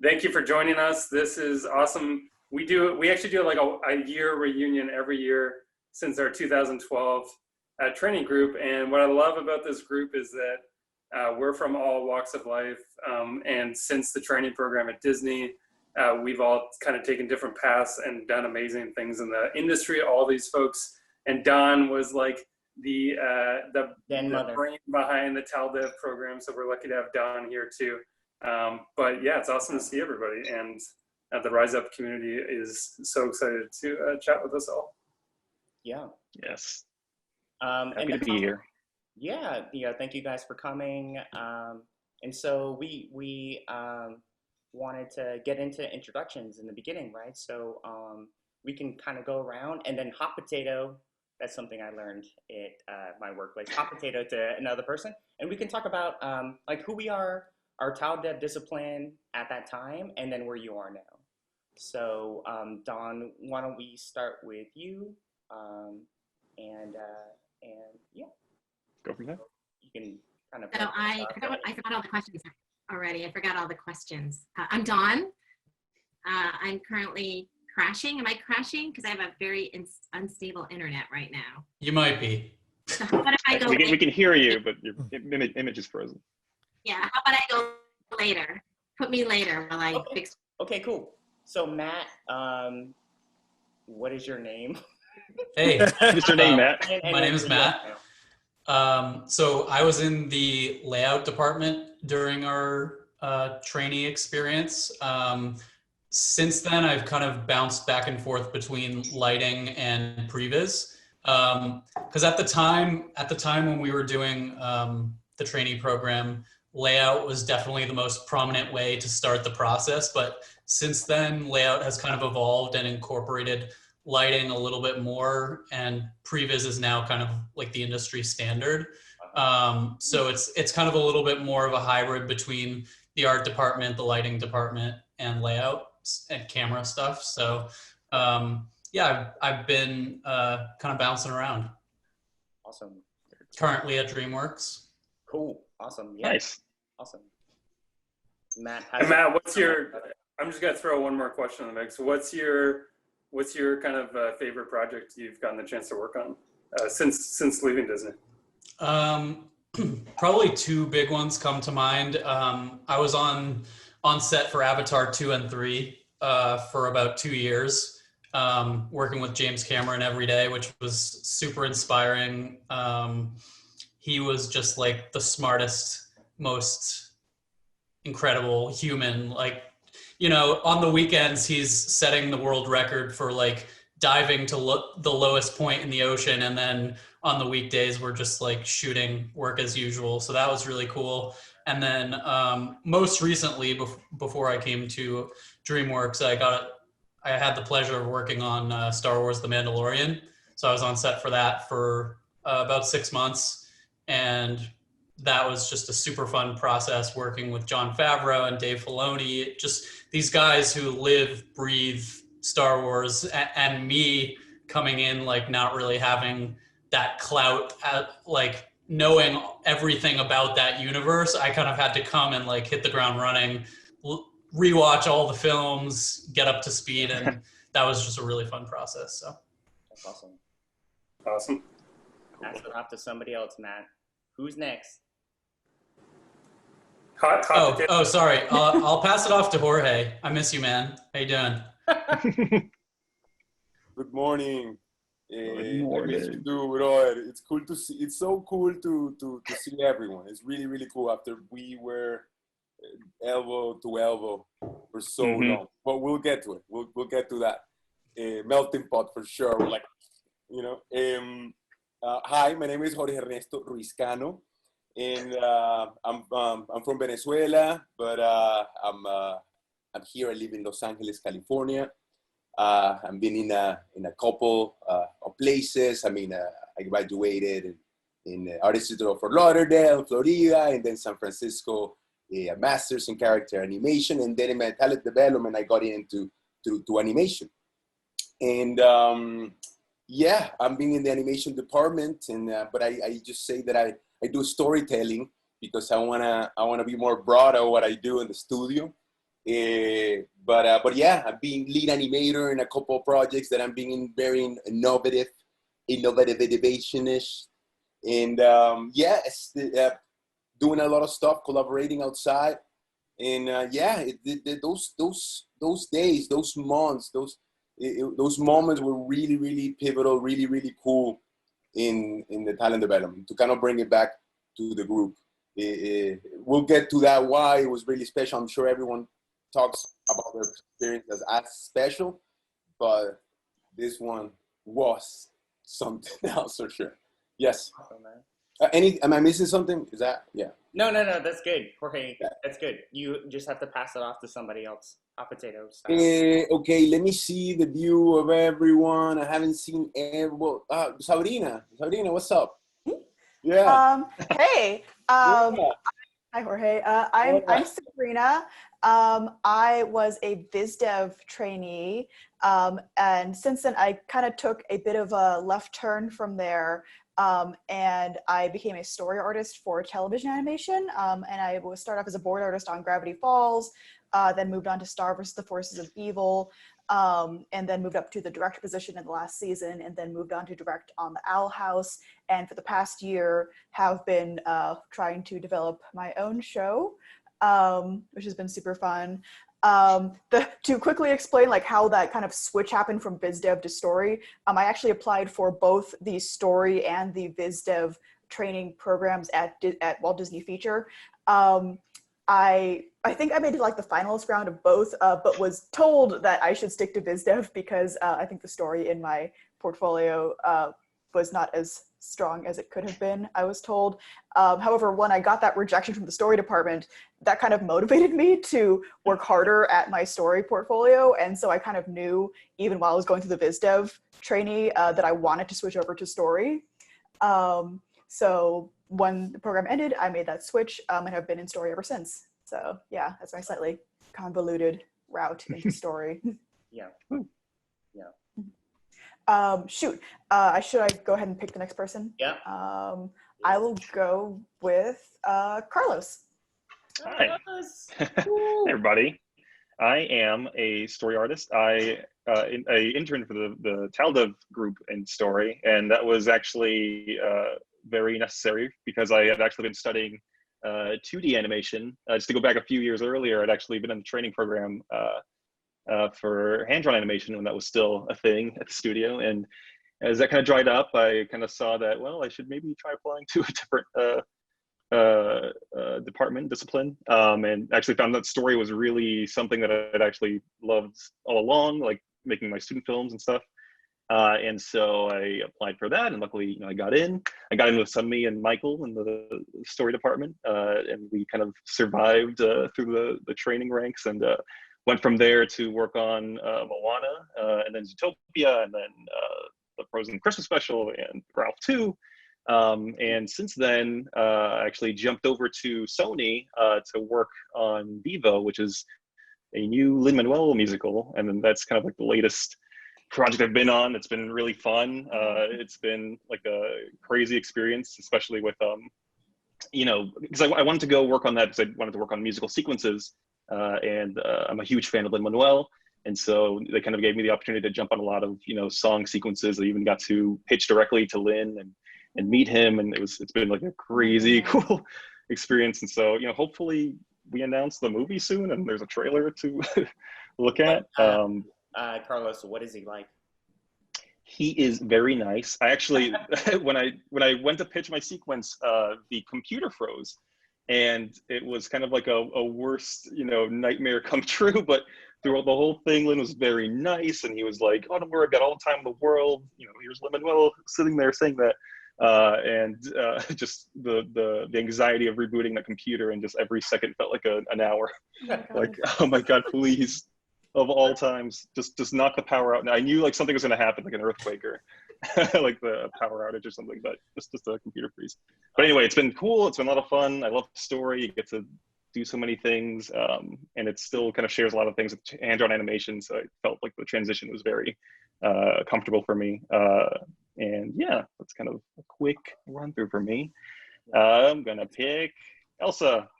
Thank you for joining us. This is awesome. We actually do like a year reunion every year since our 2012 training group. And what I love about this group is that we're from all walks of life. And since the training program at Disney, we've all kind of taken different paths and done amazing things in the industry. All these folks, and Don was like the brain behind the TalDev program. So we're lucky to have Don here too. But yeah, it's awesome to see everybody, and the Rise Up community is so excited to chat with us all. Yeah. Yes. Happy to be here. Yeah. Thank you guys for coming. And so we wanted to get into introductions in the beginning, right? So we can kind of go around, and then hot potato. That's something I learned at my workplace. Hot potato to another person, and we can talk about like who we are, our TalDev discipline at that time, and then where you are now. So Don, why don't we start with you? And yeah, go from there. You can kind of. So I forgot all the questions already. I forgot all the questions. I'm Dawn. I'm currently crashing. Am I crashing? Because I have a very unstable internet right now. You might be. So how about if I go we can hear you, but your image is frozen. Yeah, how about I go later? Put me later while I fix. Okay, cool. So Matt, what is your name? Hey. What's your name, Matt? My name is Matt. So I was in the layout department during our trainee experience. Since then, I've kind of bounced back and forth between lighting and previs. Because at the time when we were doing the trainee program, layout was definitely the most prominent way to start the process. But since then, layout has kind of evolved and incorporated lighting a little bit more, and previs is now kind of like the industry standard. So it's kind of a little bit more of a hybrid between the art department, the lighting department, and layout and camera stuff. So yeah, I've been kind of bouncing around. Awesome. Currently at DreamWorks. Cool. Awesome. Yeah. Nice. Awesome. Matt, what's your? I'm just gonna throw one more question in the mix. What's your kind of favorite project you've gotten the chance to work on since leaving Disney? Probably two big ones come to mind. I was on set for Avatar 2 and 3 for about 2 years, working with James Cameron every day, which was super inspiring. He was just like the smartest, most incredible human. Like, you know, on the weekends, he's setting the world record for like diving to the lowest point in the ocean. And then on the weekdays, we're just like shooting work as usual. So that was really cool. And then most recently, before I came to DreamWorks, I had the pleasure of working on Star Wars: The Mandalorian. So I was on set for that for about 6 months. And that was just a super fun process, working with Jon Favreau and Dave Filoni, just these guys who live, breathe Star Wars, and me coming in, like not really having that clout, like knowing everything about that universe. I kind of had to come and like hit the ground running, rewatch all the films, get up to speed. And that was just a really fun process. So that's awesome. Awesome. Pass it off to somebody else, Matt. Who's next? Oh, sorry. I'll pass it off to Jorge. I miss you, man. How you doing? Good morning. Good morning. I miss you too, brother. It's cool to see. It's so cool to see everyone. It's really, really cool after we were elbow to elbow for so long. But we'll get to it. We'll get to that. Melting pot for sure. Like, you know. Hi, my name is Jorge Gernesto Ruizcano, and I'm from Venezuela, but I'm here. I live in Los Angeles, California. I've been in a couple of places. I mean, I graduated in Art Institute of Fort Lauderdale, Florida, and then San Francisco, a master's in character animation, and then in my talent development, I got into animation. And yeah, I'm being in the animation department, and but I just say that I do storytelling because I wanna be more broad of what I do in the studio. But yeah, I'm being lead animator in a couple of projects that I'm being very innovative, innovationish, and doing a lot of stuff, collaborating outside, and those days, those months, those moments were really, really pivotal, really, really cool in the talent development to kind of bring it back to the group. We'll get to that why it was really special. I'm sure everyone talks about their experience as special, but this one was something else for sure. Yes. Awesome, man. Am I missing something? Is that, yeah. No, that's good, Jorge. That's good. You just have to pass it off to somebody else. Hot potatoes. Okay, let me see the view of everyone. I haven't seen Sabrina, what's up? Yeah. Hey. Hi, Jorge. I'm Sabrina. I was a VisDev trainee, and since then I kind of took a bit of a left turn from there, and I became a story artist for television animation, and I started off as a board artist on Gravity Falls, then moved on to Star vs. the Forces of Evil, and then moved up to the director position in the last season, and then moved on to direct on the Owl House, and for the past year have been trying to develop my own show, which has been super fun. To quickly explain like how that kind of switch happened from VisDev to story, I actually applied for both the story and the VisDev training programs at Walt Disney Feature. I think I made like the finalist round of both, but was told that I should stick to VisDev because I think the story in my portfolio was not as strong as it could have been, I was told. However, when I got that rejection from the story department, that kind of motivated me to work harder at my story portfolio. And so I kind of knew, even while I was going through the VisDev trainee, that I wanted to switch over to story. So when the program ended, I made that switch and have been in story ever since. So yeah, that's my slightly convoluted route into story. Yeah. Yeah. Shoot, should I go ahead and pick the next person? Yeah. I will go with Carlos. Hi. Hey, everybody. I am a story artist. I interned for the Taldev group in story, and that was actually very necessary because I had actually been studying 2D animation. Just to go back a few years earlier, I'd actually been in the training program for hand-drawn animation when that was still a thing at the studio. And as that kind of dried up, I kind of saw that, well, I should maybe try applying to a different discipline, and actually found that story was really something that I'd actually loved all along, like making my student films and stuff. And so I applied for that, and luckily, I got in. I got in with Sunmee and Michael in the story department, and we kind of survived through the training ranks, and went from there to work on Moana, and then Zootopia, and then the Frozen Christmas special, and Ralph 2. And since then, I actually jumped over to Sony to work on Vivo, which is a new Lin-Manuel musical, and then that's kind of like the latest project I've been on. It's been really fun. It's been like a crazy experience, especially with because I wanted to go work on that because I wanted to work on musical sequences, and I'm a huge fan of Lin-Manuel, and so they kind of gave me the opportunity to jump on a lot of song sequences. I even got to pitch directly to Lin and meet him, and it's been like a crazy cool experience. And so hopefully we announce the movie soon, and there's a trailer to look at. Carlos, what is he like? He is very nice. I actually, when I went to pitch my sequence, the computer froze, and it was kind of like a worst, nightmare come true. But throughout the whole thing, Lin was very nice, and he was like, "Oh, don't worry, I've got all the time in the world." Here's Lin-Manuel sitting there saying that, and just the anxiety of rebooting the computer, and just every second felt like an hour. Like, oh my God, please. Of all times, just knock the power out. And I knew like something was going to happen, like an earthquake or like the power outage or something, but just a computer freeze. But anyway, it's been cool. It's been a lot of fun. I love the story. You get to do so many things, and it still kind of shares a lot of things with hand-drawn animation. So I felt like the transition was very comfortable for me. And yeah, that's kind of a quick run through for me. I'm gonna pick Elsa.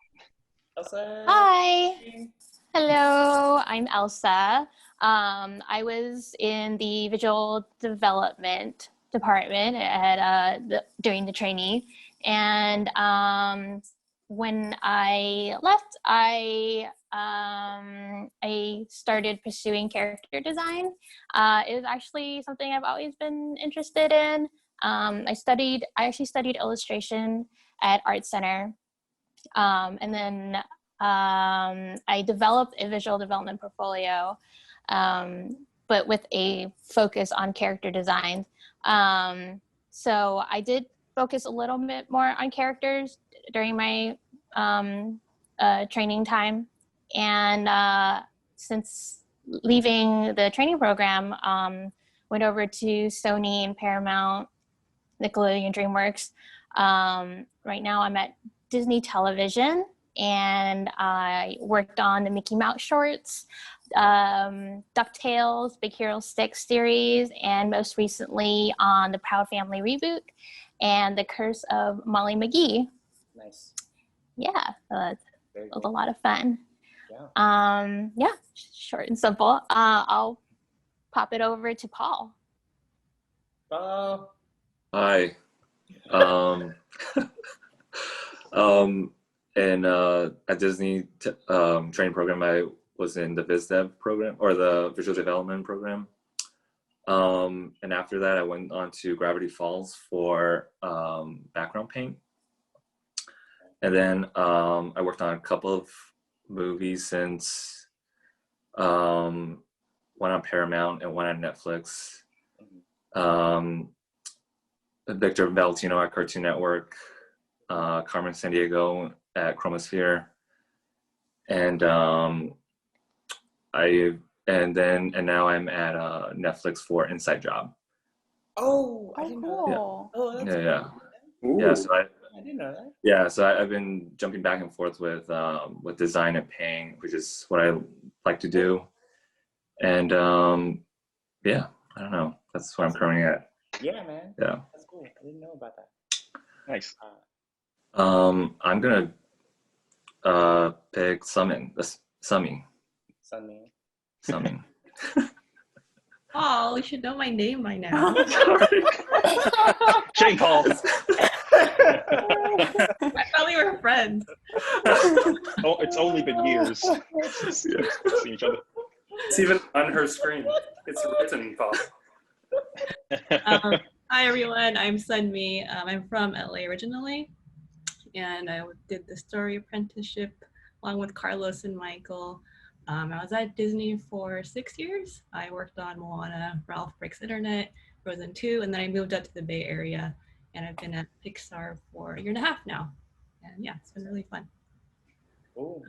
Elsa. Hi. Hello, I'm Elsa. I was in the visual development department during the trainee, and when I left, I started pursuing character design. It was actually something I've always been interested in. I actually studied illustration at Art Center, and then I developed a visual development portfolio, but with a focus on character design. So I did focus a little bit more on characters during my training time. And since leaving the training program, went over to Sony and Paramount, Nickelodeon, DreamWorks. Right now I'm at Disney Television, and I worked on the Mickey Mouse shorts, DuckTales, Big Hero 6 series, and most recently on the Proud Family reboot and The Curse of Molly McGee. Nice. Yeah, it Very was a cool. lot of fun. Yeah. Yeah, short and simple. I'll pop it over to Paul. Hi. And at Disney training program, I was in the VisDev program, or the visual development program. And after that, I went on to Gravity Falls for background paint. And then I worked on a couple of movies since one on Paramount and one on Netflix. Victor Valentino at Cartoon Network, Carmen Sandiego at Chromosphere, and now I'm at Netflix for Inside Job. Oh, I didn't know that. cool. Oh, that's Yeah. cool. Yeah, so I didn't know that. Yeah, so I've been jumping back and forth with design and painting, which is what I like to do. And yeah, I don't know. That's what I'm currently at. Yeah, man. Yeah. That's cool. I didn't know about that. Nice. I'm gonna pick Sunmee. Sunmee. Oh, you should know my name by now. Chang Paul. I thought we were friends. Oh, it's only been years since we've seen each other. It's even on her screen. It's written, Paul. Hi everyone, I'm Sunmee. I'm from LA originally, and I did the story apprenticeship along with Carlos and Michael. I was at Disney for 6 years. I worked on Moana, Ralph Breaks Internet, Frozen 2, and then I moved up to the Bay Area, and I've been at Pixar for 1.5 years now. And yeah, it's been really fun. Cool.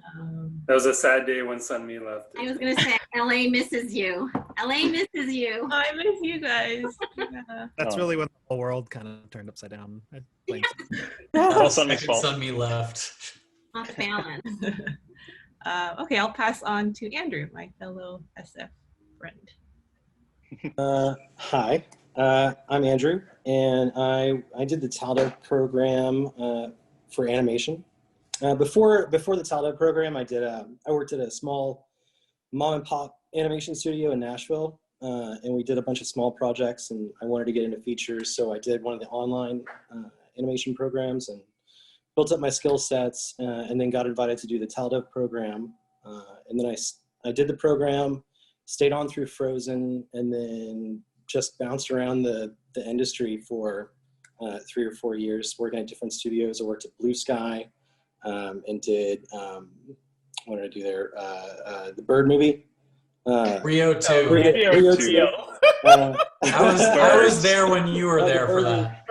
That was a sad day when Sunmee left. I was gonna say, LA misses you. LA misses you. Oh, I miss you guys. Yeah. That's really when the whole world kind of turned upside down. I blame All Sunmee's fault. Sunmee left. Off balance. Okay, I'll pass on to Andrew, my fellow SF friend. Hi, I'm Andrew, and I did the Taldo program for animation. Before the Taldo program, I worked at a small mom and pop animation studio in Nashville, and we did a bunch of small projects, and I wanted to get into features, so I did one of the online animation programs and built up my skill sets, and then got invited to do the Taldo program. And then I did the program, stayed on through Frozen, and then just bounced around the industry for 3 or 4 years, working at different studios. I worked at Blue Sky, and did, what did I do there? The Bird movie. Rio 2. Rio 2. I was there when you were there for that.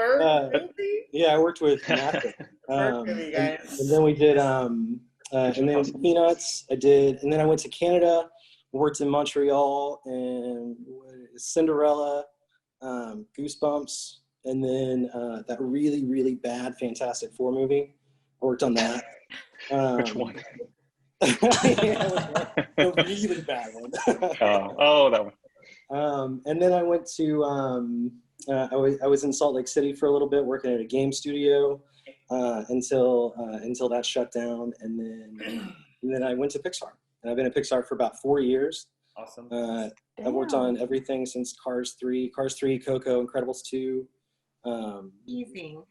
Yeah, I worked with Matt. And then we did, and then Peanuts. And then I went to Canada, worked in Montreal, and Cinderella, Goosebumps, and then that really, really bad Fantastic Four movie. I worked on that. Which one? Yeah, a really bad one. That one. And then I went to, I was in Salt Lake City for a little bit, working at a game studio until that shut down, and then I went to Pixar. and I've been at Pixar for about 4 years. Awesome. I've worked on everything since Cars 3, Coco, Incredibles 2. Amazing.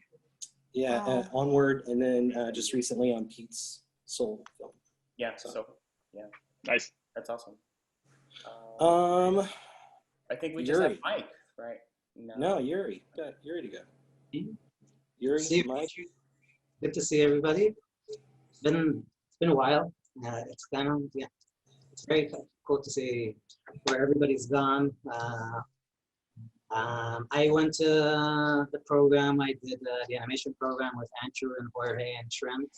Yeah, Wow. Onward, and then just recently on Pete's Soul film. Yeah. So yeah, Nice. that's awesome. I think we just have Yuri. Mike, right? No, Yuri. Got Yuri to go. Yuri, See, Mike. good to see everybody. It's been a while. It's kind of it's very cool to see where everybody's gone. I went to the program. I did the animation program with Andrew and Jorge and Trent,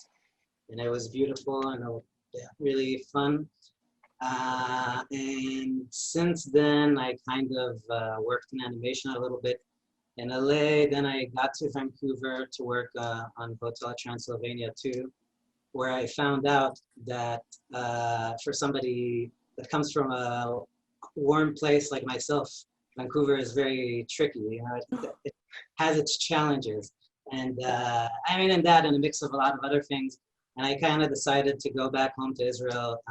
and it was beautiful and really fun. And since then, I kind of worked in animation a little bit in LA. Then I got to Vancouver to work on Hotel Transylvania 2, where I found out that for somebody that comes from a warm place like myself, Vancouver is very tricky. You know, it has its challenges, and I mean, and that, and a mix of a lot of other things. And I kind of decided to go back home to Israel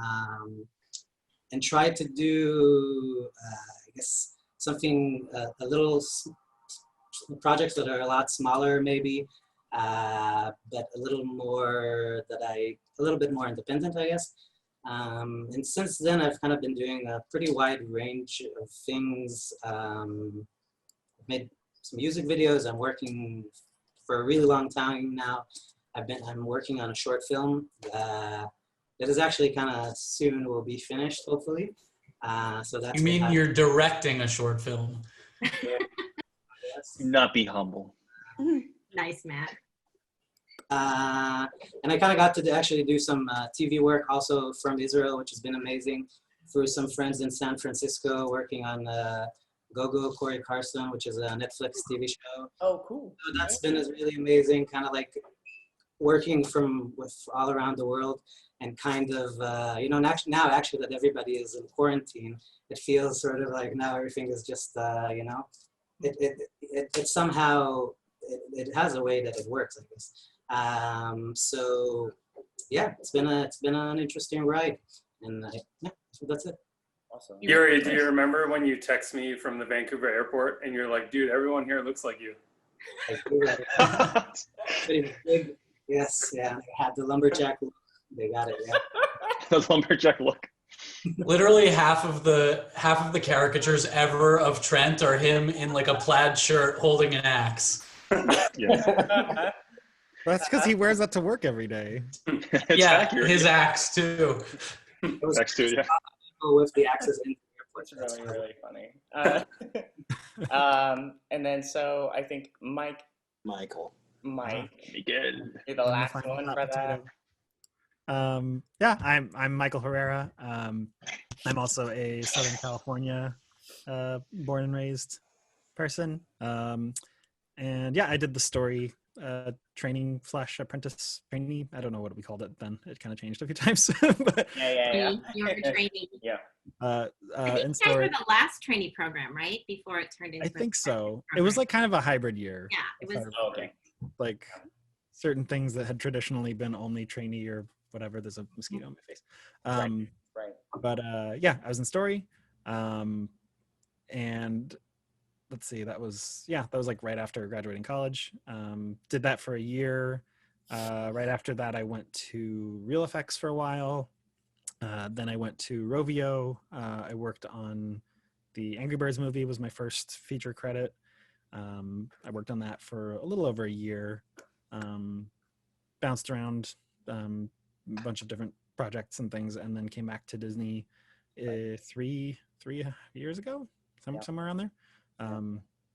and try to do, I guess, something a little projects that are a lot smaller, maybe, but a little bit more independent, I guess. And since then, I've kind of been doing a pretty wide range of things. I've made some music videos. I'm working for a really long time now. I'm working on a short film that is actually kind of soon will be finished, hopefully. So that's. You mean you're directing a short film? Do not be humble. Nice, Matt. And I kind of got to actually do some TV work also from Israel, which has been amazing, through some friends in San Francisco working on Go-Go Corey Carson, which is a Netflix TV show. Oh, cool. So that's been really amazing, kind of like working with all around the world, and kind of, you know, now actually that everybody is in quarantine, it feels sort of like now everything is just, you know, it somehow, it has a way that it works, I guess. So yeah, it's been an interesting ride, and yeah, so that's it. Awesome. Yuri, do you remember when you text me from the Vancouver airport and you're like, dude, everyone here looks like you? Pretty big. Yes, yeah. I had the lumberjack look. They got it. Yeah. The lumberjack look. Literally half of the caricatures ever of Trent are him in like a plaid shirt holding an axe. Yeah. That's because he wears that to work every day. Yeah, accurate. his axe too. Axe too, yeah. With the axes in the airport. It's really funny. And then so I think Michael. Mike, Miguel. you're the last one for that. Yeah, I'm Michael Herrera. I'm also a Southern California born and raised person. And yeah, I did the story training / apprentice trainee. I don't know what we called it then. It kind of changed a few times. But, Yeah. You were training. Yeah. I think you guys were the last trainee program, right? Before it turned into. I think so. It was like kind of a hybrid year. Yeah, it was. Okay. Like certain things that had traditionally been only trainee or whatever. There's a mosquito on my face. Right. But yeah, I was in story. And let's see, that was like right after graduating college. Did that for a year. Right after that, I went to Real Effects for a while. Then I went to Rovio. I worked on the Angry Birds movie, was my first feature credit. I worked on that for a little over a year. Bounced around a bunch of different projects and things, and then came back to Disney 3 years ago, somewhere around there.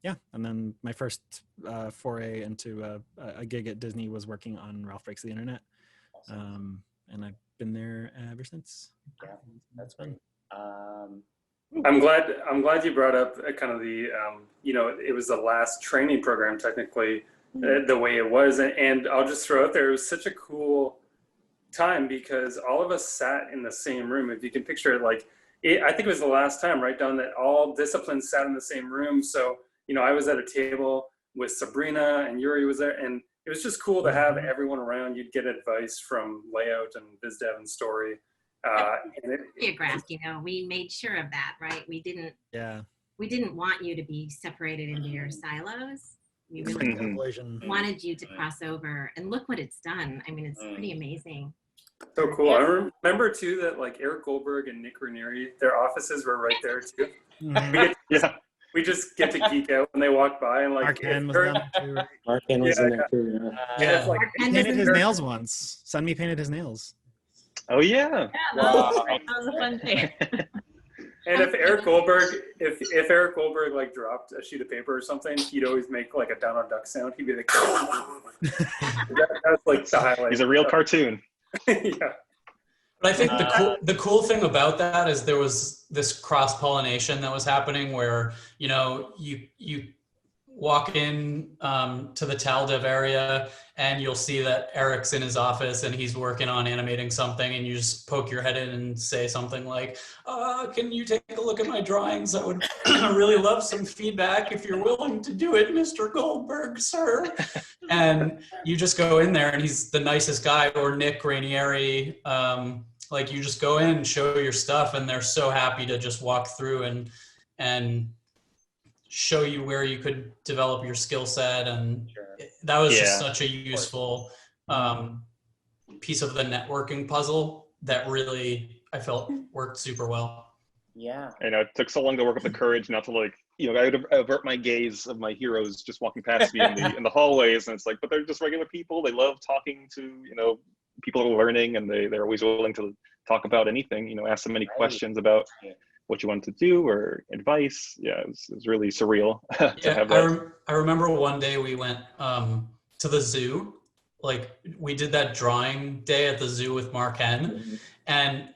Yeah, and then my first foray into a gig at Disney was working on Ralph Breaks the Internet. Awesome. And I've been there ever since. Yeah, that's great. I'm glad you brought up kind of the, you know, it was the last training program technically, the way it was. And I'll just throw out there, it was such a cool time because all of us sat in the same room. If you can picture it, like, I think it was the last time, right, Don, that all disciplines sat in the same room. So, you know, I was at a table with Sabrina and Yuri was there, and it was just cool to have everyone around. You'd get advice from layout and VisDev and story. And it, choreographed, you know, we made sure of that, right? We didn't want you to be separated into your silos. We really wanted you to cross over, and look what it's done. I mean, it's pretty amazing. So cool. I remember too that like Eric Goldberg and Nick Ranieri, their offices were right there too. We just get to geek out when they walk by, and like Mark Hen was down there too, right? Mark Hen was in there too. Yeah. It's like, he painted his nails once. Sunmee painted his nails. Oh yeah. That was a fun day. And if Eric Goldberg like dropped a sheet of paper or something, he'd always make like a Donald Duck sound. He'd be like, that's like the highlight. He's a real cartoon. Yeah. But I think the cool thing about that is there was this cross-pollination that was happening where, you know, you walk in to the TalDev area and you'll see that Eric's in his office and he's working on animating something, and you just poke your head in and say something like, can you take a look at my drawings? I would really love some feedback if you're willing to do it, Mr. Goldberg, sir. And you just go in there and he's the nicest guy, or Nick Ranieri. Like you just go in and show your stuff and they're so happy to just walk through and show you where you could develop your skill set. And that was just such a useful piece of the networking puzzle that really, I felt, worked super well. Yeah. I know it took so long to work up the courage not to like, you know, I would avert my gaze of my heroes just walking past me in the hallways, and it's like, but they're just regular people. They love talking to, you know, people who are learning, and they're always willing to talk about anything, you know, ask them any questions about what you want to do or advice. Yeah, it was really surreal to have that. I remember one day we went to the zoo. Like we did that drawing day at the zoo with Mark Hen, and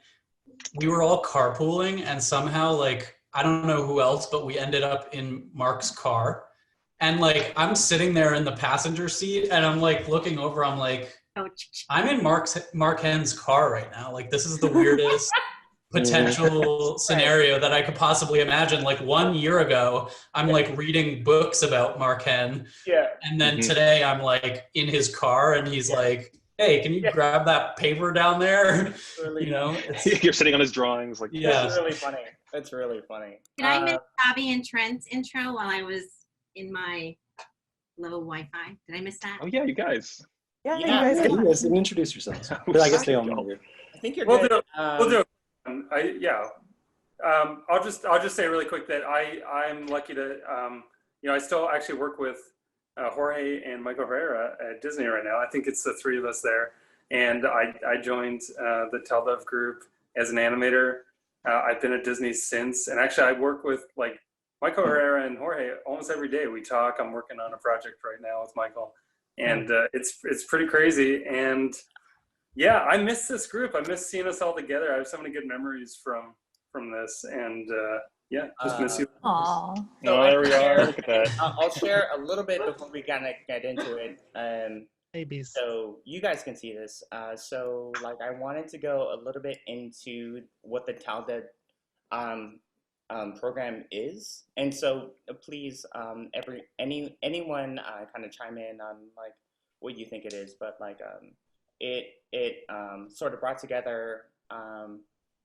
we were all carpooling, and somehow like, I don't know who else, but we ended up in Mark's car. And like, I'm sitting there in the passenger seat and I'm like looking over, I'm like, I'm in Mark Hen's car right now. Like, this is the weirdest potential scenario that I could possibly imagine. Like 1 year ago, I'm like reading books about Mark Hen. Yeah. And then today I'm like in his car and he's like, hey, can you grab that paper down there? Really, you know, you're sitting on his drawings. Like, That's really funny. That's really funny. Did I miss Bobby and Trent's intro while I was in my low Wi-Fi? Did I miss that? Oh yeah, you guys. Yeah, you guys You guys didn't introduce yourselves. But I guess they all know. I think you're We'll good. do I'll just say really quick that I'm lucky to you know, I still actually work with Jorge and Michael Herrera at Disney right now. I think it's the three of us there, and I joined the TalDev group as an animator. I've been at Disney since, and actually I work with like Michael Herrera and Jorge almost every day. We talk. I'm working on a project right now with Michael, and it's pretty crazy. And yeah, I miss this group. I miss seeing us all together. I have so many good memories from this, and yeah, just miss you. Aw. Oh, there we are. Look at that. I'll share a little bit before we kind of get into it. Babies. So you guys can see this. So like I wanted to go a little bit into what the TalDev program is, and so please, anyone kind of chime in on like what you think it is. But like it sort of brought together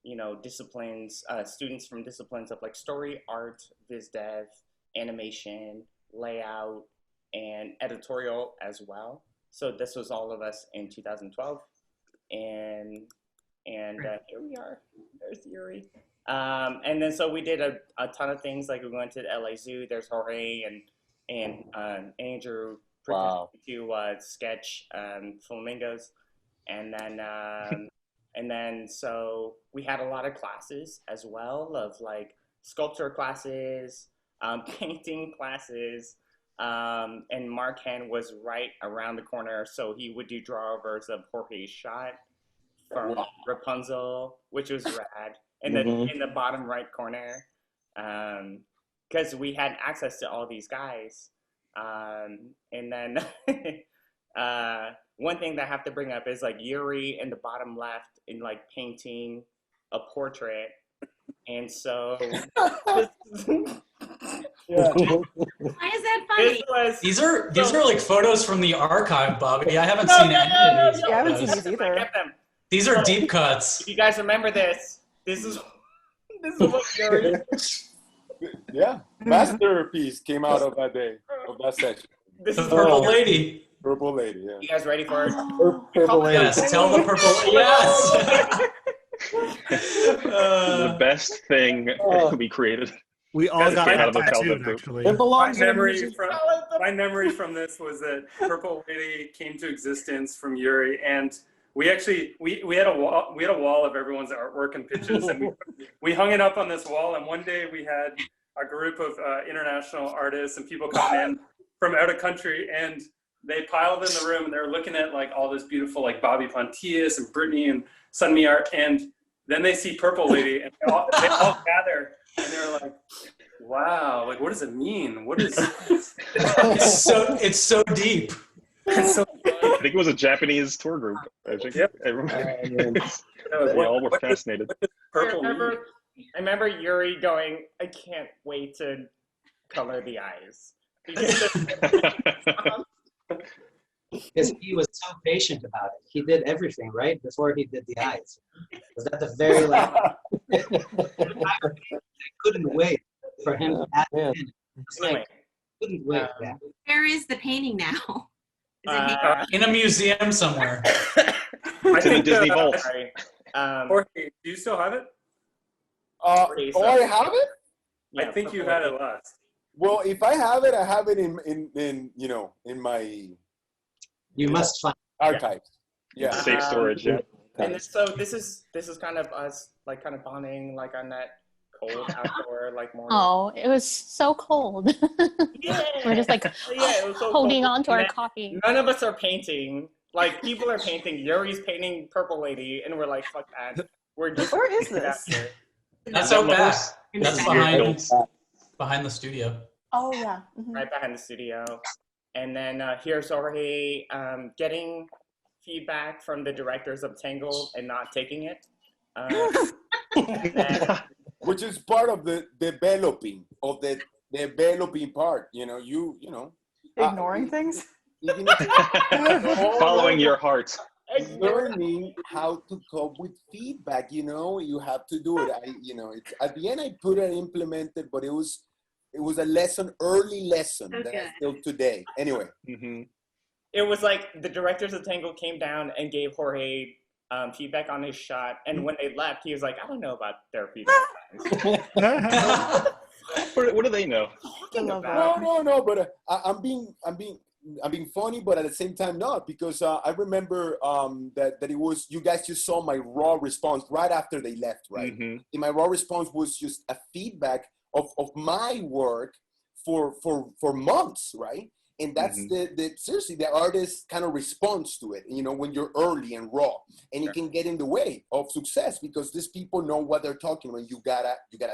you know, disciplines, students from disciplines of like story, art, VisDev, animation, layout, and editorial as well. So this was all of us in 2012, and here we are. There's Yuri. And then so we did a ton of things. Like we went to the LA Zoo. There's Jorge and Andrew to sketch flamingos, and then so we had a lot of classes as well, of like sculpture classes, painting classes. And Mark Hen was right around the corner, so he would do drawovers of Jorge's shot from Rapunzel, which was rad, in the bottom right corner, because we had access to all these guys. And then one thing that I have to bring up is like Yuri in the bottom left in like painting a portrait, and so. Why is that funny? These are like photos from the archive, Bobby. I haven't seen any of these. Yeah, I haven't seen these either. These are deep cuts. If you guys remember this, this is what Yuri. Yeah, masterpiece came out of that day, of that session. This The is purple lady. Purple lady, yeah. You guys ready for it? Purple lady. Yes, tell the purple. Yes. The best thing we created. We all got came out that of the tattooed, childhood group. actually. It belongs in a memory museum. from my memory from this was that Purple Lady came to existence from Yuri, and we actually we had a wall of everyone's artwork and pitches, and we hung it up on this wall. And one day we had a group of international artists and people coming in from out of country, and they piled in the room, and they were looking at like all this beautiful like Bobby Pontillas and Brittney and Sunmee art, and then they see Purple Lady, and they all gather, and they're like, "Wow! Like, what does it mean? What is?" It's so deep. It's so I think it was a Japanese tour group. I think Yep. we all were fascinated. Purple. I remember Yuri going, I can't wait to color the eyes. Because he was so patient about it. He did everything, right? Before he did the eyes. It was at the very last. I couldn't wait for him to add it in. It's Anyway, like, couldn't wait. Yeah. Where is the painting now? Is it hanging? In a museum somewhere. It's in the Disney vault. sorry. Jorge, do you still have it? Oh, I have it? I think you had it last. Well, if I have it, I have it in you know, in my You must find archives. Yeah. Safe storage, yeah. And so this is kind of us like kind of bonding like on that cold outdoor like morning. Oh, it was so cold. Yeah. We're just like Yeah, it was so holding cold. on to And our then coffee. None of us are painting. Like people are painting. Yuri's painting Purple Lady, and we're like, fuck that. We're just Where is this? That's out back. That's Behind behind the studio. Oh yeah. Mhm. right behind the studio. And then here's Jorge getting feedback from the directors of Tangled and not taking it. And Which is part of the developing part. You know. Ignoring things. Even if Following your heart. learning how to cope with feedback, you know, you have to do it. It's, at the end I put it implemented, but it was a early lesson that I still today. Anyway. Mm-hmm. it was like the directors of Tangled came down and gave Jorge feedback on his shot, and when they left, he was like, "I don't know about their feedback." What do they know? I love that. No, but I'm being funny, but at the same time not, because I remember that it was, you guys just saw my raw response right after they left, right? Mm-hmm. And my raw response was just a feedback of my work for months, right? And that's seriously the artist kind of responds to it, you know, when you're early and raw, and it can get in the way of success because these people know what they're talking about. You gotta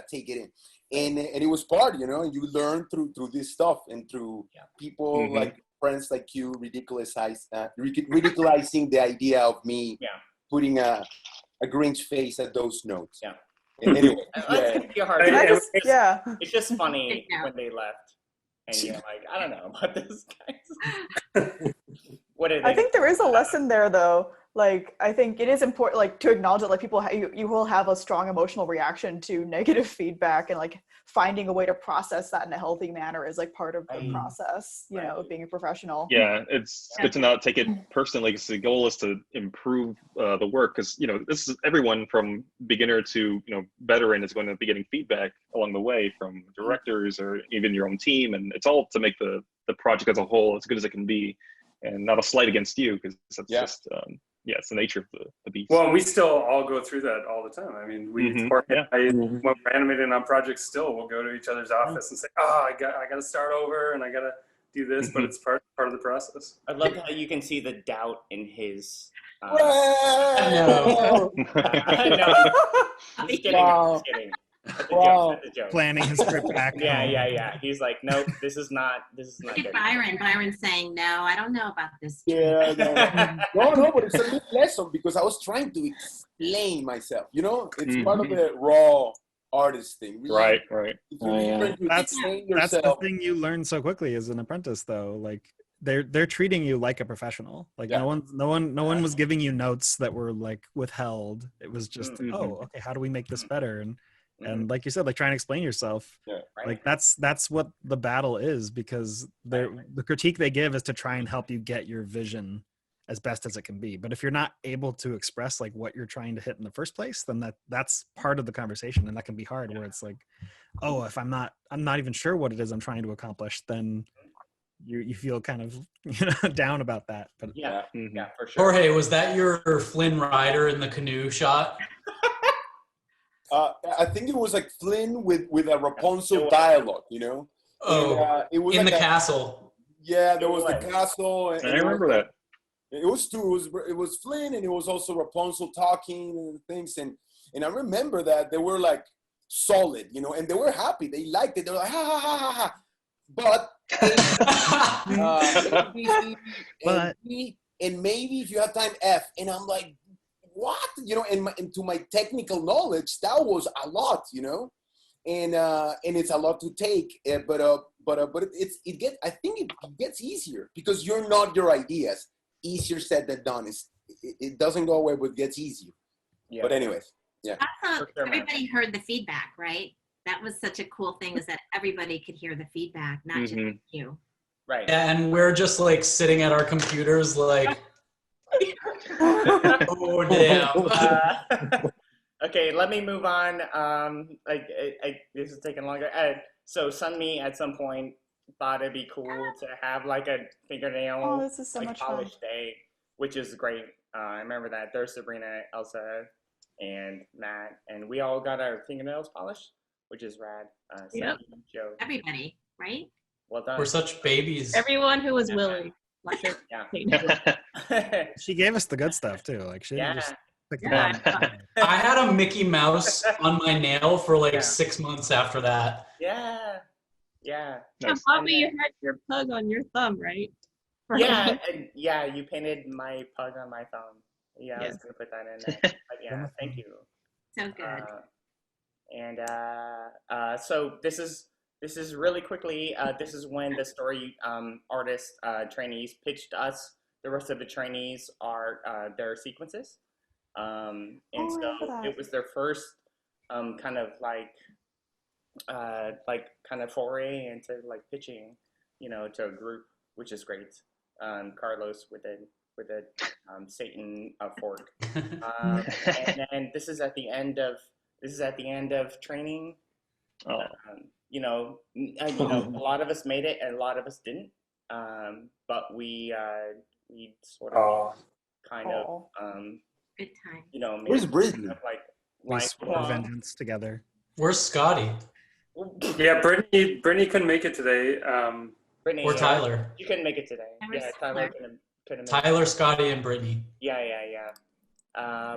take it in, and it was part, you know, and you learn through this stuff and through people like friends like you ridiculizing the idea of me putting a Grinch face at those notes. Yeah. And anyway, It's just funny when they left. And you're like, I don't know about this guys. What did I think there is a lesson there, though. Like, I think it is important, like, to acknowledge that, like, people, you will have a strong emotional reaction to negative feedback, and like finding a way to process that in a healthy manner is like part of the process, you know, of being a professional. Yeah, it's good to not take it personally, because the goal is to improve the work, because, you know, this is everyone from beginner to, you know, veteran is going to be getting feedback along the way from directors or even your own team, and it's all to make the project as a whole as good as it can be, and not a slight against you, because that's just it's the nature of the beast. Well, we still all go through that all the time. I mean, when we're animating on projects, still we'll go to each other's office and say, "Oh, I got to start over, and I got to do this," but it's part of the process. I love how you can see the doubt in his. No. I'm just kidding. I'm just kidding. That's a joke. Planning his trip back. Yeah. He's like, nope, this is not Look good. at Byron saying, no, I don't know about this. No, but it's a good lesson, because I was trying to explain myself, you know, it's part of the raw artist thing. Right. That's the thing you learn so quickly as an apprentice, though. Like, they're treating you like a professional. Like Yeah. no one was giving you notes that were like withheld. It was just, Mhm. oh, okay, how do we make this better? And like you said, like trying to explain yourself. Yeah. Like that's what the battle is, because the critique they give is to try and help you get your vision as best as it can be. But if you're not able to express like what you're trying to hit in the first place, then that's part of the conversation, and that can be hard. Where it's like, oh, if I'm not even sure what it is I'm trying to accomplish, then you feel kind of down about that. But Yeah, Mhm. yeah, for sure. Jorge, was that your Flynn rider in the canoe shot? I think it was like Flynn with a Rapunzel dialogue, you know. Oh, And, it was in like the castle. Yeah, there was the castle. And I remember that. It was two. It was Flynn, and it was also Rapunzel talking and things. And I remember that they were like solid, you know, and they were happy. They liked it. They were like, ha ha ha ha ha. But But- and maybe if you have time, F. And I'm like, what? You know, and to my technical knowledge, that was a lot, you know, and it's a lot to take. But I think it gets easier because you're not your ideas. Easier said than done. It doesn't go away, but it gets easier. Yeah. But anyways, yeah. Also, For sure, man. everybody heard the feedback, right? That was such a cool thing, is that everybody could hear the feedback, not just Mhm. you. Right. And we're just like sitting at our computers like, oh damn. Okay, let me move on. This is taking longer. So Sunmee at some point thought it'd be cool to have like a fingernail Oh, this is so like much fun. polish day, which is great. I remember that. There's Sabrina, Elsa, and Matt, and we all got our fingernails polished, which is rad. Yep. Joe, Everybody, right? well done. We're such babies. Everyone who was willing. Like it. Yeah. she gave us the good stuff too. Like she didn't Yeah. just pick the Yeah. bottom. I had a Mickey Mouse on my nail for like Yeah. 6 months after that. Yeah. Yeah. Yeah, Nice. Bobby, you had your pug on your thumb, right? Yeah, and yeah, you painted my pug on my thumb. Yeah, I was Yes. gonna put that in there. But yeah, thank you. So good. So this is really quickly. This is when the story artist trainees pitched us. The rest of the trainees are their sequences, and Oh, I so remember that. it was their first kind of kind of foray into like pitching, you know, to a group, which is great. Carlos with a Satan fork, and then this is at the end of training. Oh. You know, a lot of us made it and a lot of us didn't. But we sort of kind of Good time. you know, made Where's it Brittney? kind of like We life swore long. vengeance together. Where's Scotty? Yeah, Brittney couldn't make it today. Brittney, Or Tyler? You couldn't make it today. Where's Yeah, Tyler Tyler? couldn't make it. Tyler, Scotty, and Brittney. Yeah.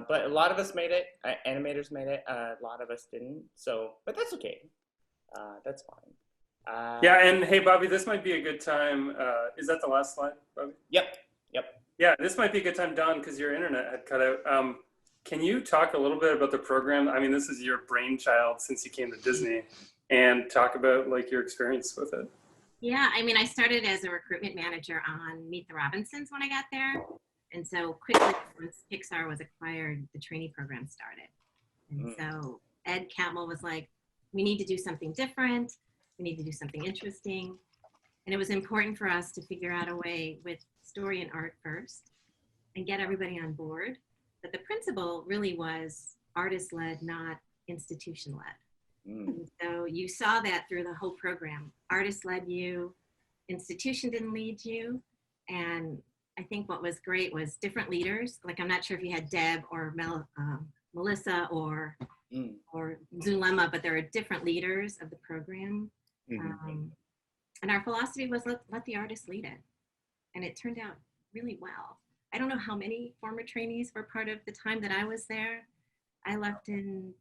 But a lot of us made it. Animators made it. A lot of us didn't. So, but that's okay. That's fine. Yeah, and hey, Bobby, this might be a good time. Is that the last slide, Bobby? Yep. Yeah, this might be a good time, Don, because your internet had cut out. Can you talk a little bit about the program? I mean, this is your brainchild since you came to Disney, and talk about like your experience with it. Yeah, I mean, I started as a recruitment manager on Meet the Robinsons when I got there. And so quickly, once Pixar was acquired, the trainee program started. And so Ed Catmull was like, we need to do something different. We need to do something interesting. And it was important for us to figure out a way with story and art first and get everybody on board. But the principle really was artist-led, not institution-led. And so you saw that through the whole program. Artist led you, institution didn't lead you. And I think what was great was different leaders. Like, I'm not sure if you had Deb or Melissa or Zulema, but there are different leaders of the program. And our philosophy was let the artist lead it. And it turned out really well. I don't know how many former trainees were part of the time that I was there. I left in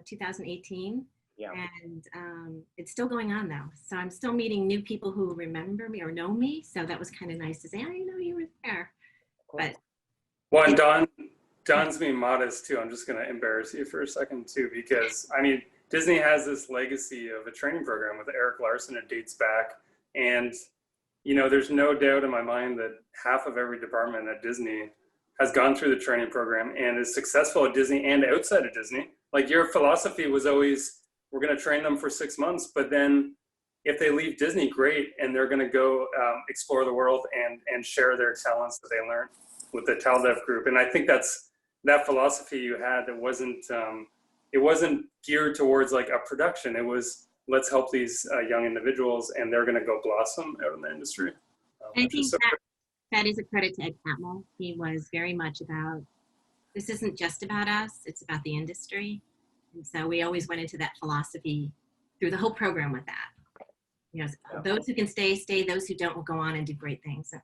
2018. Yeah. And it's still going on though. So I'm still meeting new people who remember me or know me. So that was kind of nice to say, I know you were there. But Well, and Don's being modest too. I'm just going to embarrass you for a second too, because I mean, Disney has this legacy of a training program with Eric Larson. It dates back, and you know, there's no doubt in my mind that half of every department at Disney has gone through the training program and is successful at Disney and outside of Disney. Like your philosophy was always, we're going to train them for 6 months, but then if they leave Disney, great, and they're going to go explore the world and share their talents that they learned with the TalDev group. And I think that's that philosophy you had. That wasn't it wasn't geared towards like a production. It was, let's help these young individuals, and they're going to go blossom out in the industry. I think that is a credit to Ed Catmull. He was very much about, this isn't just about us, it's about the industry. And so we always went into that philosophy through the whole program with that. You know, those who can stay, stay. Those who don't will go on and do great things. So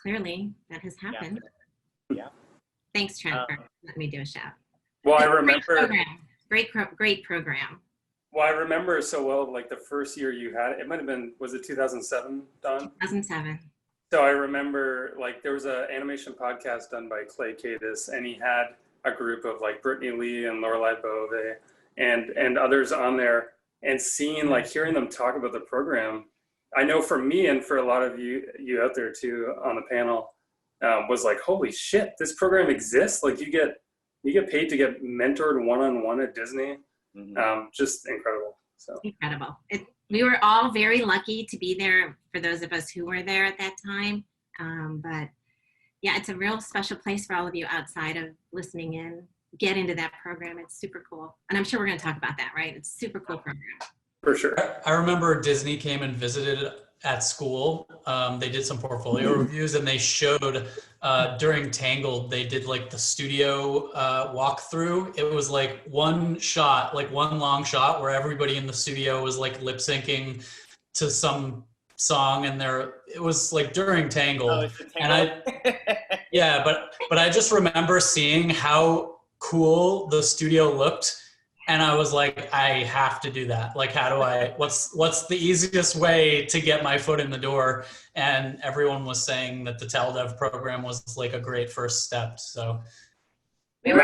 clearly, that has happened. Yeah. Thanks, Trent, for letting me do a shout. Well, I remember. Great program. Well, I remember so well, like the first year you had it might have been, was it 2007, Don? 2007. So I remember like there was an animation podcast done by Lago-Kaytis, and he had a group of like Brittney Lee and Lorelei Bove and others on there, and seeing, like, hearing them talk about the program, I know for me and for a lot of you out there too on the panel, was like, holy shit, this program exists. Like you get paid to get mentored one-on-one at Disney. Just incredible. So incredible. We were all very lucky to be there, for those of us who were there at that time. But yeah, it's a real special place for all of you outside of listening in. Get into that program. It's super cool. And I'm sure we're going to talk about that, right? It's a super cool program. For sure. I remember Disney came and visited at school. They did some portfolio reviews, and they showed during Tangled, they did like the studio walkthrough. It was like one shot, like one long shot where everybody in the studio was like lip syncing to some song, and it was like during Tangled. Oh, it's the Tangled. And yeah, but I just remember seeing how cool the studio looked, and I was like, I have to do that. Like, how do what's the easiest way to get my foot in the door? And everyone was saying that the TalDev program was like a great first step. So we were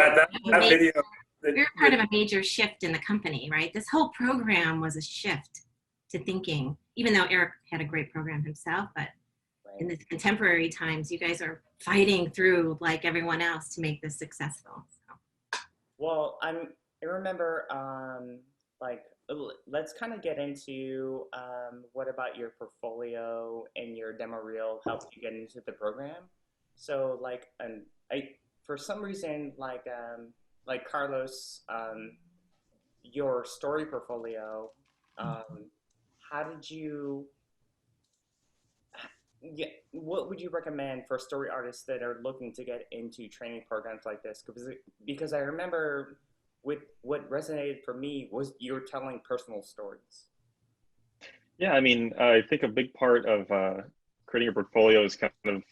part of a major shift in the company, right? This whole program was a shift to thinking, even though Eric had a great program himself, but in the contemporary times, you guys are fighting through like everyone else to make this successful. Well, I remember, like, let's kind of get into what about your portfolio and your demo reel helped you get into the program. So, like, for some reason, like Carlos, your story portfolio, how did you? Yeah, what would you recommend for story artists that are looking to get into training programs like this? Because I remember what resonated for me was you're telling personal stories. Yeah, I mean, I think a big part of creating your portfolio is kind of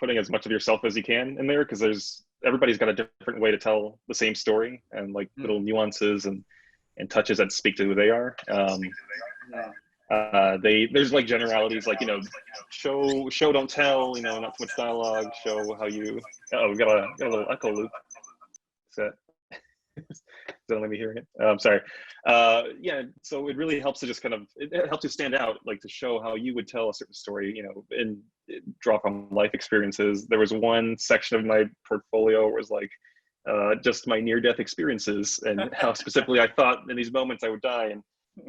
putting as much of yourself as you can in there, because everybody's got a different way to tell the same story, and like little nuances and touches that speak to who they are. There's like generalities, like, you know, show don't tell, you know, not too much dialogue, show how you, we got a little echo loop. Is that don't let me hear it. I'm sorry. Yeah, so it really helps to just kind of, it helps you stand out, like to show how you would tell a certain story, you know, and draw from life experiences. There was one section of my portfolio where it was like just my near-death experiences and how specifically I thought in these moments I would die.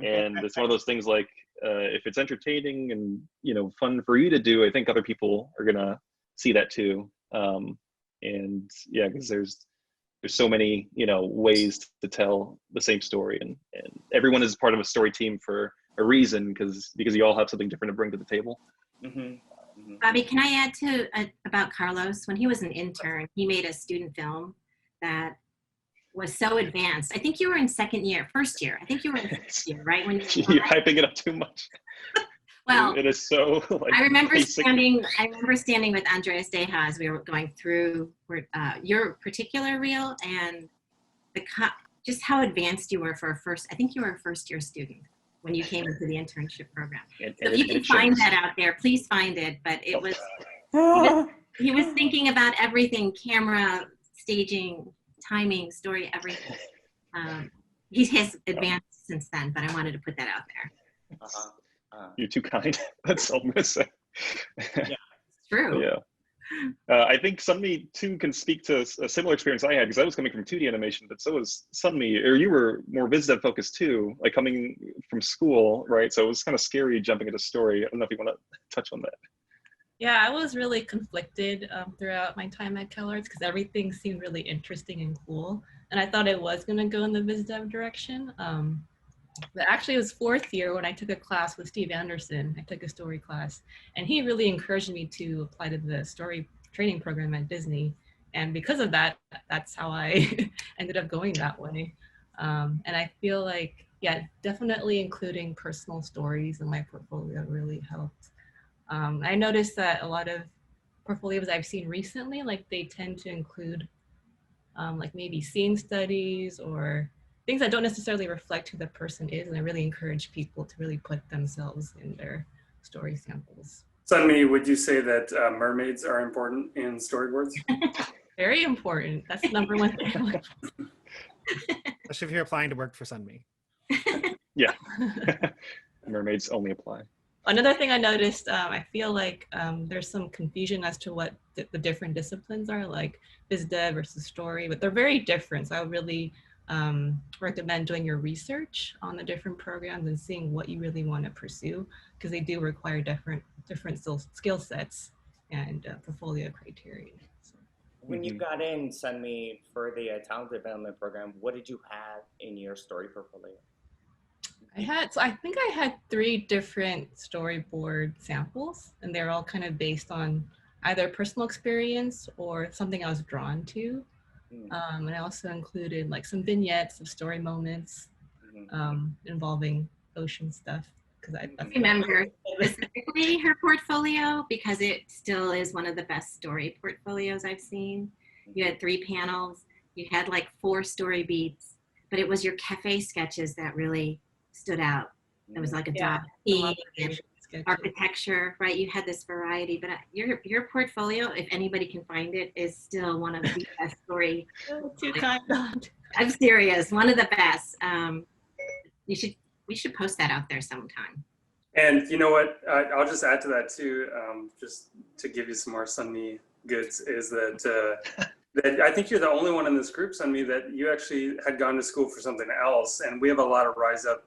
And it's one of those things like, if it's entertaining and, you know, fun for you to do, I think other people are gonna see that too. And yeah, because there's so many, you know, ways to tell the same story, and everyone is part of a story team for a reason, because you all have something different to bring to the table. Bobby, can I add to about Carlos? When he was an intern, he made a student film that was so advanced. I think you were in first year. I think you were in first year, right? When you're hyping it up too much. Well, it is so. Like, I remember standing with Andreas Deja as we were going through your particular reel, and just how advanced you were for a first. I think you were a first-year student when you came into the internship program. So if you can find that out there, please find it. But it was he was thinking about everything: camera, staging, timing, story, everything. He has advanced since then, but I wanted to put that out there. You're too kind. That's all I'm gonna say. Yeah. True. Yeah. I think Sunmee too can speak to a similar experience I had, because I was coming from 2D animation, but so was Sunmee, or you were more VisDev focused too, like coming from school, right? So it was kind of scary jumping into story. I don't know if you want to touch on that. Yeah, I was really conflicted throughout my time at CalArts because everything seemed really interesting and cool. And I thought it was going to go in the VisDev direction. But actually, it was fourth year when I took a class with Steve Anderson. I took a story class, and he really encouraged me to apply to the story training program at Disney. And because of that, that's how I ended up going that way. And I feel like, yeah, definitely including personal stories in my portfolio really helped. I noticed that a lot of portfolios I've seen recently, like they tend to include like maybe scene studies or things that don't necessarily reflect who the person is. And I really encourage people to really put themselves in their story samples. Sunmee, would you say that mermaids are important in storyboards? Very important. That's the number one thing. Especially if you're applying to work for Sunmee. Yeah. Mermaids only apply. Another thing I noticed, I feel like there's some confusion as to what the different disciplines are, like VisDev versus story, but they're very different. So I would really recommend doing your research on the different programs and seeing what you really want to pursue, because they do require different skill sets and portfolio criteria. So. When you got in, Sunmee, for the talent development program, what did you have in your story portfolio? I think I had 3 different storyboard samples, and they're all kind of based on either personal experience or something I was drawn to. And I also included like some vignettes of story moments involving ocean stuff. Because I remember specifically her portfolio, because it still is one of the best story portfolios I've seen. You had 3 panels, you had like 4 story beats, but it was your cafe sketches that really stood out. It was like a dog and architecture, right? You had this variety, but your portfolio, if anybody can find it, is still one of the best story. Too kind. I'm serious, one of the best. We should post that out there sometime. And you know what? I'll just add to that too, just to give you some more Sunmee goods, is that that I think you're the only one in this group, Sunmee, that you actually had gone to school for something else. And we have a lot of Rise Up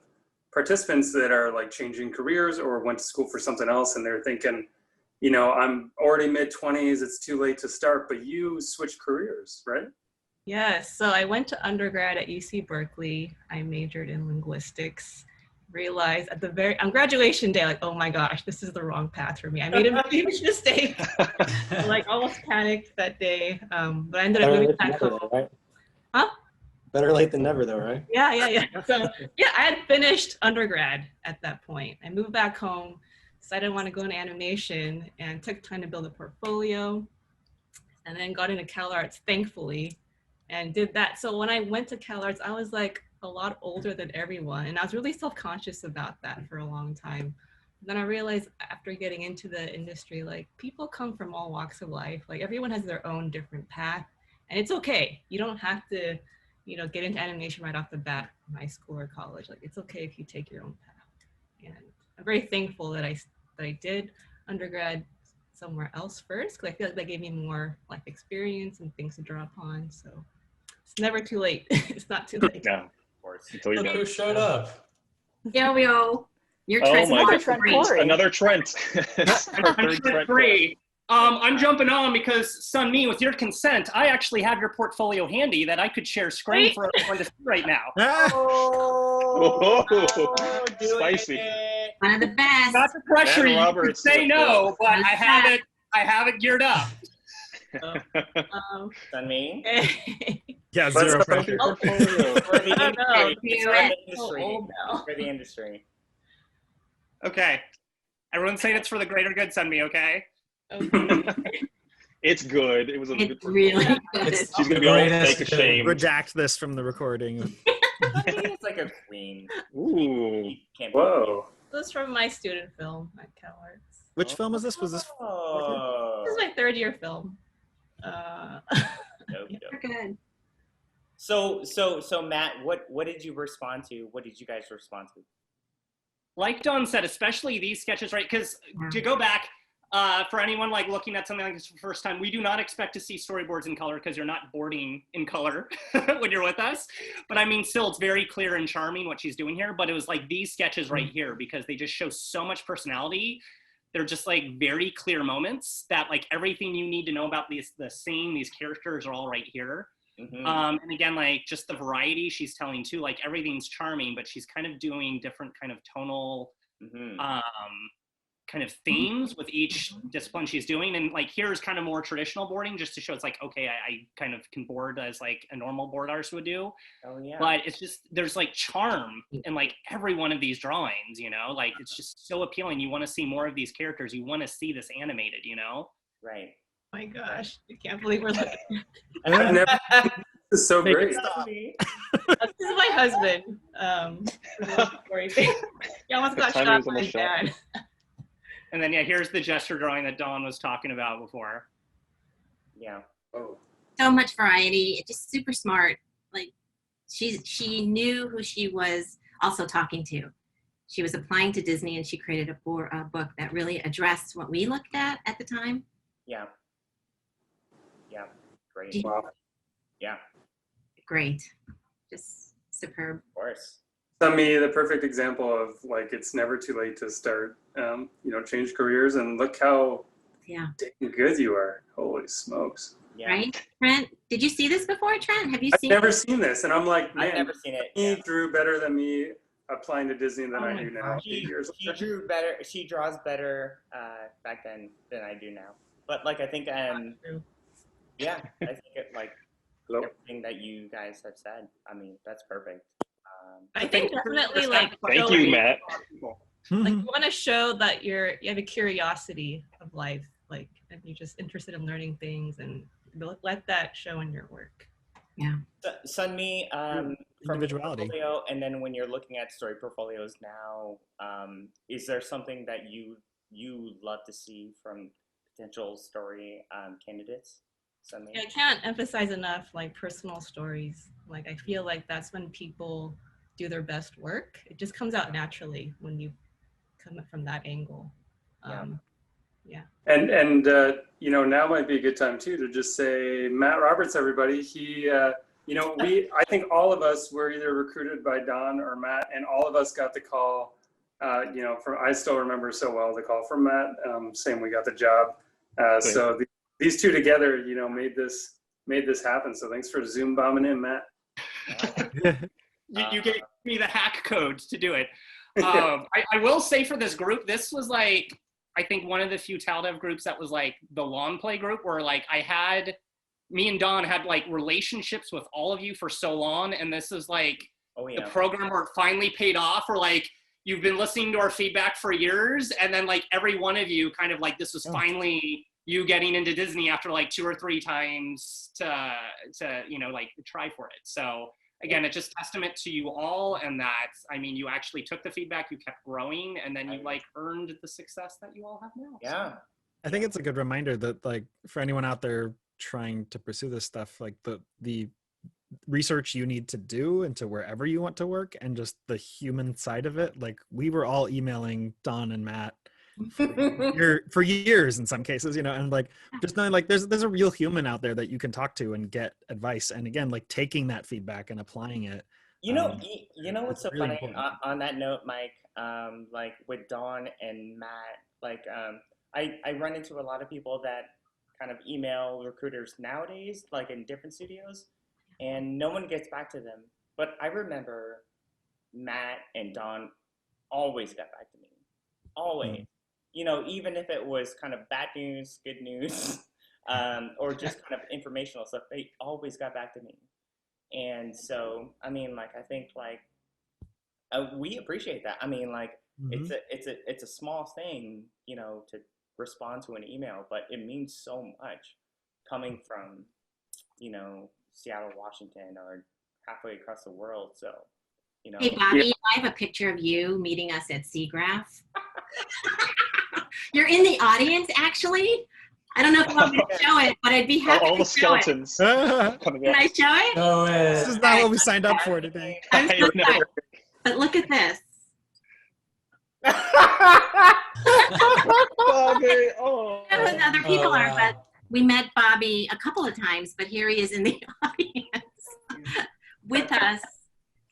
participants that are like changing careers or went to school for something else, and they're thinking, you know, I'm already mid-20s, it's too late to start, but you switched careers, right? Yes, so I went to undergrad at UC Berkeley. I majored in linguistics. Realized on graduation day, like, oh my gosh, this is the wrong path for me. I made a huge mistake. Like almost panicked that day, but I ended up moving back home. Though, right? Huh? Better late than never, though, right? Yeah. So yeah, I had finished undergrad at that point. I moved back home, decided I want to go into animation, and took time to build a portfolio, and then got into CalArts, thankfully, and did that. So when I went to CalArts, I was like a lot older than everyone, and I was really self-conscious about that for a long time. Then I realized after getting into the industry, like people come from all walks of life. Like everyone has their own different path, and it's okay. You don't have to, you know, get into animation right off the bat in high school or college. Like it's okay if you take your own path. And I'm very thankful that I did undergrad somewhere else first, because I feel like that gave me more life experience and things to draw upon. So it's never too late. It's not too late. Yeah, of course. Until you're Look who showed up. Yo, you're Trent Correy. Another Trent. I'm Trent Correy. I'm jumping on because Sunmee, with your consent, I actually have your portfolio handy that I could share screen for everyone to see right now. Oh, spicy. One of the best. Not to pressure you to say no, but I have it geared up. Sunmee? Yeah, zero pressure. For the industry. Okay. Everyone's saying it's for the greater good, Sunmee, okay? It's good. It was a It's really good. She's gonna be all fake ashamed. Redact this from the recording. It's like a queen. Ooh. Whoa. This was from my student film at CalArts. Which film is this? Was this? Oh. This is my 3rd year film. You're good. So Matt, what did you respond to? What did you guys respond to? like Dawn said, especially these sketches, right? Because to go back, for anyone like looking at something like this for the first time, we do not expect to see storyboards in color because you're not boarding in color when you're with us. But I mean, still, it's very clear and charming what she's doing here. But it was like these sketches right here, because they just show so much personality. They're just like very clear moments that like everything you need to know about the scene, these characters are all right here. And again, like just the variety she's telling too, like everything's charming, but she's kind of doing different kind of tonal kind of themes with each discipline she's doing. And like here's kind of more traditional boarding, just to show it's like, okay, I kind of can board as like a normal board artist would do. But it's just, there's like charm in like every one of these drawings, you know, like it's just so appealing. You want to see more of these characters. You want to see this animated, you know? Right. Oh my gosh, I can't believe we're looking. This is so great. This is my husband. He almost got shot by his dad. And then, yeah, here's the gesture drawing that Dawn was talking about before. Yeah. Oh. So much variety. Just super smart. Like she knew who she was also talking to. She was applying to Disney, and she created a book that really addressed what we looked at the time. Yeah. Yeah. Great. Wow. Yeah. Great. Just superb. Of course. Sunmee, the perfect example of like it's never too late to start, you know, change careers, and look how dang good you are. Holy smokes! Yeah. Right, Trent? Did you see this before, Trent? Have you seen? I've never seen this, and I'm like, man, I've never seen it. He drew better than me applying to Disney than I do now. She drew better. She draws better back then than I do now. But like I think, yeah, I think it like everything that you guys have said. I mean, that's perfect. I think definitely like thank you, Matt. Like you want to show that you have a curiosity of life, like and you're just interested in learning things, and let that show in your work. Yeah. Sunmee, from individuality. portfolio, and then when you're looking at story portfolios now, is there something that you love to see from potential story candidates? Sunmee? I can't emphasize enough like personal stories. Like I feel like that's when people do their best work. It just comes out naturally when you come from that angle. Yeah. And you know, now might be a good time too to just say Matt Roberts, everybody. He, you know, I think all of us were either recruited by Don or Matt, and all of us got the call. You know, I still remember so well the call from Matt, saying we got the job. So these two together, you know, made this happen. So thanks for Zoom bombing in, Matt. You gave me the hack code to do it. I will say for this group, this was like, I think one of the few TalDev groups that was like the lawn play group where like me and Don had like relationships with all of you for so long. And this is like the program where it finally paid off, or like you've been listening to our feedback for years. And then like every one of you kind of like, this was finally you getting into Disney after like 2 or 3 times to you know, like try for it. So again, it's just testament to you all, and that, I mean, you actually took the feedback, you kept growing, and then you like earned the success that you all have now. Yeah. So. I think it's a good reminder that like for anyone out there trying to pursue this stuff, like the research you need to do into wherever you want to work, and just the human side of it. Like we were all emailing Don and Matt for years in some cases, you know, and like just knowing like there's a real human out there that you can talk to and get advice, and again like taking that feedback and applying it. You know what's so really funny on that note, Mike, like with Dawn and Matt, like I run into a lot of people that kind of email recruiters nowadays, like in different studios, and no one gets back to them. But I remember Matt and Dawn always got back to me, always. You know, even if it was kind of bad news, good news, or just kind of informational stuff, they always got back to me. And so, I mean, like, I think like we appreciate that. I mean, like, it's a small thing, you know, to respond to an email, but it means so much coming from, you know, Seattle, Washington, or halfway across the world. So, you know. Hey, Bobby, I have a picture of you meeting us at SeaGraph. You're in the audience, actually. I don't know if you want me to show it, but I'd be happy all to the show skeletons it. coming Can out. I show it? No way. This is not what we signed up for today. I'm so sorry. But look at this. Bobby, oh. I don't know who the other people Oh, are, wow. but we met Bobby a couple of times, but here he is in the audience with us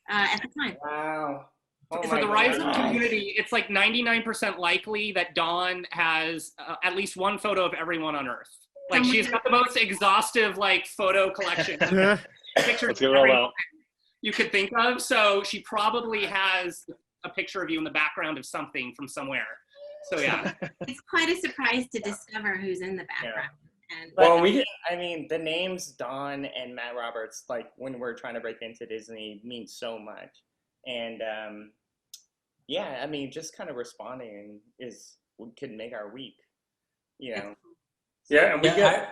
at the time. Wow. Oh For my the Ryzen goodness. community, it's like 99% likely that Dawn has at least one photo of everyone on Earth. Like she's got the most exhaustive like photo collection of pictures Let's get of it all everyone out. you could think of. So she probably has a picture of you in the background of something from somewhere. So yeah. It's quite a surprise to discover who's in the background. And But Well, we I mean, the names Don and Matt Roberts, like when we're trying to break into Disney, mean so much. And yeah, I mean, just kind of responding could make our week, you know. Yeah, and Yeah,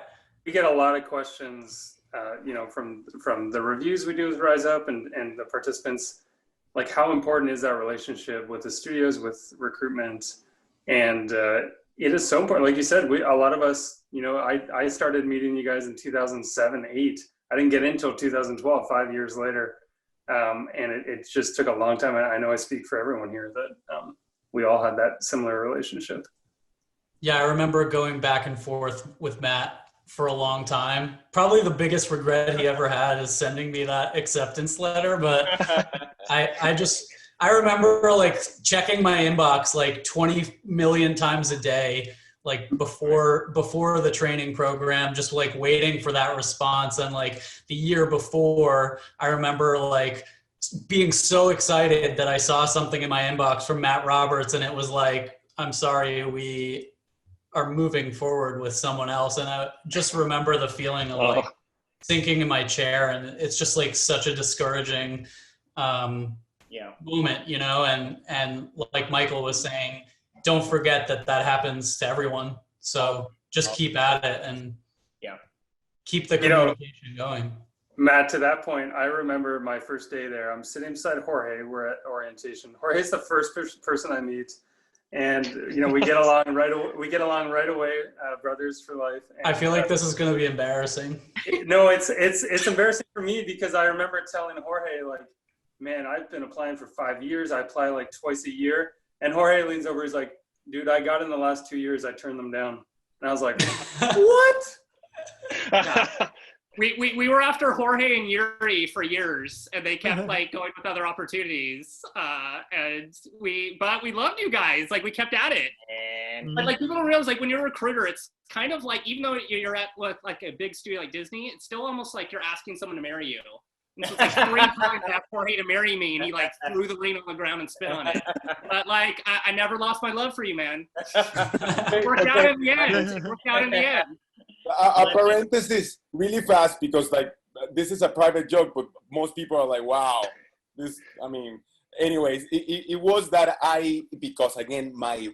we get a lot of questions, you know, from the reviews we do with Rise Up and the participants, like how important is that relationship with the studios, with recruitment, and it is so important. Like you said, a lot of us, you know, I started meeting you guys in 2007, 8. I didn't get in until 2012, 5 years later, and it just took a long time. I know I speak for everyone here that we all had that similar relationship. Yeah, I remember going back and forth with Matt for a long time. Probably the biggest regret he ever had is sending me that acceptance letter. But I remember like checking my inbox like 20 million times a day, like before the training program, just like waiting for that response. And like the year before, I remember like being so excited that I saw something in my inbox from Matt Roberts, and it was like, I'm sorry, we are moving forward with someone else. And I just remember the feeling of like sinking in my chair, and it's just like such a discouraging moment, you know. And like Michael was saying, don't forget that happens to everyone. So just keep at it and keep the communication going. Matt, to that point, I remember my first day there. I'm sitting beside Jorge. We're at orientation. Jorge's the first person I meet, and you know we get along right away. Brothers for life. And, I feel like this is going to be embarrassing. No, it's embarrassing for me because I remember telling Jorge, like, man, I've been applying for 5 years. I apply like twice a year, and Jorge leans over. He's like, dude, I got in the last 2 years. I turned them down, and I was like, what? Yeah. We were after Jorge and Yuri for years, and they kept like going with other opportunities. But we loved you guys. Like we kept at it. But like people don't realize, like when you're a recruiter, it's kind of like even though you're at like a big studio like Disney, it's still almost like you're asking someone to marry you. And so it's like 3 times I asked Jorge to marry me, and he like threw the ring on the ground and spit on it. But like I never lost my love for you, man. It worked out in the end. It worked out in the end. A parenthesis really fast, because like this is a private joke, but most people are like, wow, this, I mean, anyways, it was that because again, my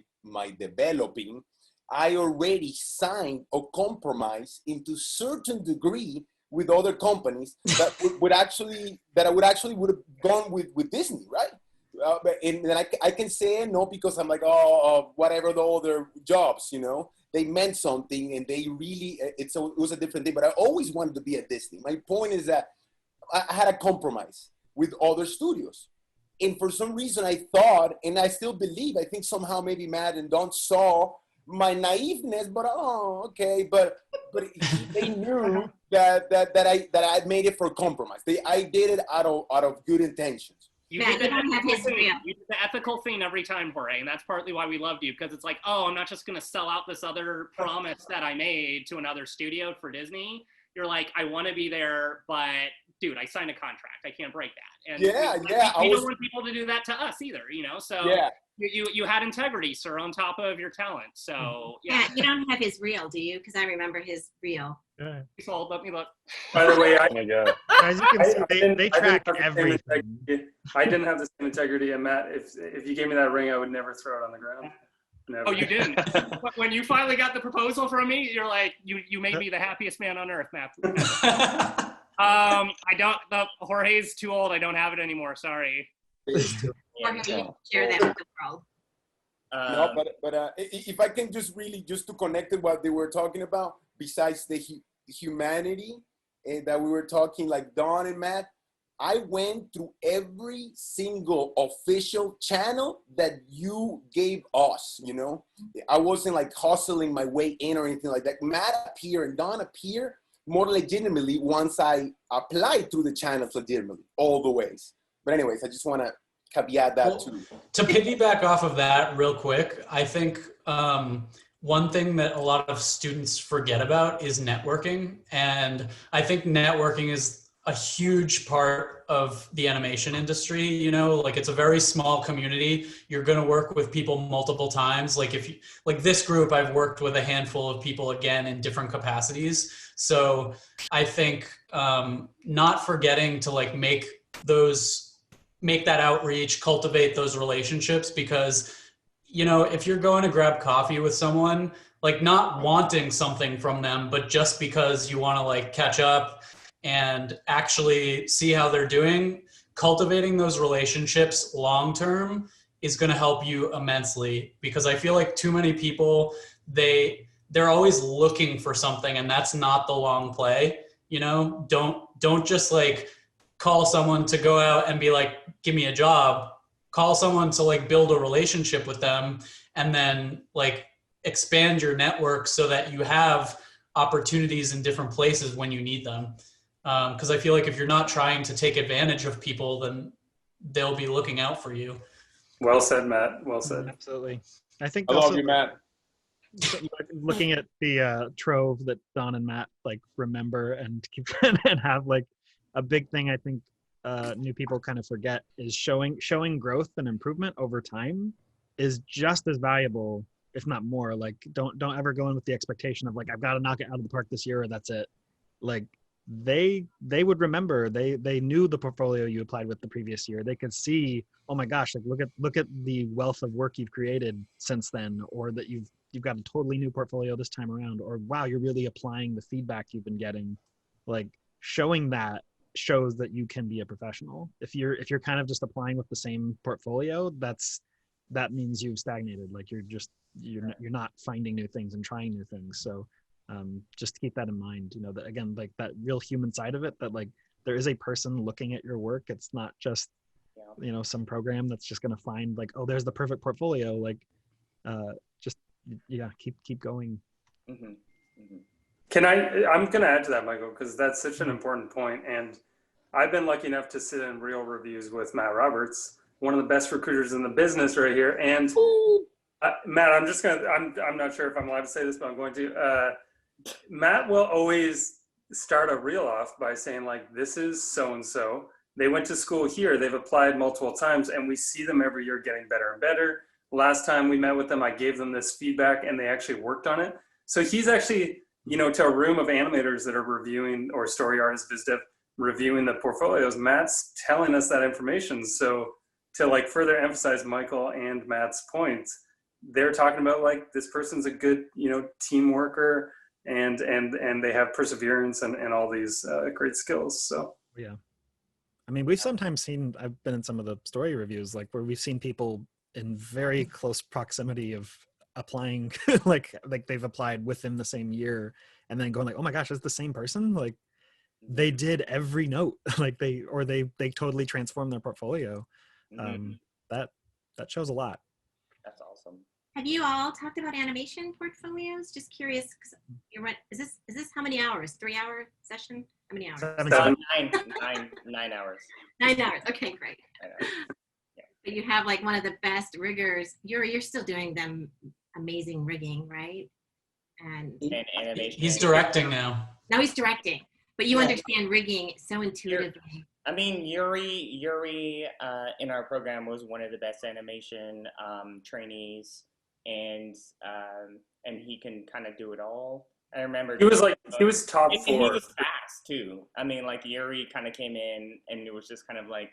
developing, I already signed a compromise into certain degree with other companies that I would actually have gone with Disney, right? And then I can say no because I'm like, whatever the other jobs, you know, they meant something and they really, it was a different thing, but I always wanted to be at Disney. My point is that I had a compromise with other studios. And for some reason I thought, and I still believe, I think somehow maybe Matt and Don saw my naiveness, but okay. But they knew that I made it for compromise. I did it out of good intentions. You did the ethical thing every time, Jorge, and that's partly why we loved you, because it's like, I'm not just going to sell out this other promise that I made to another studio for Disney. You're like, I want to be there, but dude, I signed a contract. I can't break that. And we don't want people to do that to us either, you know? So you had integrity, sir, on top of your talent. So yeah, you don't have his reel, do you? Because I remember his reel. So let me look. By the way, As you can see, they track everything. I didn't have the same integrity, and Matt, if you gave me that ring, I would never throw it on the ground. Never. Oh, you didn't? When you finally got the proposal from me, you're like, you made me the happiest man on earth, Matt. I don't. Jorge's too old. I don't have it anymore. Sorry. Jorge, share that with the world. No, but if I can just to connect with what they were talking about, besides the humanity that we were talking, like Don and Matt, I went through every single official channel that you gave us, you know? I wasn't like hustling my way in or anything like that. Matt appeared and Don appeared more legitimately once I applied through the channels legitimately, all the ways. But anyways, I just want to caveat that too. To piggyback off of that real quick, I think one thing that a lot of students forget about is networking. And I think networking is a huge part of the animation industry. You know, like it's a very small community. You're going to work with people multiple times. Like if you, like this group, I've worked with a handful of people again in different capacities. So I think not forgetting to like make that outreach, cultivate those relationships, because, you know, if you're going to grab coffee with someone, like not wanting something from them, but just because you want to like catch up and actually see how they're doing, cultivating those relationships long term is going to help you immensely. Because I feel like too many people, they're always looking for something, and that's not the long play. You know, don't just like call someone to go out and be like, give me a job. Call someone to like build a relationship with them, and then like expand your network so that you have opportunities in different places when you need them. Because I feel like if you're not trying to take advantage of people, then they'll be looking out for you. Well said, Matt. Well said. Absolutely. I think I also, love you, Matt. Looking at the trove that Don and Matt like remember and keep and have, like a big thing I think new people kind of forget is showing growth and improvement over time is just as valuable, if not more. Like don't ever go in with the expectation of like, I've got to knock it out of the park this year or that's it. Like they would remember, they knew the portfolio you applied with the previous year. They could see, oh my gosh, like look at the wealth of work you've created since then, or that you've got a totally new portfolio this time around, or wow, you're really applying the feedback you've been getting. Like showing that shows that you can be a professional. If you're kind of just applying with the same portfolio, that means you've stagnated. Like you're not finding new things and trying new things. So just keep that in mind, you know, that again, like that real human side of it, that like there is a person looking at your work. It's not just, you know, some program that's just going to find like, oh, there's the perfect portfolio. Like just, yeah, keep going. Mm-hmm. Mm-hmm. I'm going to add to that, Michael, because that's such an important point. And I've been lucky enough to sit in real reviews with Matt Roberts, one of the best recruiters in the business right here. And Matt, I'm not sure if I'm allowed to say this, but I'm going to. Matt will always start a reel off by saying like, this is so-and-so. They went to school here. They've applied multiple times, and we see them every year getting better and better. Last time we met with them, I gave them this feedback, and they actually worked on it. So he's actually, you know, to a room of animators that are reviewing, or story artists, VisDev, reviewing the portfolios, Matt's telling us that information. So to like further emphasize Michael and Matt's points, they're talking about like, this person's a good, you know, team worker, and they have perseverance and all these great skills. So yeah, I mean, we've sometimes seen, I've been in some of the story reviews, like where we've seen people in very close proximity of applying, like they've applied within the same year, and then going like, oh my gosh, it's the same person. Like they did every note, like they totally transformed their portfolio. That shows a lot. That's awesome. Have you all talked about animation portfolios? Just curious, because you're right. Is this how many hours? 3-hour session? How many hours? 9 hours. 9 hours. Okay, great. Yeah. But you have like one of the best riggers. You're still doing them amazing rigging, right? And animation. He's directing now. Now he's directing, but you understand rigging so intuitively. I mean, Yuri in our program was one of the best animation trainees, and he can kind of do it all. I remember he was top 4. And he was fast too. I mean, like Yuri kind of came in, and it was just kind of like,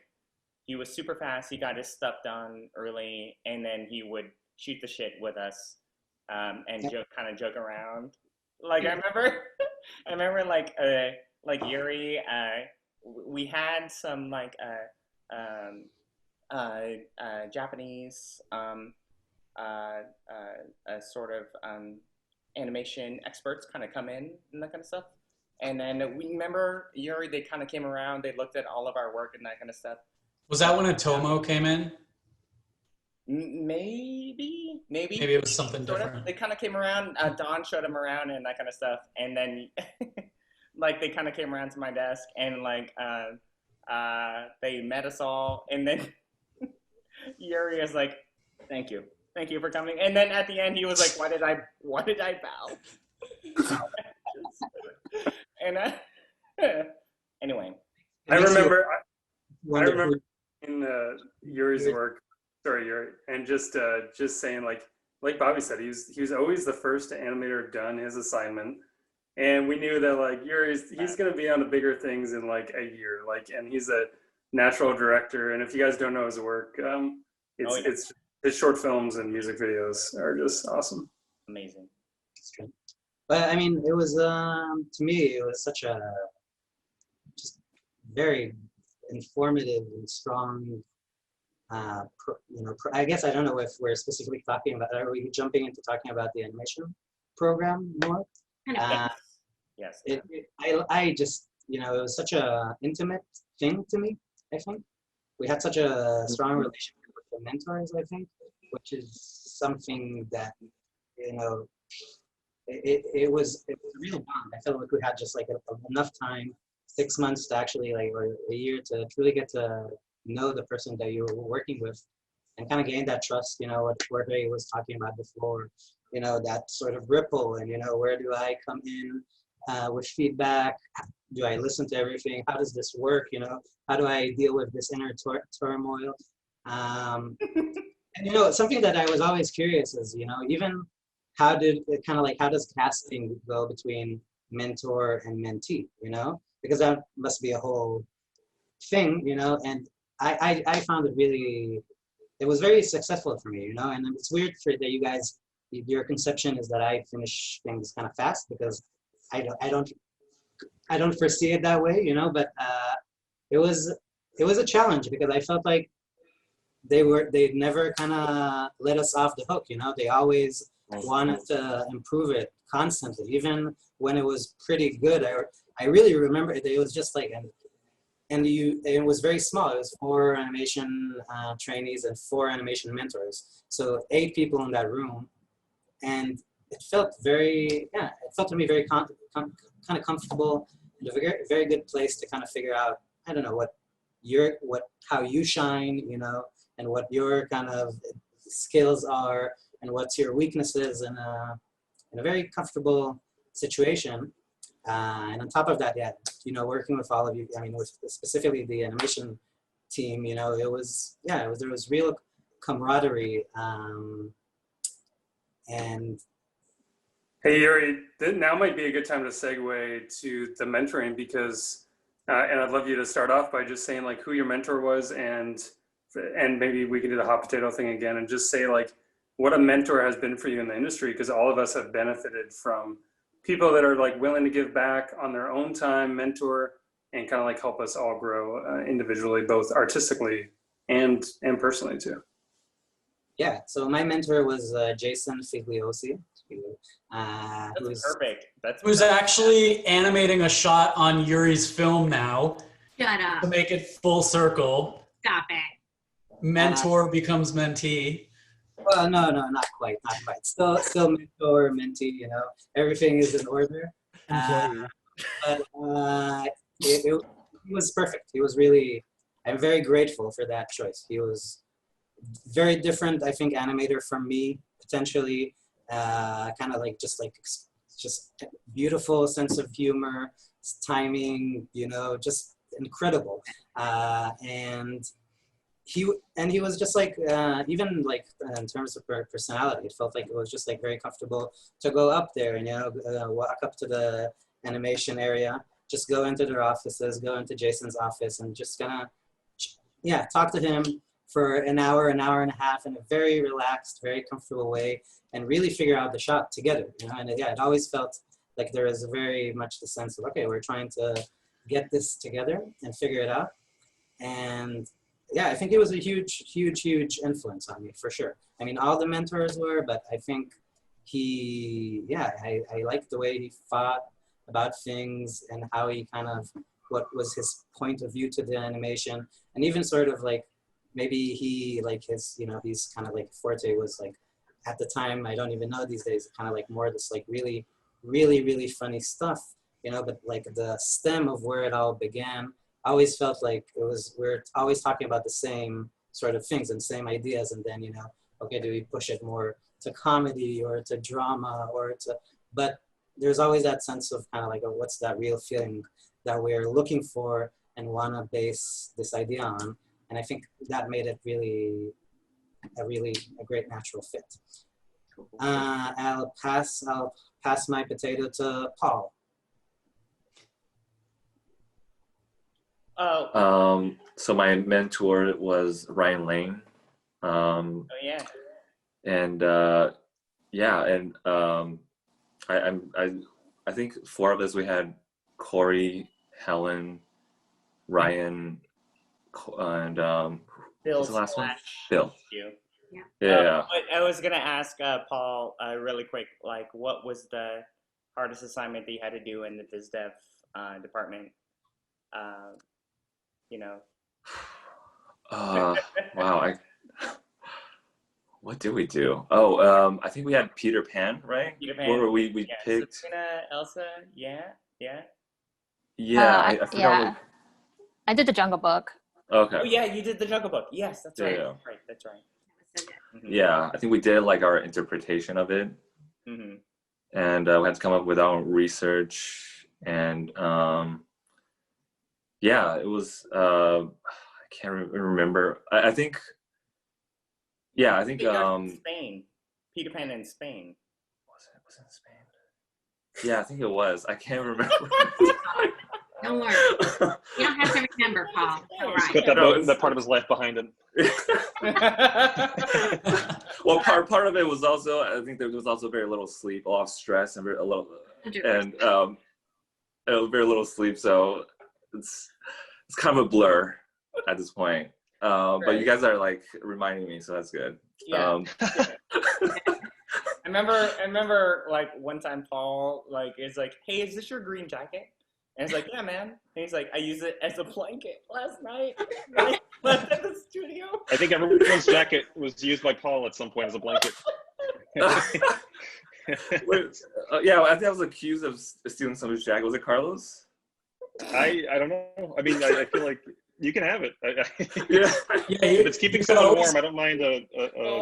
he was super fast. He got his stuff done early, and then he would shoot the shit with us, and joke around. Like I remember like Yuri. We had some like Japanese sort of animation experts kind of come in and that kind of stuff. And then we remember Yuri, they kind of came around, they looked at all of our work and that kind of stuff. Was that when Atomo came in? Maybe. Maybe it was something Sort of. different. They kind of came around, Don showed them around and that kind of stuff. And then like they kind of came around to my desk and like they met us all. And then Yuri is like, thank you for coming. And then at the end he was like, why did I bow? And anyway, I remember in Yuri's work. Sorry, Yuri, and just saying like Bobby said, he was always the first animator done his assignment, and we knew that like he's gonna be on the bigger things in like a year, and he's a natural director. And if you guys don't know his work, it's his short films and music videos are just awesome. Amazing. But I mean, it was to me, it was such a just very informative and strong. I guess I don't know if we're specifically talking about. Are we jumping into talking about the animation program more? Yes. I just it was such a intimate thing to me. I think we had such a strong relationship with the mentors. I think, which is something that it was a real bond. I felt like we had just like enough time, 6 months to actually or a year to truly get to know the person that you were working with and kind of gain that trust, what Jorge was talking about before, that sort of ripple and, where do I come in with feedback? Do I listen to everything? How does this work? How do I deal with this inner turmoil? And, something that I was always curious is, even how does casting go between mentor and mentee, because that must be a whole thing, and I found it was very successful for me, and it's weird that you guys, your conception is that I finish things kind of fast because I don't foresee it that way, but it was a challenge because I felt like they never kind of let us off the hook, they always wanted to improve it constantly, even when it was pretty good. I really remember it was just like, and it was very small. It was 4 animation trainees and 4 animation mentors. So 8 people in that room. And it felt to me very kind of comfortable and a very, very good place to kind of figure out, I don't know, how you shine, and what your kind of skills are and what's your weaknesses in a very comfortable situation. And on top of that, working with all of you, with specifically the animation team, there was real camaraderie. And hey, Yuri, now might be a good time to segue to the mentoring because, and I'd love you to start off by just saying like who your mentor was and maybe we can do the hot potato thing again and just say like what a mentor has been for you in the industry, because all of us have benefited from people that are like willing to give back on their own time, mentor, and kind of like help us all grow individually, both artistically and personally too. Yeah, so my mentor was Jason Figliosi. That's perfect. Who's actually animating a shot on Yuri's film now. Shut up. To make it full circle. Stop it. Mentor becomes mentee. Well, no, not quite. Still mentor, mentee. Everything is in order. But he was perfect. He was really. I'm very grateful for that choice. He was very different, I think, animator from me potentially. Kind of like just beautiful sense of humor, timing. Just incredible. And he was just like, even like in terms of personality, it felt like it was just like very comfortable to go up there and, walk up to the animation area, just go into their offices, go into Jason's office and just kind of, talk to him for an hour and a half in a very relaxed, very comfortable way and really figure out the shot together, and it always felt like there was very much the sense of, okay, we're trying to get this together and figure it out. And I think it was a huge influence on me for sure. All the mentors were, but I think I liked the way he thought about things and how he kind of, what was his point of view to the animation. And even sort of like, maybe he, like his, you know, he's kind of like forte was like, at the time, I don't even know these days, kind of like more this like really, really, really funny stuff, you know, but like the stem of where it all began, I always felt like it was, we're always talking about the same sort of things and same ideas. And then, you know, okay, do we push it more to comedy or to drama or to, but there's always that sense of kind of like, oh, what's that real feeling that we're looking for and want to base this idea on. And I think that made it really a great natural fit. I'll pass my potato to Paul. Oh. So my mentor was Ryan Lane. Oh yeah. And yeah, and I think 4 of us, we had Corey, Helen, Ryan, and what's the last one? Bill. Yeah. I was gonna ask Paul really quick, like, what was the hardest assignment that you had to do in the VisDev department? You know. Wow. What did we do? Oh, I think we had Peter Pan, right? Peter Pan. Where we picked. Sabrina, Elsa, yeah. Yeah, I forgot. Yeah. I did the Jungle Book. Okay. Oh yeah, you did the Jungle Book. Yes, that's right. Yeah. That's right. Mm-hmm. Yeah, I think we did like our interpretation of it, mm-hmm. and we had to come up with our own research, and yeah, it was. I can't remember. I think. Yeah, I think. Spain. Peter Pan in Spain. Was it in Spain? Yeah, I think it was. I can't remember. Don't worry. You don't have to remember, Paul. All right. Put that part of his life behind him. Well, part of it was also, I think there was also very little sleep, a lot of stress, and very little sleep. So it's kind of a blur at this point. But you guys are like reminding me, so that's good. Yeah. I remember like one time Paul like is like, "Hey, is this your green jacket?" And it's like, "Yeah, man." And he's like, "I used it as a blanket last night." I left at the studio. I think everyone's jacket was used by Paul at some point as a blanket. Yeah, I think I was accused of stealing somebody's jacket. Was it Carlos? I don't know. I mean, I feel like you can have it. Yeah. If it's keeping someone warm, I don't mind a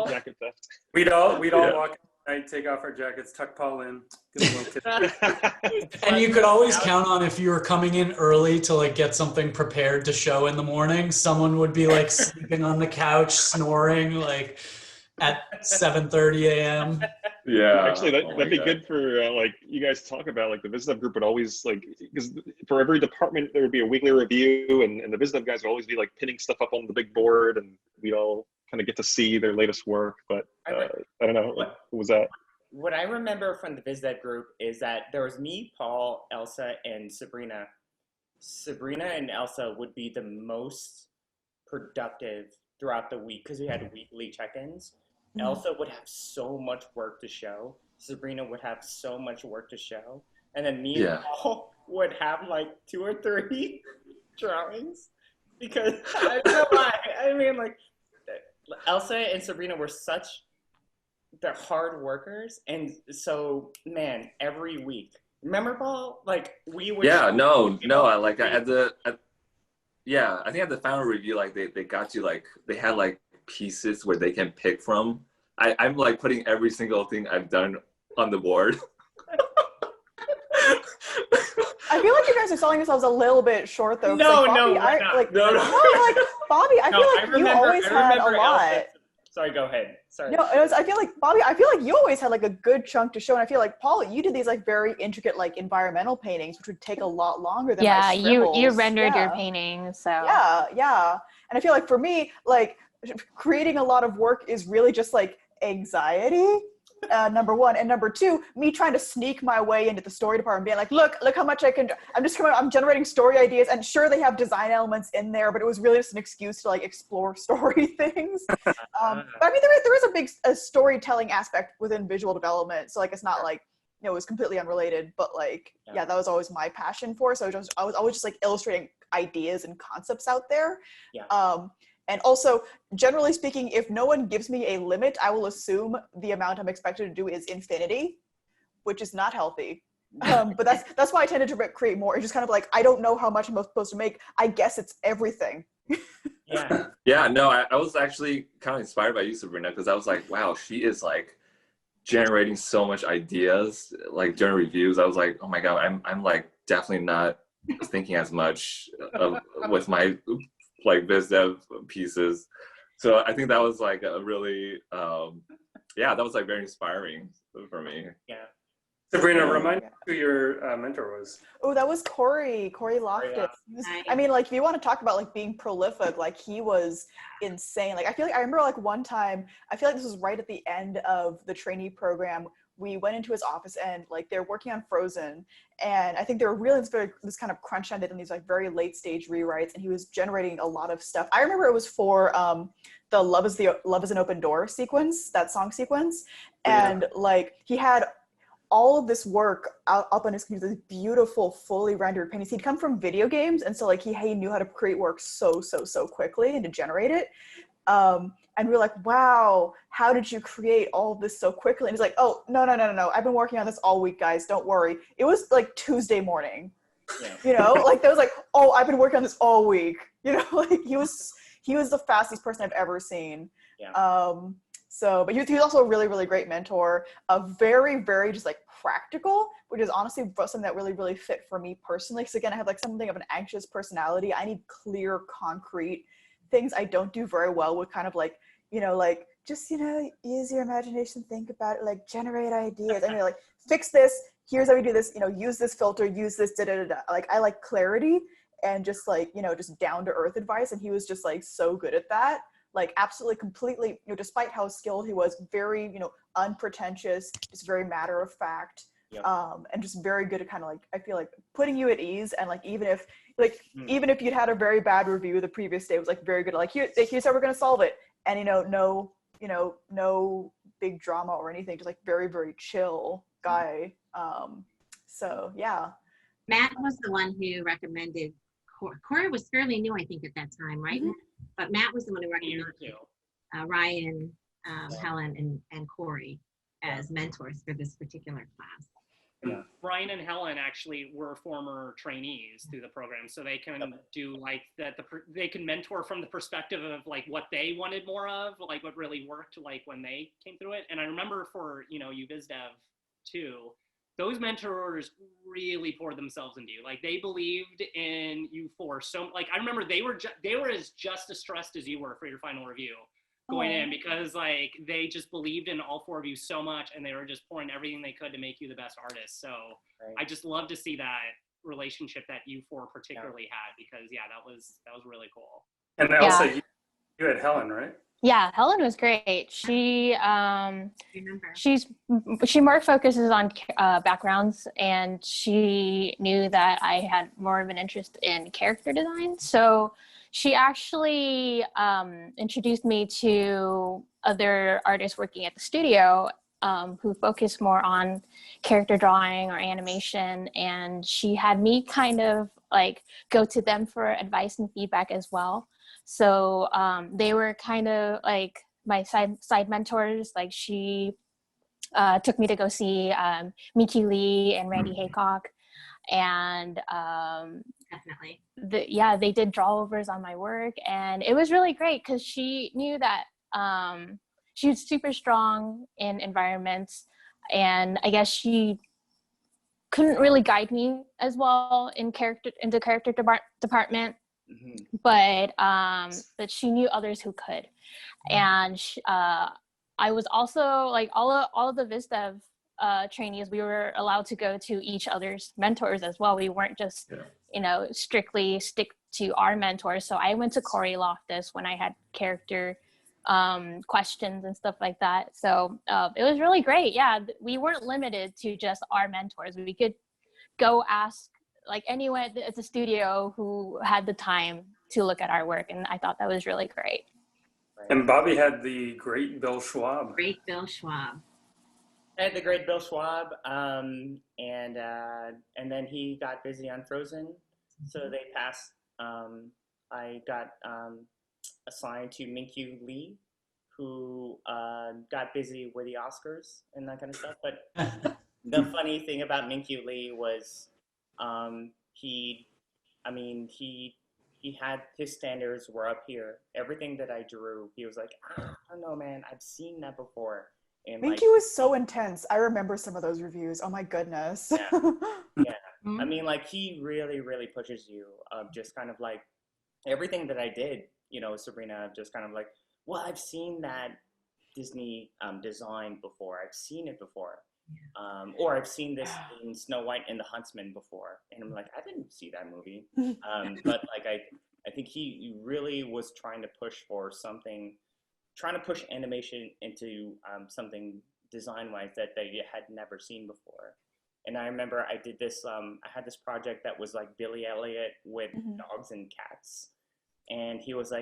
jacket theft. We'd all walk in at night, take off our jackets, tuck Paul in. Give him a little tip. And you could always count on, if you were coming in early to like get something prepared to show in the morning, someone would be like sleeping on the couch, snoring like at 7:30 a.m. Yeah. Actually, that'd be good for like you guys talk about, like the VisDev group would always like, because for every department there would be a weekly review, and the VisDev guys would always be like pinning stuff up on the big board, and we'd all kind of get to see their latest work. But I don't know, what was that? What I remember from the VisDev group is that there was me, Paul, Elsa, and Sabrina. Sabrina and Elsa would be the most productive throughout the week because we had weekly check-ins. Mm-hmm. Elsa would have so much work to show. Sabrina would have so much work to show. And then me and Paul would have like 2 or 3 drawings. Because I don't know why. I mean, like, Elsa and Sabrina were they're hard workers. And so, man, every week. Remember, Paul? Like, we would... Yeah, no. I think at the final review, like, they got you, like, they had, like, pieces where they can pick from. I'm like putting every single thing I've done on the board. I feel like you guys are selling yourselves a little bit short, though. No, like, Bobby, no, I, not. like, No. like, Bobby, I feel like you always had a lot. Sorry, go ahead. Sorry. No, I feel like, Bobby, you always had like a good chunk to show. And I feel like, Paul, you did these like very intricate like environmental paintings, which would take a lot longer than my scribbles. you rendered your paintings, so. Yeah. And I feel like for me, like, creating a lot of work is really just like anxiety, number one, and number two, me trying to sneak my way into the story department, being like, look how much I can do. I'm generating story ideas, and sure, they have design elements in there, but it was really just an excuse to like explore story things. But I mean, there is a big storytelling aspect within visual development, so like it's not like it was completely unrelated, but like, yeah, that was always my passion for. So I was always just like illustrating ideas and concepts out there. And also, generally speaking, if no one gives me a limit, I will assume the amount I'm expected to do is infinity, which is not healthy. But that's why I tended to create more. It's just kind of like, I don't know how much I'm supposed to make. I guess it's everything. Yeah, no, I was actually kind of inspired by you, Sabrina, because I was like, wow, she is like generating so much ideas, like during reviews. I was like, oh my God, I'm like definitely not thinking as much with my like VisDev pieces. So I think that was like a really, that was like very inspiring for me. Yeah. Sabrina, remind me who your mentor was. Oh, that was Corey Loftus. I mean, like, if you want to talk about like being prolific, like he was insane. Like, I remember like one time, I feel like this was right at the end of the trainee program. We went into his office and like they're working on Frozen, and I think they were really this kind of crunch on it and these like very late stage rewrites, and he was generating a lot of stuff. I remember it was for the Love is an Open Door sequence, that song sequence, and like he had all of this work up on his computer, this beautiful, fully rendered paintings. He'd come from video games, and so like he knew how to create work so quickly and to generate it. And we were like, wow, how did you create all of this so quickly? And he's like, oh, no. I've been working on this all week, guys. Don't worry. It was like Tuesday morning, you know, like that was like, oh, I've been working on this all week. You know, like he was the fastest person I've ever seen. But he was also a really, really great mentor, very, very just like practical, which is honestly something that really, really fit for me personally. Because again, I have like something of an anxious personality. I need clear, concrete things. I don't do very well with kind of like, you know, like just, you know, use your imagination, think about it, like generate ideas. And you're like, fix this, here's how we do this, you know, use this filter, use this, da-da-da-da. Like I like clarity and just like, you know, just down to earth advice. And he was just like so good at that. Like absolutely, completely, you know, despite how skilled he was, very, you know, unpretentious, just very matter of fact, and just very good at kind of like, I feel like putting you at ease. And like, even if you'd had a very bad review the previous day, it was like very good. Like, here's how we're going to solve it. And, no big drama or anything, just like very, very chill guy. So yeah. Matt was the one who recommended Corey was fairly new, I think, at that time, right? But Matt was the one who recommended Ryan, Helen, and Corey as mentors for this particular class. Ryan and Helen actually were former trainees through the program, so they can do like that. They can mentor from the perspective of like what they wanted more of, like what really worked, like when they came through it. And I remember for you VisDev too, those mentors really poured themselves into you. Like they believed in you for so, like I remember they were just as stressed as you were for your final review going in, because like they just believed in all four of you so much, and they were just pouring everything they could to make you the best artist. So I just love to see that relationship that you four particularly had, because that was really cool. And Elsa, you had Helen, right? Yeah, Helen was great. She more focuses on backgrounds, and she knew that I had more of an interest in character design. So she actually introduced me to other artists working at the studio who focus more on character drawing or animation, and she had me kind of like go to them for advice and feedback as well. So they were kind of like my side mentors. Like she took me to go see Miki Lee and Randy Haycock, and definitely, they did drawovers on my work, and it was really great because she knew that she was super strong in environments, and I guess she couldn't really guide me as well in the character department. But she knew others who could, and I was also like all of the VisDev trainees. We were allowed to go to each other's mentors as well. We weren't just strictly stick to our mentors. So I went to Corey Loftus when I had character questions and stuff like that. So it was really great. Yeah, we weren't limited to just our mentors. We could go ask like anyone at the studio who had the time to look at our work. And I thought that was really great. And Bobby had the great Bill Schwab. Great Bill Schwab. I had the great Bill Schwab, and then he got busy on Frozen, so they passed. I got assigned to Minkyu Lee, who got busy with the Oscars and that kind of stuff. But the funny thing about Minkyu Lee was he had his standards were up here. Everything that I drew, he was like, I don't know, man, I've seen that before. And Minkyu was so intense. I remember some of those reviews. Oh my goodness. Yeah. I mean, like, he really, really pushes you. Just kind of like everything that I did, you know, Sabrina, just kind of like, well, I've seen that Disney design before. I've seen it before. Or I've seen this in Snow White and the Huntsman before. And I'm like, I didn't see that movie. But like, I think he really was trying to push for something, trying to push animation into something design-wise that they had never seen before. And I remember I did this, I had this project that was like Billy Elliot with dogs and cats. And he was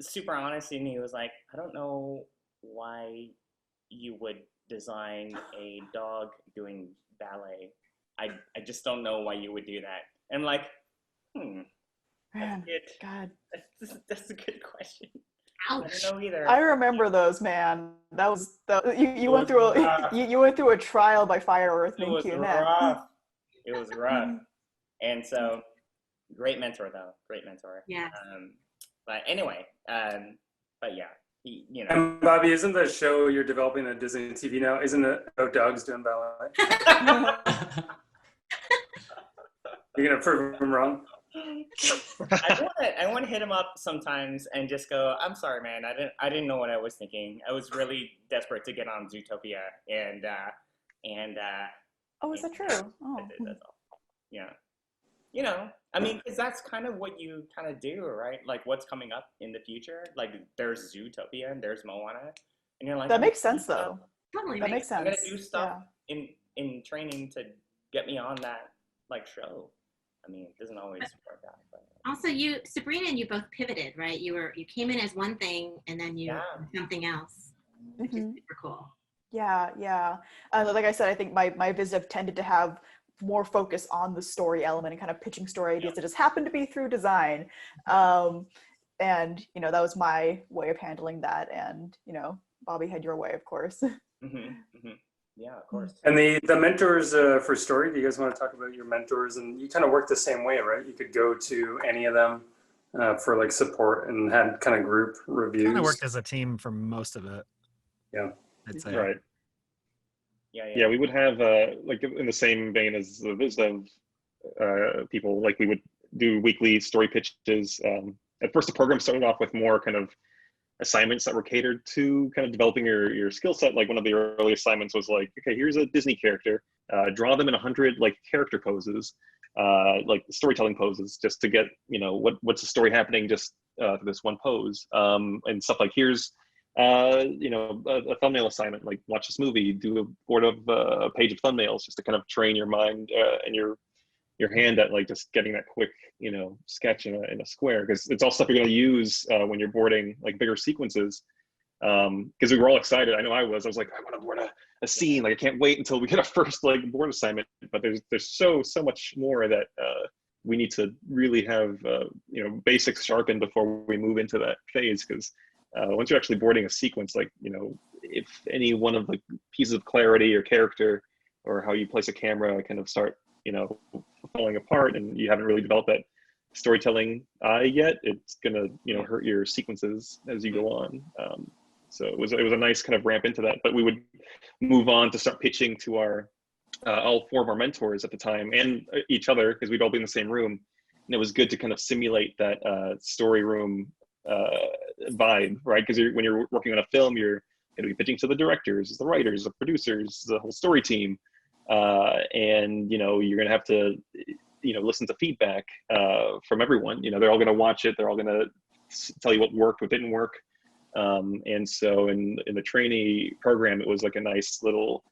super honest, and he was like, I don't know why you would design a dog doing ballet. I just don't know why you would do that. And I'm like, Man, God. That's a good question. Ouch. I don't know either. I remember those, man. You went through a trial by fire with Minkyu. It was rough. And so, great mentor though. Great mentor. Yeah. But anyway, but yeah, you know. And Bobby, isn't the show you're developing on Disney TV now? Isn't it about dogs doing ballet? You're gonna prove him wrong. I want to hit him up sometimes and just go, I'm sorry, man. I didn't know what I was thinking. I was really desperate to get on Zootopia, and oh, is that true? Oh. That's all. Yeah. You know, I mean, because that's kind of what you kind of do, right? Like, what's coming up in the future? Like, there's Zootopia and there's Moana, and you're like, that makes sense, though. Totally that makes sense. I'm gonna do stuff in training to get me on that like show. I mean, it doesn't always work out. But. Also, Sabrina and you both pivoted, right? You came in as one thing and then you did something else, which is super cool. Yeah. Like I said, I think my VisDev tended to have more focus on the story element and kind of pitching story ideas. It just happened to be through design. And, you know, that was my way of handling that. And, you know, Bobby had your way, of course. Yeah, of course. And the mentors for story, do you guys want to talk about your mentors? And you kind of work the same way, right? You could go to any of them for like support and had kind of group reviews. Kind of worked as a team for most of it. Yeah. I'd say. Right. Yeah, we would have like in the same vein as the VisDev people, like we would do weekly story pitches. At first, the program started off with more kind of assignments that were catered to kind of developing your skill set. Like one of the early assignments was like, okay, here's a Disney character, draw them in 100 like character poses, like storytelling poses, just to get, you know, what's the story happening just for this one pose, and stuff like here's you know, a thumbnail assignment, like watch this movie, do a board of a page of thumbnails, just to kind of train your mind and your hand at like just getting that quick, you know, sketch in a square, because it's all stuff you're going to use when you're boarding like bigger sequences. Because we were all excited. I know I was like, I want to board a scene. Like I can't wait until we get our first like board assignment. But there's so much more that we need to really have you know, basics sharpened before we move into that phase. Because once you're actually boarding a sequence, like, you know, if any one of the pieces of clarity or character or how you place a camera kind of start, you know, falling apart and you haven't really developed that storytelling eye yet, it's gonna, you know, hurt your sequences as you go on. So it was a nice kind of ramp into that. But we would move on to start pitching to our all four of our mentors at the time and each other, because we'd all be in the same room, and it was good to kind of simulate that story room vibe, right? Because when you're working on a film, you're going to be pitching to the directors, the writers, the producers, the whole story team, and you know, you're going to have to, you know, listen to feedback from everyone. You know, they're all going to watch it, they're all going to tell you what worked, what didn't work, and so in the trainee program, it was like a nice little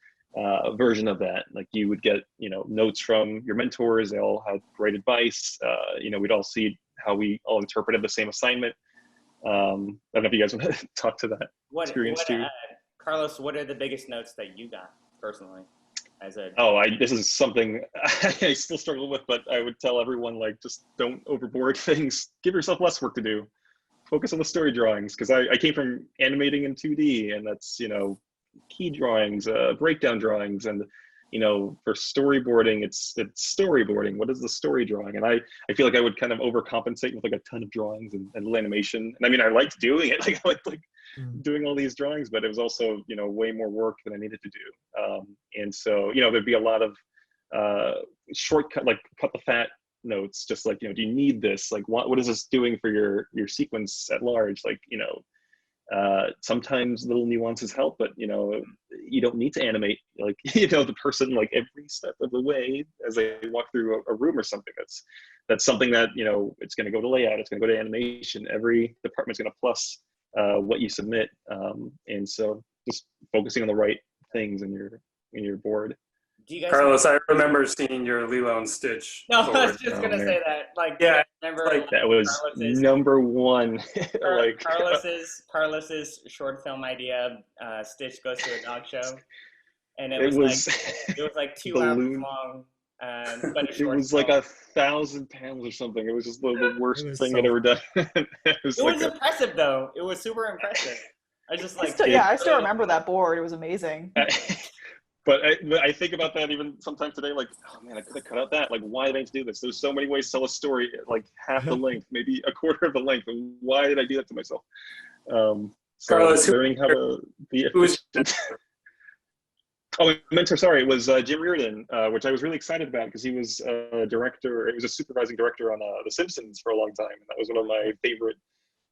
version of that. Like you would get, you know, notes from your mentors, they all had great advice. You know, we'd all see how we all interpreted the same assignment. I don't know if you guys want to talk to that experience too. Carlos, what are the biggest notes that you got personally as a? This is something I still struggle with, but I would tell everyone, like, just don't overboard things. Give yourself less work to do. Focus on the story drawings, because I came from animating in 2D, and that's, you know, key drawings, breakdown drawings, and, you know, for storyboarding, it's storyboarding. What is the story drawing? And I feel like I would kind of overcompensate with like a ton of drawings and little animation. And I mean, I liked doing it, like I liked doing all these drawings, but it was also, you know, way more work than I needed to do. And so, you know, there'd be a lot of shortcut, like cut the fat notes, just like, you know, do you need this? Like, what is this doing for your sequence at large? Like, you know, sometimes little nuances help, but, you know, you don't need to animate, like, you know, the person like every step of the way as they walk through a room or something. That's something that, you know, it's going to go to layout, it's going to go to animation. Every department's going to plus what you submit, and so just focusing on the right things in your board. Do you guys Carlos, I remember seeing your Lilo and Stitch. No, I was just gonna say that. Like, yeah, remember, like, that was number one. Like Carlos's short film idea, Stitch Goes to a Dog Show, and it was like 2 hours long. But a short it was film. like 1,000 pounds or something. It was just the worst thing I'd ever done. It was impressive though. It was super impressive. I just like I still remember that board. It was amazing. But I think about that even sometimes today, like, oh man, I could have cut out that. Like, why did I do this? There's so many ways to tell a story, like half the length, maybe a quarter of the length. And why did I do that to myself? So Carlos, learning how to be efficient. Oh, my mentor, sorry, it was Jim Reardon, which I was really excited about because he was a director. It was a supervising director on The Simpsons for a long time. And that was one of my favorite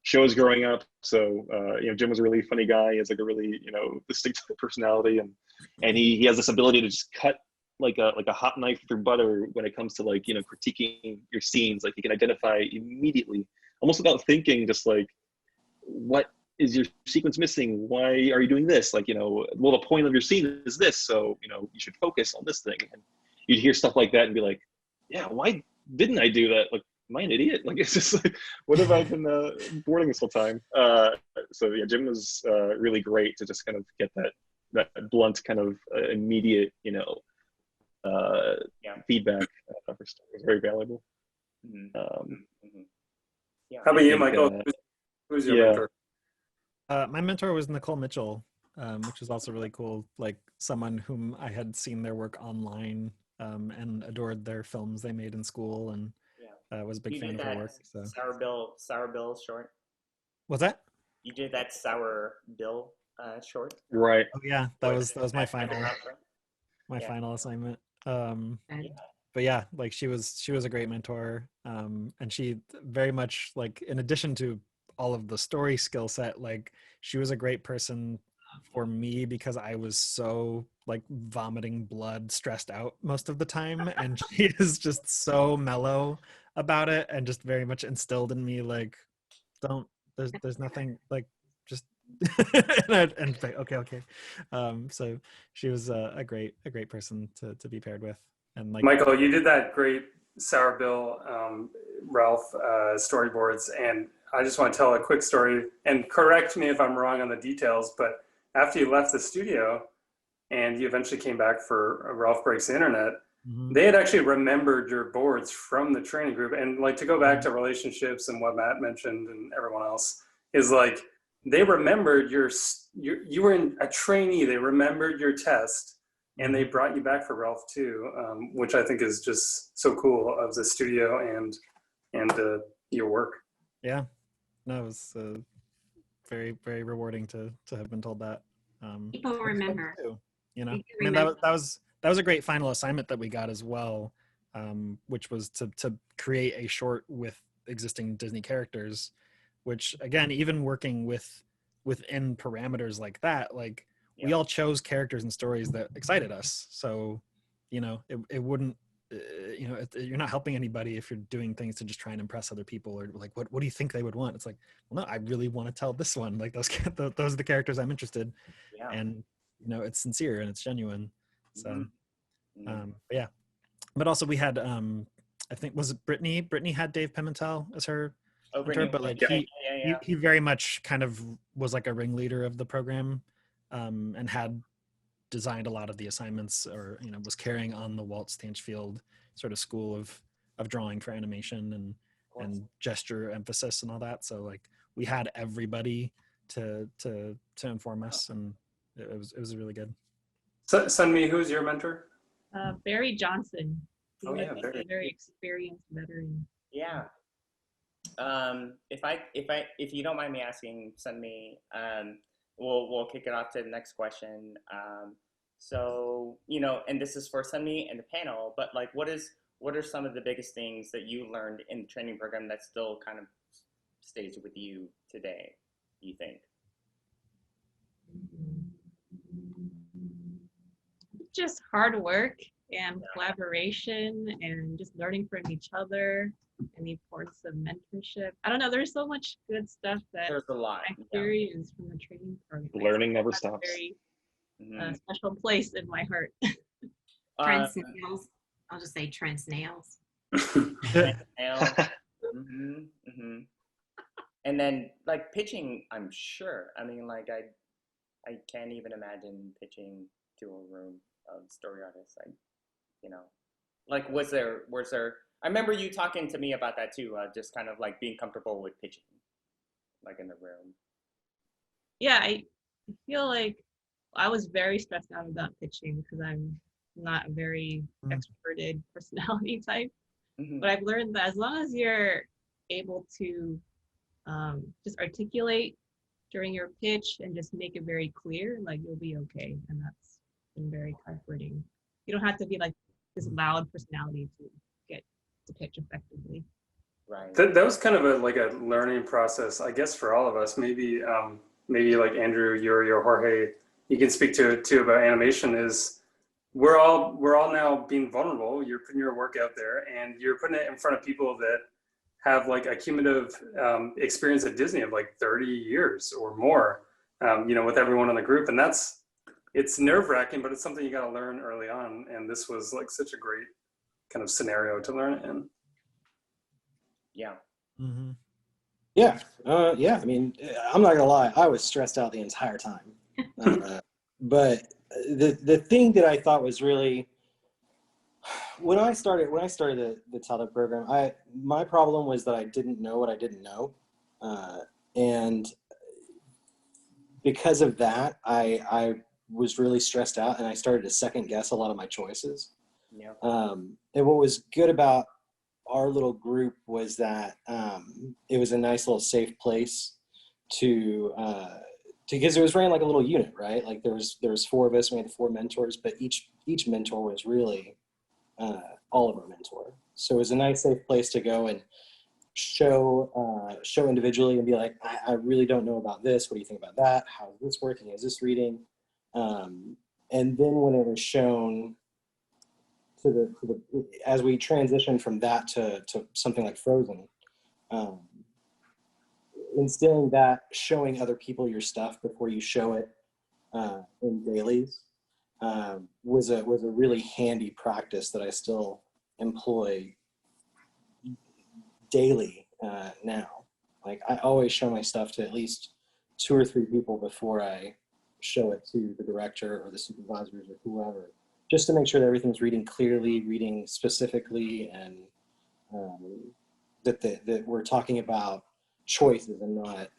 shows growing up. So, you know, Jim was a really funny guy. He has like a really, you know, distinct personality, and he has this ability to just cut like a hot knife through butter when it comes to, like, you know, critiquing your scenes. Like, he can identify immediately, almost without thinking, just like, what is your sequence missing? Why are you doing this? Like, you know, well, the point of your scene is this, so, you know, you should focus on this thing. And you'd hear stuff like that and be like, yeah, why didn't I do that? Like, am I an idiot? Like, it's just like, what have I been boarding this whole time? So yeah, Jim was really great to just kind of get that blunt kind of immediate, you know, feedback for stuff. It was very valuable. Yeah. How about you, Michael? Who's your mentor? My mentor was Nicole Mitchell, which is also really cool. Like, someone whom I had seen their work online and adored their films they made in school, and was a big fan of her work. So. Sour Bill short. What's that? You did that Sour Bill short. Right. Oh yeah, that was my final final assignment. But yeah, like, she was a great mentor, and she very much, like, in addition to all of the story skill set, like, she was a great person for me because I was so, like, vomiting blood, stressed out most of the time, and she is just so mellow about it and just very much instilled in me, like, there's nothing, like, just and okay. So she was a great person to be paired with. And, like, Michael, you did that great Sour Bill Ralph storyboards, and I just want to tell a quick story, and correct me if I'm wrong on the details, but after you left the studio and you eventually came back for Ralph Breaks the Internet, they had actually remembered your boards from the training group. And, like, to go back to relationships and what Matt mentioned and everyone else, is like, they remembered you were a trainee, they remembered your test, and they brought you back for Ralph too, which I think is just so cool of the studio and your work. Yeah, no, it was very, very rewarding to have been told that. People remember. You know, I mean, that was a great final assignment that we got as well, which was to create a short with existing Disney characters, which, again, even working within parameters like that, like, we all chose characters and stories that excited us. So, you know, it wouldn't, you know, you're not helping anybody if you're doing things to just try and impress other people, or like, what do you think they would want? It's like, well, no, I really want to tell this one. Like, those are the characters I'm interested. And, you know, it's sincere and it's genuine. So, but yeah. But also we had, I think, was it Brittney? Brittney had Dave Pimentel as her mentor, but, like, he very much kind of was like a ringleader of the program. and had designed a lot of the assignments, or was carrying on the Walt Stanchfield sort of school of drawing for animation and gesture emphasis and all that. So like we had everybody to inform us, and it was really good. So, Sunmee, who's your mentor? Barry Johnson. Oh yeah, Barry. A very experienced veteran. Yeah. If you don't mind me asking, Sunmee, we'll kick it off to the next question. So, and this is for Sunmee and the panel, but like, what are some of the biggest things that you learned in the training program that still kind of stays with you today, you think? Just hard work and collaboration and just learning from each other and the importance of mentorship. I don't know, there's so much good stuff that there's a lot I experienced from the training program. Learning never stops. Very special place in my heart. Trent's nails. I'll just say Trent's nails. Nails. And then like pitching, I'm sure. I mean, like I can't even imagine pitching to a room of story artists. Like was there? I remember you talking to me about that too. Just kind of like being comfortable with pitching, like in the room. Yeah, I feel like I was very stressed out about pitching because I'm not a very extroverted personality type. But I've learned that as long as you're able to just articulate during your pitch and just make it very clear, like you'll be okay. And that's been very comforting. You don't have to be like this loud personality to get to pitch effectively. Right. That was kind of a learning process, I guess, for all of us. Maybe like Andrew, Yuri, or Jorge, you can speak to too about animation. Is we're all now being vulnerable. You're putting your work out there, and you're putting it in front of people that have like a cumulative experience at Disney of like 30 years or more, with everyone in the group. And it's nerve-wracking, but it's something you got to learn early on. And this was like such a great kind of scenario to learn it in. Yeah. Mm-hmm. Yeah. I mean, I'm not gonna lie, I was stressed out the entire time. But the thing that I thought was really, when I started the Talent program, my problem was that I didn't know what I didn't know, and because of that, I was really stressed out, and I started to second guess a lot of my choices. Yeah. And what was good about our little group was that it was a nice little safe place to because it was ran like a little unit, right? Like there was 4 of us, we had 4 mentors, but each mentor was really all of our mentor. So it was a nice safe place to go and show individually and be like, I really don't know about this. What do you think about that? How is this working? Is this reading? And then when it was shown to the as we transitioned from that to something like Frozen, instilling that, showing other people your stuff before you show it in dailies was a really handy practice that I still employ daily now. Like I always show my stuff to at least 2 or 3 people before I show it to the director or the supervisors or whoever, just to make sure that everything's reading clearly, reading specifically, and that we're talking about choices and not,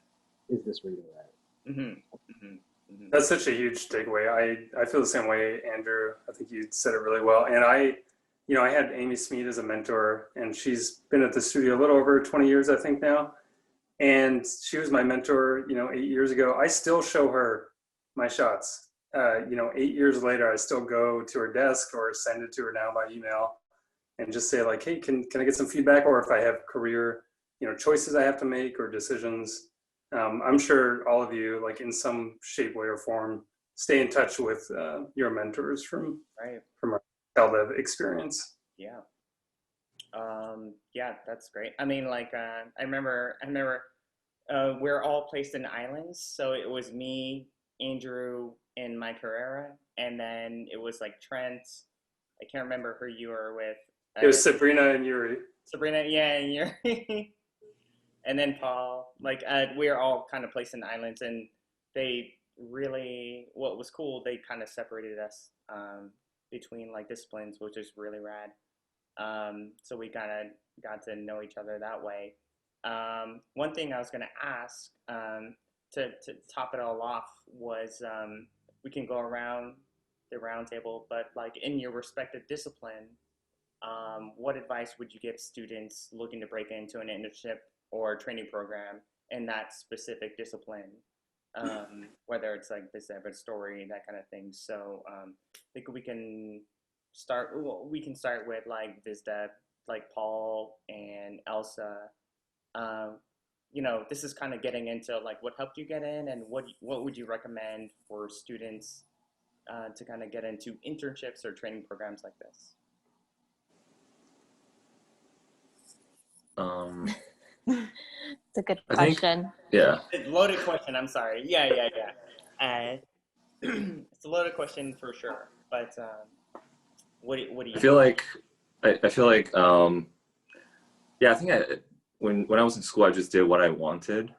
is this reading right? Mm-hmm. Mm-hmm. Mm-hmm. That's such a huge takeaway. I feel the same way, Andrew. I think you said it really well. And I had Amy Smead as a mentor, and she's been at the studio a little over 20 years, I think now. And she was my mentor, 8 years ago. I still show her my shots. 8 years later, I still go to her desk or send it to her now by email and just say like, hey, can I get some feedback? Or if I have career, choices I have to make or decisions. I'm sure all of you, like in some shape, way, or form, stay in touch with your mentors from our TalDev experience. Yeah. Yeah, that's great. I mean, like, I remember we're all placed in islands. So it was me, Andrew, and Mike Herrera. And then it was like Trent. I can't remember who you were with. It was Sabrina and Yuri. Sabrina, yeah, and Yuri. And then Paul. Like, we are all kind of placed in islands. And really, what was cool, they kind of separated us between like disciplines, which is really rad. So we kind of got to know each other that way. One thing I was going to ask to top it all off was we can go around the round table, but like in your respective discipline, what advice would you give students looking to break into an internship or training program in that specific discipline? Whether it's like this ever story, that kind of thing. So I think we can start with like VisDev, like Paul and Elsa. You know, this is kind of getting into like what helped you get in, and what would you recommend for students to kind of get into internships or training programs like this? It's a good I think, question. yeah. It's a loaded question. I'm sorry. Yeah. It's a loaded question for sure. But what do you? I feel like, yeah. I think when I was in school, I just did what I wanted.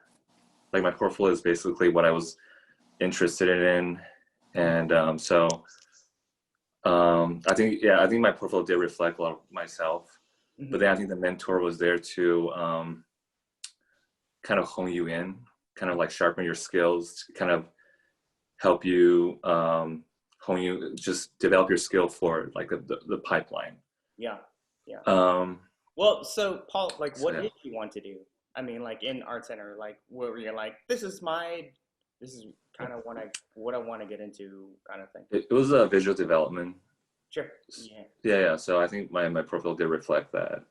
Like my portfolio is basically what I was interested in, and I think my portfolio did reflect a lot of myself. Mm-hmm. But then I think the mentor was there to kind of hone you in, kind of like sharpen your skills, kind of help you hone you, just develop your skill for like the pipeline. Yeah. Well, so Paul, like, what did you want to do? I mean, like in Art Center, like, where were you like, this is kind of what I want to get into, kind of thing. It was a visual development. Sure. Yeah. So I think my profile did reflect that.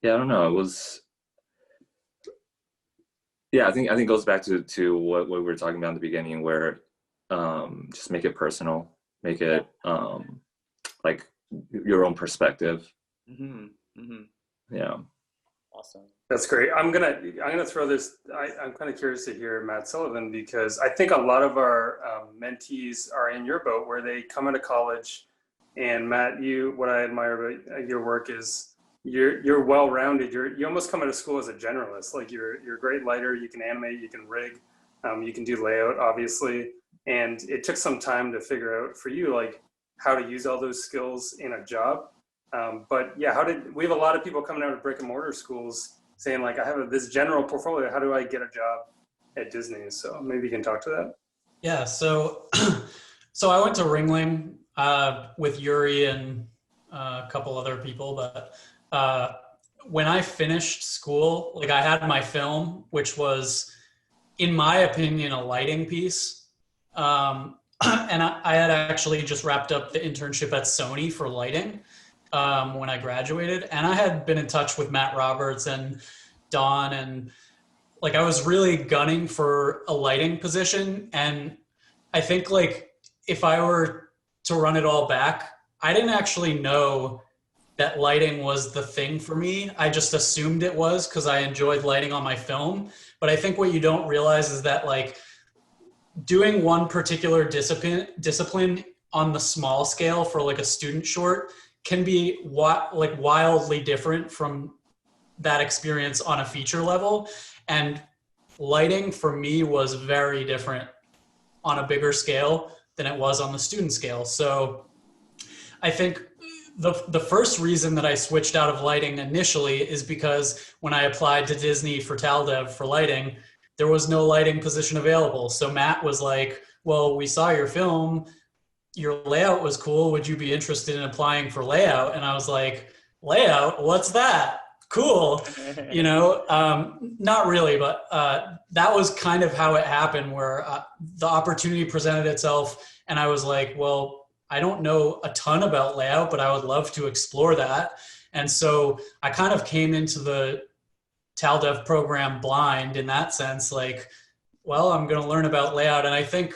I don't know. It was. Yeah, I think it goes back to what we were talking about in the beginning, where just make it personal, make it like your own perspective. Yeah. Awesome. That's great. I'm gonna throw this. I'm kind of curious to hear Matt Sullivan, because I think a lot of our mentees are in your boat, where they come out of college. And Matt, what I admire about your work is you're well-rounded. You almost come out of school as a generalist. Like you're a great lighter. You can animate. You can rig. You can do layout, obviously. And it took some time to figure out for you like how to use all those skills in a job. But yeah, we have a lot of people coming out of brick and mortar schools saying like, I have this general portfolio. How do I get a job at Disney? So maybe you can talk to that. Yeah. So I went to Ringling with Yuri and a couple other people, but when I finished school, like I had my film, which was, in my opinion, a lighting piece. And I had actually just wrapped up the internship at Sony for lighting when I graduated. And I had been in touch with Matt Roberts and Don, and like I was really gunning for a lighting position. And I think like if I were to run it all back, I didn't actually know that lighting was the thing for me. I just assumed it was because I enjoyed lighting on my film. But I think what you don't realize is that like doing one particular discipline on the small scale for like a student short can be like wildly different from that experience on a feature level. And lighting for me was very different on a bigger scale than it was on the student scale. So I think the first reason that I switched out of lighting initially is because when I applied to Disney for TalDev for lighting, there was no lighting position available. So Matt was like, well, we saw your film, your layout was cool. Would you be interested in applying for layout? And I was like, layout? What's that? Cool. You know, not really, but that was kind of how it happened, where the opportunity presented itself. And I was like, well, I don't know a ton about layout, but I would love to explore that. And so I kind of came into the TalDev program blind in that sense, like, well, I'm going to learn about layout. And I think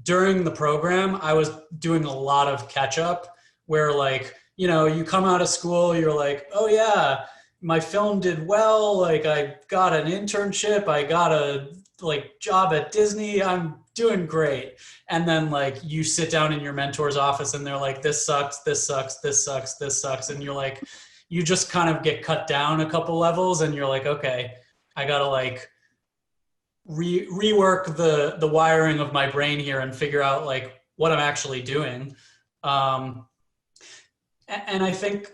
during the program, I was doing a lot of catch up where like, you know, you come out of school, you're like, oh yeah, my film did well. Like I got an internship. I got a like job at Disney. I'm doing great. And then like you sit down in your mentor's office and they're like, this sucks, this sucks, this sucks, this sucks. And you're like, you just kind of get cut down a couple levels and you're like, okay, I gotta like rework the wiring of my brain here and figure out like what I'm actually doing. And I think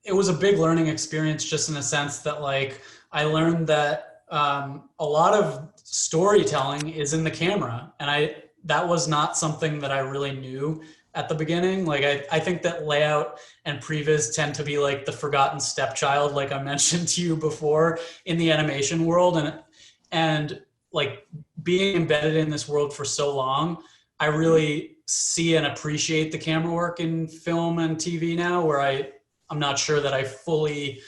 it was a big learning experience, just in a sense that like I learned that a lot of storytelling is in the camera, and that was not something that I really knew at the beginning. Like I think that layout and previs tend to be like the forgotten stepchild, like I mentioned to you before, in the animation world, and like being embedded in this world for so long, I really see and appreciate the camera work in film and TV now, where I'm not sure that I fully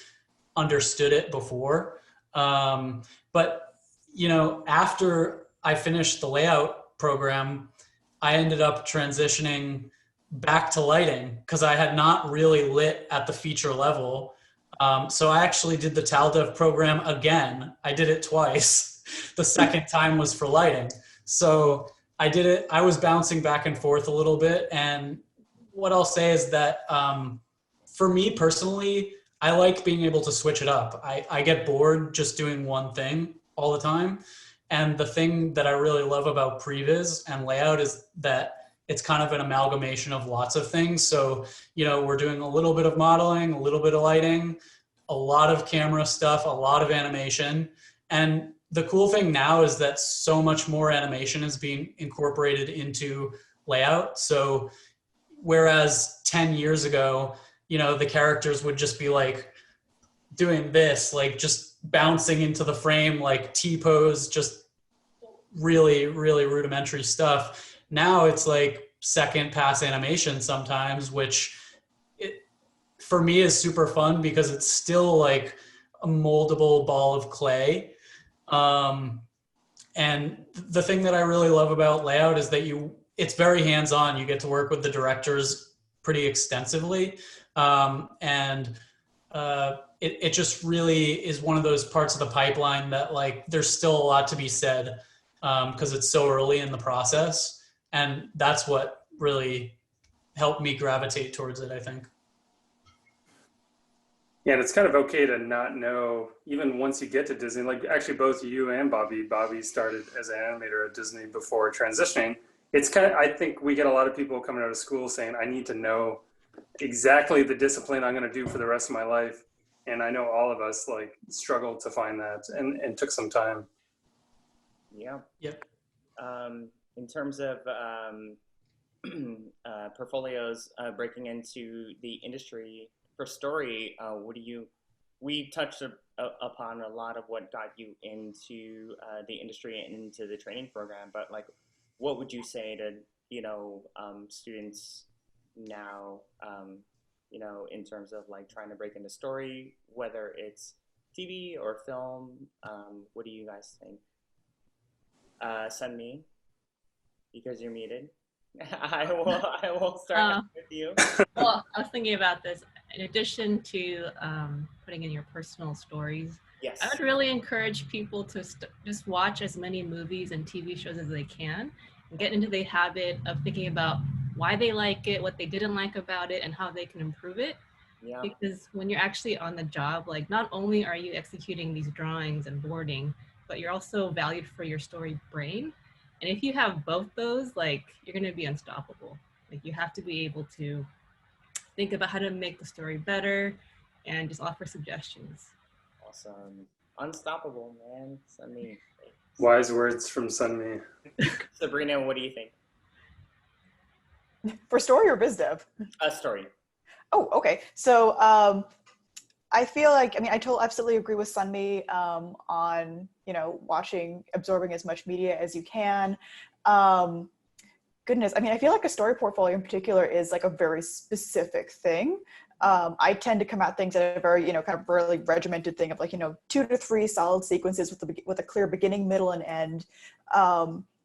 understood it before. But, you know, after I finished the layout program, I ended up transitioning back to lighting because I had not really lit at the feature level. So I actually did the TalDev program again. I did it twice. The second time was for lighting. So I did it. I was bouncing back and forth a little bit. And what I'll say is that for me personally, I like being able to switch it up. I get bored just doing one thing all the time. And the thing that I really love about previs and layout is that it's kind of an amalgamation of lots of things. So, you know, we're doing a little bit of modeling, a little bit of lighting, a lot of camera stuff, a lot of animation. And the cool thing now is that so much more animation is being incorporated into layout. So whereas 10 years ago, you know, the characters would just be like doing this, like just bouncing into the frame, like T-pose, just really, really rudimentary stuff. Now it's like second pass animation sometimes, which for me is super fun because it's still like a moldable ball of clay. And the thing that I really love about layout is that it's very hands-on. You get to work with the directors pretty extensively. It just really is one of those parts of the pipeline that like there's still a lot to be said because it's so early in the process. And that's what really helped me gravitate towards it, I think. Yeah, and it's kind of okay to not know, even once you get to Disney, like actually both you and Bobby started as an animator at Disney before transitioning. It's kind of, I think we get a lot of people coming out of school saying, I need to know exactly the discipline I'm going to do for the rest of my life. And I know all of us like struggled to find that and took some time. Yeah. Yep. In terms of portfolios breaking into the industry for story, we touched upon a lot of what got you into the industry and into the training program, but like, what would you say to, you know, students now, you know, in terms of like trying to break into story, whether it's TV or film? What do you guys think? Sunmee, because you're muted. I will start with you. Well, I was thinking about this. In addition to putting in your personal stories, yes, I would really encourage people to just watch as many movies and TV shows as they can and get into the habit of thinking about why they like it, what they didn't like about it, and how they can improve it. Yeah. Because when you're actually on the job, like not only are you executing these drawings and boarding, but you're also valued for your story brain. And if you have both those, like you're going to be unstoppable. Like you have to be able to think about how to make the story better and just offer suggestions. Awesome. Unstoppable, man. Sunmee. Wise words from Sunmee. Sabrina, what do you think? For story or VisDev? Story. Oh, okay. So I feel like, I mean, I absolutely agree with Sunmee on, you know, absorbing as much media as you can. Goodness, I mean, I feel like a story portfolio in particular is like a very specific thing. I tend to come at things at a very, you know, kind of really regimented thing of like, you know, 2 to 3 solid sequences with a clear beginning, middle, and end.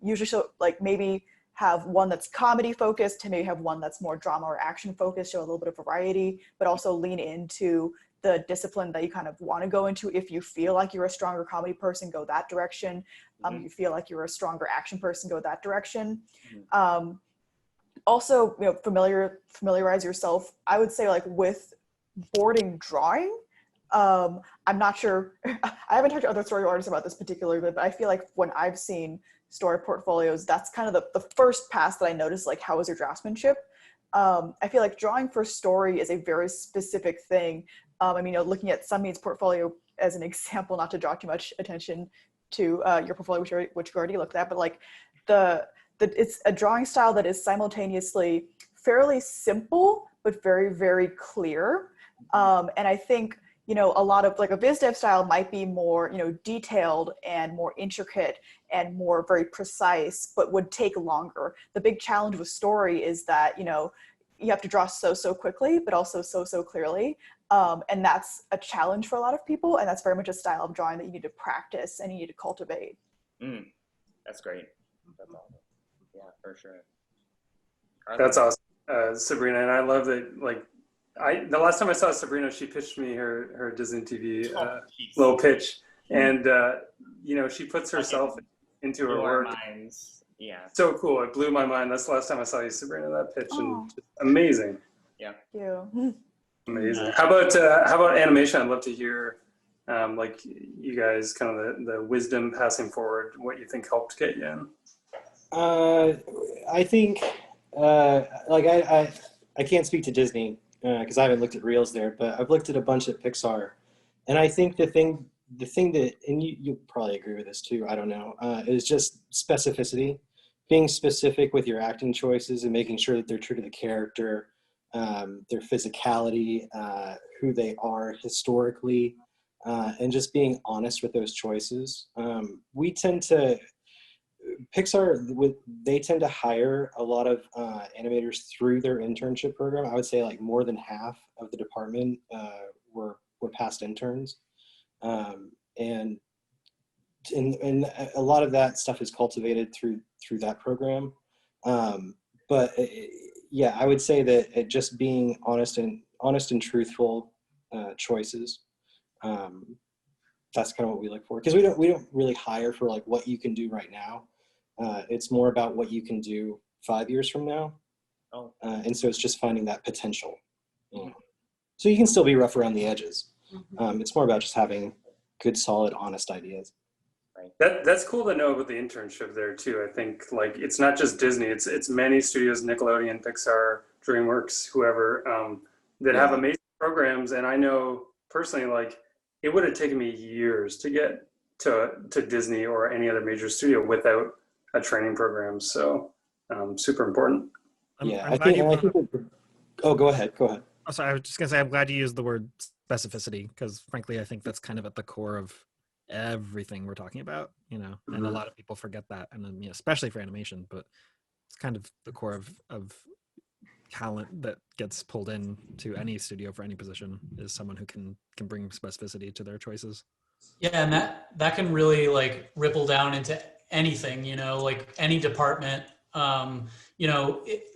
Usually, so like maybe have one that's comedy focused, maybe have one that's more drama or action focused, show a little bit of variety, but also lean into the discipline that you kind of want to go into. If you feel like you're a stronger comedy person, go that direction. You feel like you're a stronger action person, go that direction. Also, you know, familiarize yourself, I would say, like with boarding drawing. I'm not sure, I haven't talked to other story artists about this particularly, but I feel like when I've seen story portfolios, that's kind of the first pass that I noticed, like, how is your draftsmanship? I feel like drawing for story is a very specific thing. I mean, looking at Sunmee's portfolio as an example, not to draw too much attention to your portfolio, which you already looked at, but like it's a drawing style that is simultaneously fairly simple, but very, very clear. And I think, a lot of like a VisDev style might be more, detailed and more intricate and more very precise, but would take longer. The big challenge with story is that, you have to draw so quickly, but also so clearly. And that's a challenge for a lot of people. And that's very much a style of drawing that you need to practice and you need to cultivate. That's great. That's awesome. Yeah, for sure. That's awesome, Sabrina. And I love that, like, the last time I saw Sabrina, she pitched me her Disney TV little pitch. And, she puts herself into her work. Yeah. So cool. It blew my mind. That's the last time I saw you, Sabrina, that pitch. And just amazing. Yeah. Thank you. Amazing. How about animation? I'd love to hear, like, you guys kind of the wisdom passing forward, what you think helped get you in. I think, I can't speak to Disney because I haven't looked at reels there, but I've looked at a bunch at Pixar, and I think the thing that, and you'll probably agree with this too, I don't know, is just specificity, being specific with your acting choices and making sure that they're true to the character, their physicality, who they are historically, and just being honest with those choices. Pixar, they tend to hire a lot of animators through their internship program. I would say like more than half of the department were past interns. And a lot of that stuff is cultivated through that program. But yeah, I would say that it just being honest and truthful choices. That's kind of what we look for, because we don't really hire for like what you can do right now. It's more about what you can do 5 years from now. And so it's just finding that potential. So you can still be rough around the edges. It's more about just having good, solid, honest ideas. That's cool to know about the internship there too. I think like it's not just Disney, it's many studios, Nickelodeon, Pixar, DreamWorks, whoever, that have amazing programs. And I know personally, like, it would have taken me years to get to Disney or any other major studio without a training program. So super important. I'm glad you go ahead. Oh, sorry, I was just gonna say, I'm glad you used the word specificity, because frankly, I think that's kind of at the core of everything we're talking about, and a lot of people forget that, and then, especially for animation, but it's kind of the core of talent that gets pulled in to any studio for any position is someone who can bring specificity to their choices. Yeah, and that can really like ripple down into anything, like any department.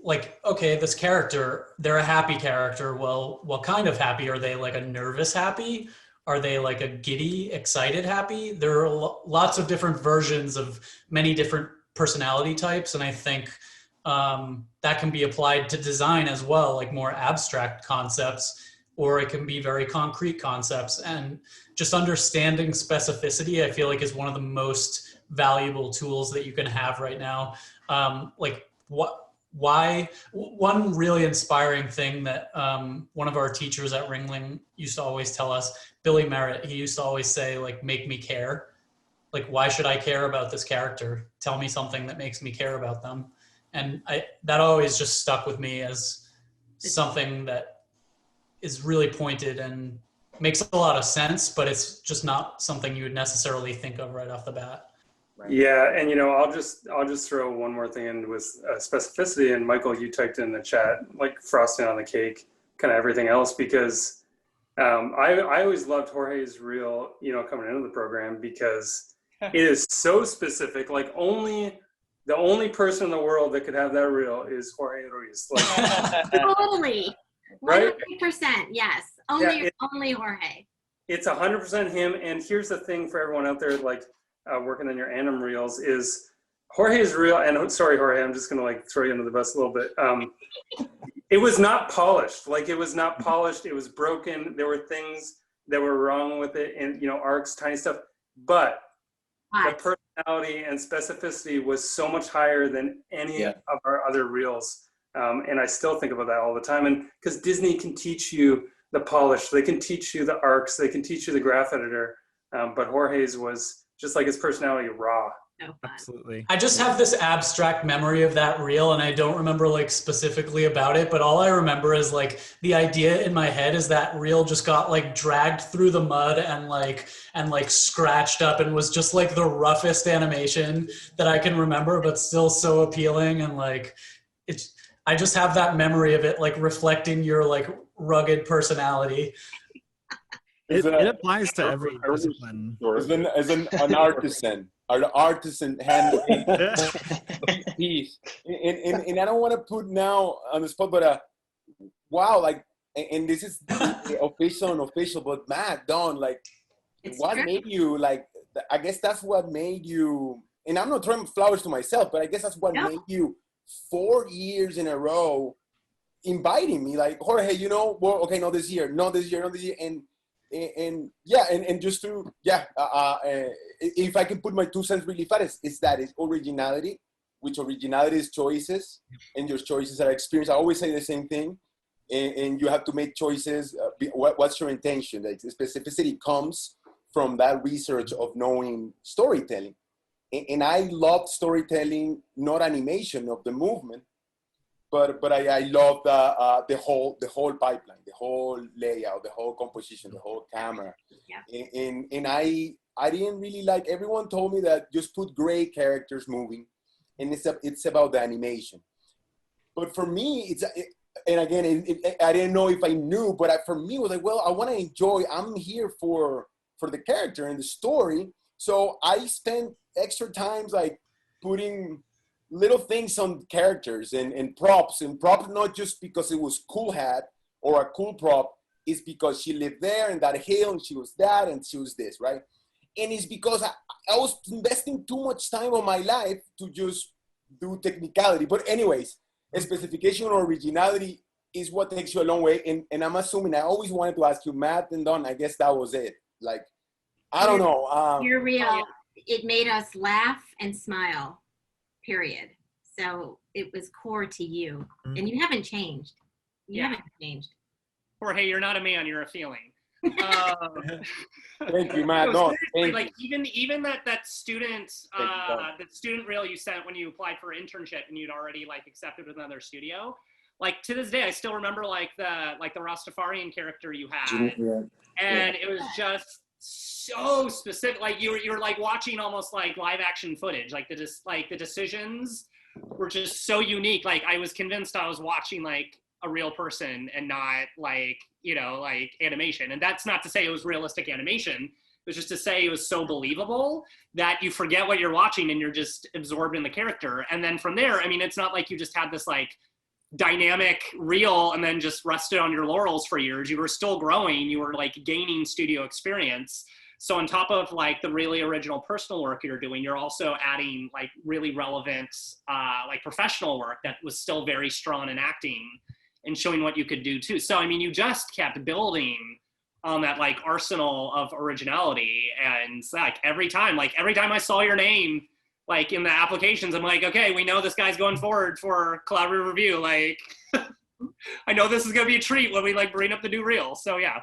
Like, okay, this character, they're a happy character. Well, what kind of happy? Are they like a nervous happy? Are they like a giddy, excited happy? There are lots of different versions of many different personality types. And I think that can be applied to design as well, like more abstract concepts, or it can be very concrete concepts. And just understanding specificity, I feel like, is one of the most valuable tools that you can have right now. One really inspiring thing that one of our teachers at Ringling used to always tell us, Billy Merritt, he used to always say, like, make me care. Like, why should I care about this character? Tell me something that makes me care about them. And that always just stuck with me as something that is really pointed and makes a lot of sense, but it's just not something you would necessarily think of right off the bat. Right. Yeah, and I'll just throw one more thing in with specificity. And Michael, you typed in the chat like frosting on the cake, kind of everything else, because I always loved Jorge's reel, coming into the program, because it is so specific. Like the only person in the world that could have that reel is Jorge Ruiz. Like, totally, 100%. Right? Yes, only Jorge. It's 100% him. And here's the thing for everyone out there, like, working on your anim reels, is Jorge's reel, and sorry, Jorge, I'm just gonna like throw you under the bus a little bit. It was not polished. Like, it was not polished. It was broken. There were things that were wrong with it, and arcs, tiny stuff, but the personality and specificity was so much higher than any of our other reels. And I still think about that all the time. And because Disney can teach you the polish, they can teach you the arcs, they can teach you the graph editor. But Jorge's was just like his personality, raw. Absolutely. I just have this abstract memory of that reel, and I don't remember like specifically about it, but all I remember is like the idea in my head is that reel just got like dragged through the mud and like scratched up, and was just like the roughest animation that I can remember, but still so appealing. And like I just have that memory of it like reflecting your like rugged personality. It applies to every discipline. As an artisan, an artisan handmade piece. And I don't want to put now on the spot, but wow, like, and this is official and unofficial, but Matt, Don, like, what made you, like, I guess that's what made you, and I'm not throwing flowers to myself, but I guess that's what made you 4 years in a row inviting me, like, Jorge, well, okay, not this year, and just to if I can put my 2 cents really fast, it's originality, which originality is choices, and your choices are experience. I always say the same thing, and you have to make choices. What's your intention? Like, the specificity comes from that research of knowing storytelling, and I love storytelling, not animation of the movement, but I love the whole pipeline, the whole layout, the whole composition, the whole camera. And I didn't really like. Everyone told me that just put gray characters moving, and it's about the animation. But for me, I didn't know if I knew, but for me it was like, well, I want to enjoy. I'm here for the character and the story, so I spent extra times like putting little things on characters and props, not just because it was cool hat or a cool prop, it's because she lived there and that hill and she was that and she was this, right? And it's because I was investing too much time of my life to just do technicality. But anyways, a specification or originality is what takes you a long way. And I'm assuming, I always wanted to ask you, Matt and Don, I guess that was it. Like, I don't know. You're real. It made us laugh and smile. Period. So it was core to you, and you haven't changed. You haven't changed. Jorge, you're not a man, you're a feeling. Thank you, Matt. No, like even that student reel you sent when you applied for internship and you'd already like accepted with another studio. Like to this day, I still remember like the Rastafarian character you had, and it was just so specific. Like you were like watching almost like live action footage. Like the decisions were just so unique. Like I was convinced I was watching like a real person and not like like animation. And that's not to say it was realistic animation. It was just to say it was so believable that you forget what you're watching and you're just absorbed in the character. And then from there, I mean, it's not like you just had this like dynamic reel and then just rested on your laurels for years. You were still growing. You were like gaining studio experience. So on top of like the really original personal work you're doing, you're also adding like really relevant like professional work that was still very strong in acting and showing what you could do too. So I mean, you just kept building on that like arsenal of originality. And like every time I saw your name like in the applications, I'm like, okay, we know this guy's going forward for collaborative review. Like, I know this is gonna be a treat when we like bring up the new reel. So yeah.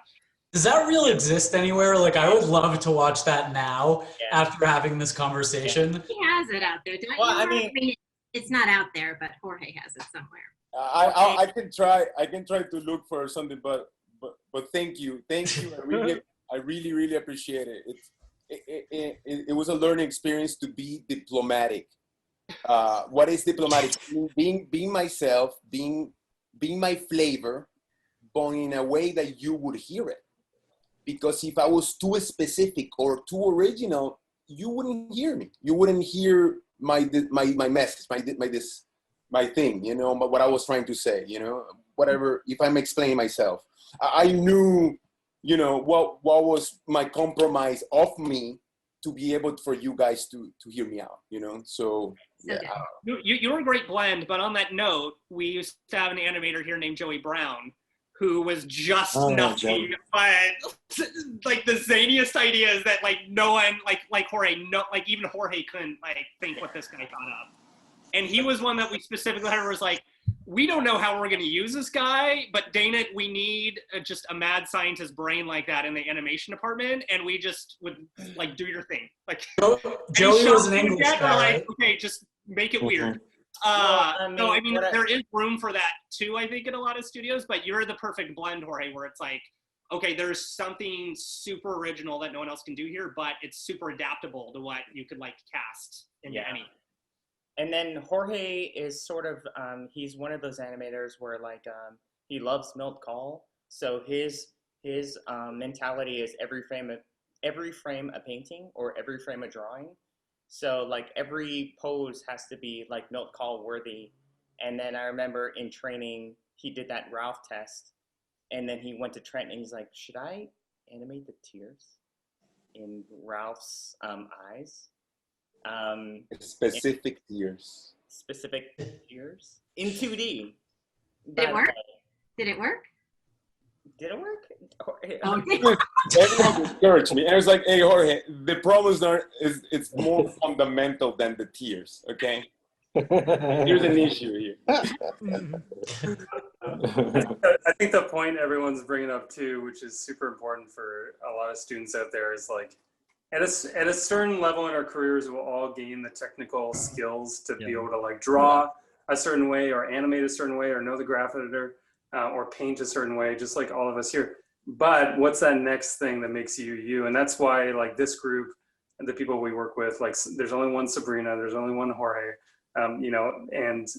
Does that reel exist anywhere? Like, I would love to watch that now after having this conversation. He has it out there. Don't you? I mean, it's not out there, but Jorge has it somewhere. I can try to look for something, but thank you. I really appreciate it. It was a learning experience to be diplomatic. What is diplomatic? Being myself, being my flavor, but in a way that you would hear it. Because if I was too specific or too original, you wouldn't hear me. You wouldn't hear my message, my thing, what I was trying to say, whatever, if I'm explaining myself. I knew, what was my compromise of me to be able for you guys to hear me out, so yeah. You were a great blend, but on that note, we used to have an animator here named Joey Brown, who was just Oh, nothing but like the zaniest ideas that like no one like Jorge, no, like even Jorge couldn't like think what this guy thought of. And he was one that we specifically had was like, we don't know how we're going to use this guy, but dang it, we need just a mad scientist brain like that in the animation department, and we just would like do your thing. Like Joey was an English guy, we're like, right? okay, just make it weird. Well, I mean, there is room for that too, I think, in a lot of studios, but you're the perfect blend, Jorge, where it's like, okay, there's something super original that no one else can do here, but it's super adaptable to what you could like cast into anything. And then Jorge is sort of, he's one of those animators where like, he loves milk call. So his mentality is every frame a painting or every frame a drawing. So like every pose has to be like milk call worthy. And then I remember in training, he did that Ralph test. And then he went to Trent and he's like, should I animate the tears in Ralph's eyes? Specific tears. Specific tears in 2D. Did it work? Did it work? Did it work? Everyone discouraged me. I was like, hey, Jorge, the problem is it's more fundamental than the tears, okay? Here's an issue here. I think the point everyone's bringing up too, which is super important for a lot of students out there, is like at a certain level in our careers, we'll all gain the technical skills to be able to like draw a certain way or animate a certain way or know the graph editor or paint a certain way, just like all of us here. But what's that next thing that makes you you? And that's why like this group and the people we work with, like there's only one Sabrina, there's only one Jorge, you know, and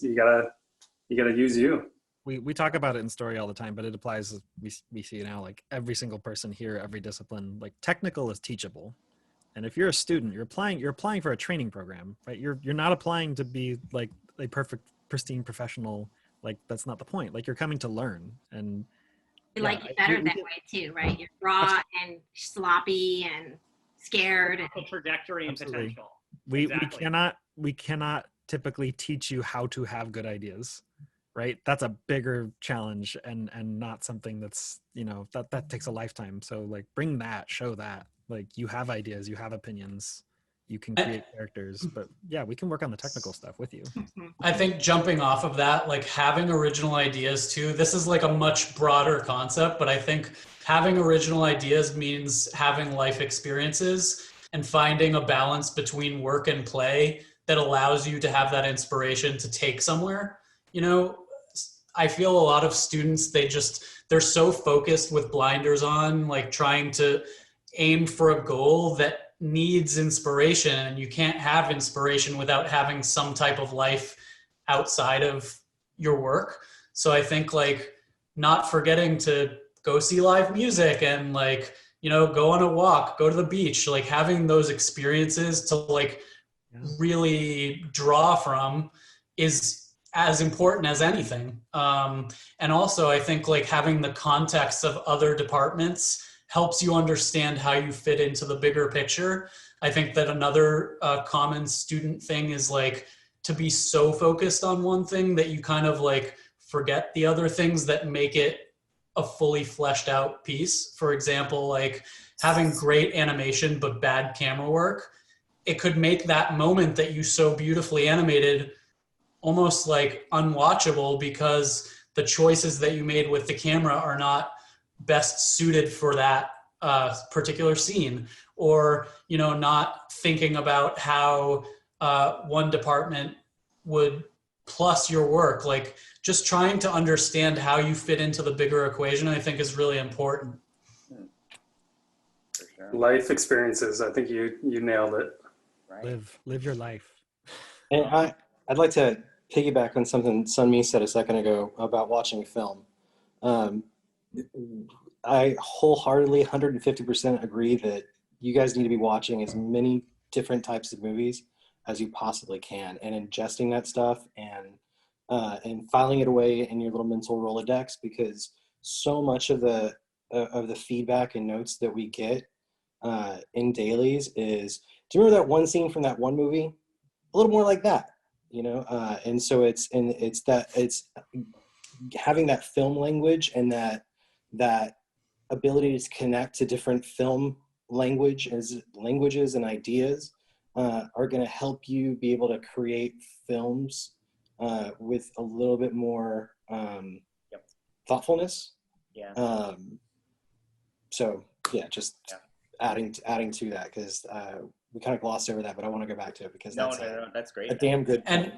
you gotta use you. We talk about it in story all the time, but it applies, we see now, like every single person here, every discipline, like technical is teachable. And if you're a student, you're applying for a training program, right? You're not applying to be like a perfect, pristine professional. Like that's not the point. Like you're coming to learn. And you like it better that way too, right? You're raw and sloppy and scared. And trajectory and potential. We cannot typically teach you how to have good ideas. Right, that's a bigger challenge and not something that's, you know, that takes a lifetime. So like bring that, show that, like you have ideas, you have opinions, you can create characters, but yeah, we can work on the technical stuff with you. I think jumping off of that, like having original ideas too, this is like a much broader concept, but I think having original ideas means having life experiences and finding a balance between work and play that allows you to have that inspiration to take somewhere. You know, I feel a lot of students, they're so focused with blinders on, like trying to aim for a goal that needs inspiration. And you can't have inspiration without having some type of life outside of your work. So I think like not forgetting to go see live music and like, you know, go on a walk, go to the beach, like having those experiences to like really draw from is as important as anything. And also I think like having the context of other departments helps you understand how you fit into the bigger picture. I think that another common student thing is like to be so focused on one thing that you kind of like forget the other things that make it a fully fleshed out piece. For example, like having great animation but bad camera work, it could make that moment that you so beautifully animated almost like unwatchable because the choices that you made with the camera are not best suited for that particular scene, or, you know, not thinking about how one department would plus your work. Like just trying to understand how you fit into the bigger equation, I think is really important. Life experiences. I think you nailed it. Right. Live your life. And I'd like to piggyback on something Sunmee said a second ago about watching film. I wholeheartedly 150% agree that you guys need to be watching as many different types of movies as you possibly can and ingesting that stuff and filing it away in your little mental Rolodex, because so much of the feedback and notes that we get in dailies is, do you remember that one scene from that one movie? A little more like that. You know, and so it's having that film language and that ability to connect to different film languages and ideas are going to help you be able to create films with a little bit more thoughtfulness. Yeah. So yeah, just adding to that, because we kind of glossed over that, but I want to go back to it because No, that's great. A damn good point.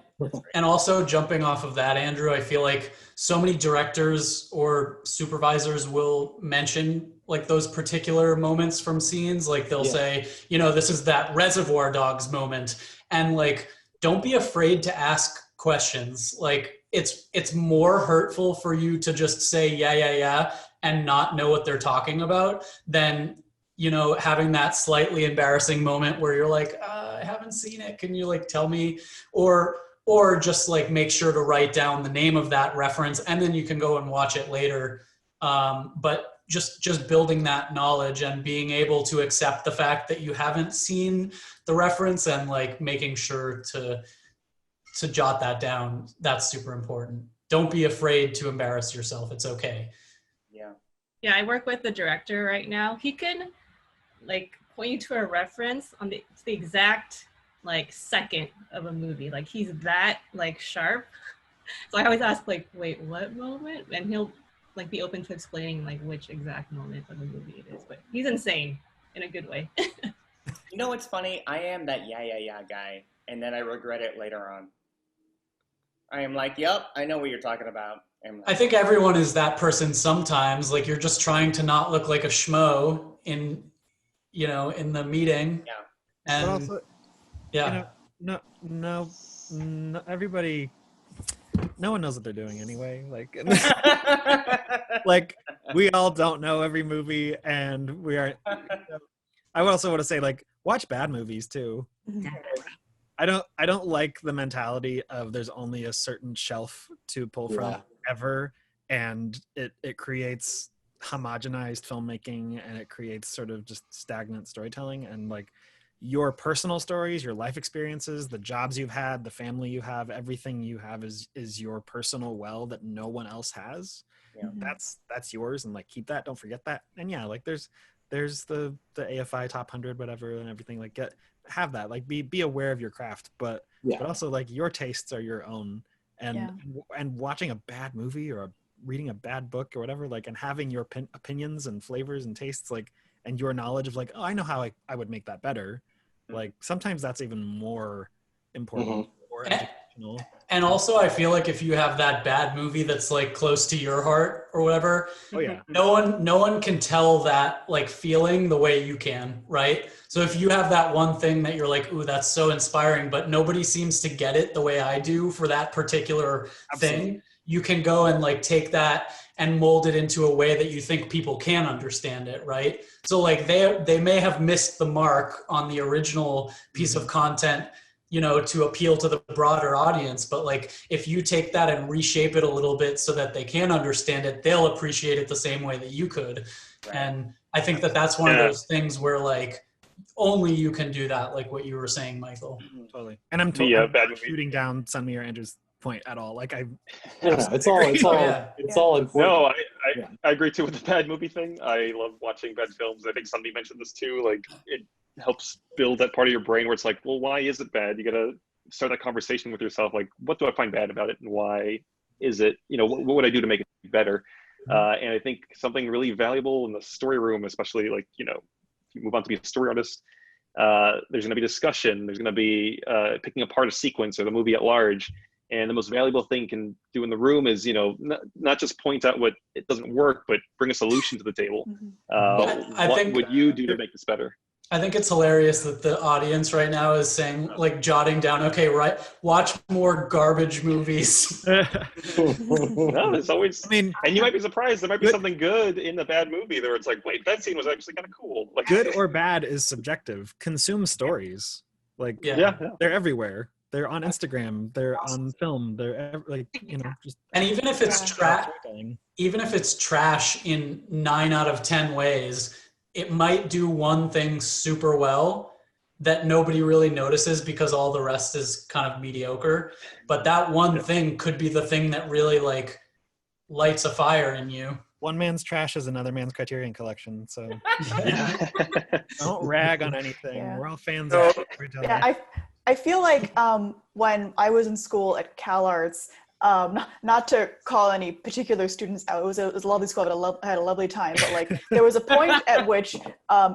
And also jumping off of that, Andrew, I feel like so many directors or supervisors will mention like those particular moments from scenes. Like they'll say, you know, this is that Reservoir Dogs moment. And like, don't be afraid to ask questions. Like it's more hurtful for you to just say, yeah, and not know what they're talking about than, you know, having that slightly embarrassing moment where you're like, I haven't seen it. Can you like tell me? Or just like make sure to write down the name of that reference and then you can go and watch it later. But just building that knowledge and being able to accept the fact that you haven't seen the reference and like making sure to jot that down. That's super important. Don't be afraid to embarrass yourself. It's okay. Yeah, I work with the director right now. He can like point you to a reference on the exact like second of a movie. Like he's that like sharp. So I always ask like, wait, what moment? And he'll like be open to explaining like which exact moment of the movie it is. But he's insane in a good way. You know what's funny? I am that yeah guy, and then I regret it later on. I am like, yep, I know what you're talking about. I think everyone is that person sometimes. Like you're just trying to not look like a schmo in the meeting. Yeah. And But also, yeah. No, everybody, no one knows what they're doing anyway. Like, like we all don't know every movie, and we are. I would also want to say, like, watch bad movies too. I don't like the mentality of there's only a certain shelf to pull from ever, and it creates homogenized filmmaking, and it creates sort of just stagnant storytelling. And like your personal stories, your life experiences, the jobs you've had, the family you have, everything you have is your personal well that no one else has. That's yours, and like keep that, don't forget that. And yeah, like there's the AFI top 100 whatever and everything, like have that, like be aware of your craft, but also like your tastes are your own, and watching a bad movie or reading a bad book or whatever, like, and having your opinions and flavors and tastes, like, and your knowledge of like, oh, I know how I would make that better. Like sometimes that's even more important or educational. And also I feel like if you have that bad movie that's like close to your heart or whatever, no one can tell that like feeling the way you can, right? So if you have that one thing that you're like, ooh, that's so inspiring, but nobody seems to get it the way I do for that particular thing, you can go and like take that and mold it into a way that you think people can understand it, right? So like they may have missed the mark on the original piece of content, you know, to appeal to the broader audience. But like, if you take that and reshape it a little bit so that they can understand it, they'll appreciate it the same way that you could. Right. And I think that that's one of those things where like, only you can do that, like what you were saying, Michael. Totally. And I'm totally shooting down Sunmee or Andrew's point at all. Like it's all important. No, I agree too with the bad movie thing. I love watching bad films. I think somebody mentioned this too. Like it helps build that part of your brain where it's like, well, why is it bad? You gotta start that conversation with yourself. Like, what do I find bad about it, and why is it? You know, what would I do to make it better? And I think something really valuable in the story room, especially like, you know, if you move on to be a story artist, there's going to be discussion. There's going to be picking apart a sequence or the movie at large. And the most valuable thing you can do in the room is, you know, not just point out what it doesn't work, but bring a solution to the table. What would you do to make this better? I think it's hilarious that the audience right now is saying, like, jotting down, okay, right, watch more garbage movies. No, there's always, and you might be surprised, there might be something good in the bad movie where it's like, wait, that scene was actually kind of cool. Like, good or bad is subjective. Consume stories. Like, they're everywhere. They're on Instagram. They're on film. They're like, you know, just. And even if it's trash in 9 out of 10 ways, it might do one thing super well that nobody really notices because all the rest is kind of mediocre. But that one thing could be the thing that really like lights a fire in you. One man's trash is another man's Criterion collection. So Yeah. don't rag on anything. Yeah. We're all fans So- of storytelling. Yeah, I feel like when I was in school at CalArts, not to call any particular students out, it was a lovely school. I had a lovely time, but like there was a point at which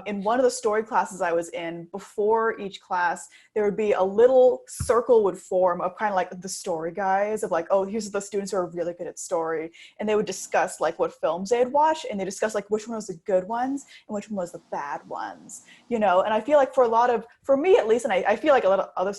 in one of the story classes I was in, before each class, there would be a little circle would form of kind of like the story guys of like, oh, here's the students who are really good at story. And they would discuss like what films they had watched, and they discussed like which one was the good ones and which one was the bad ones, you know? And I feel like for me at least, and I feel like a lot of other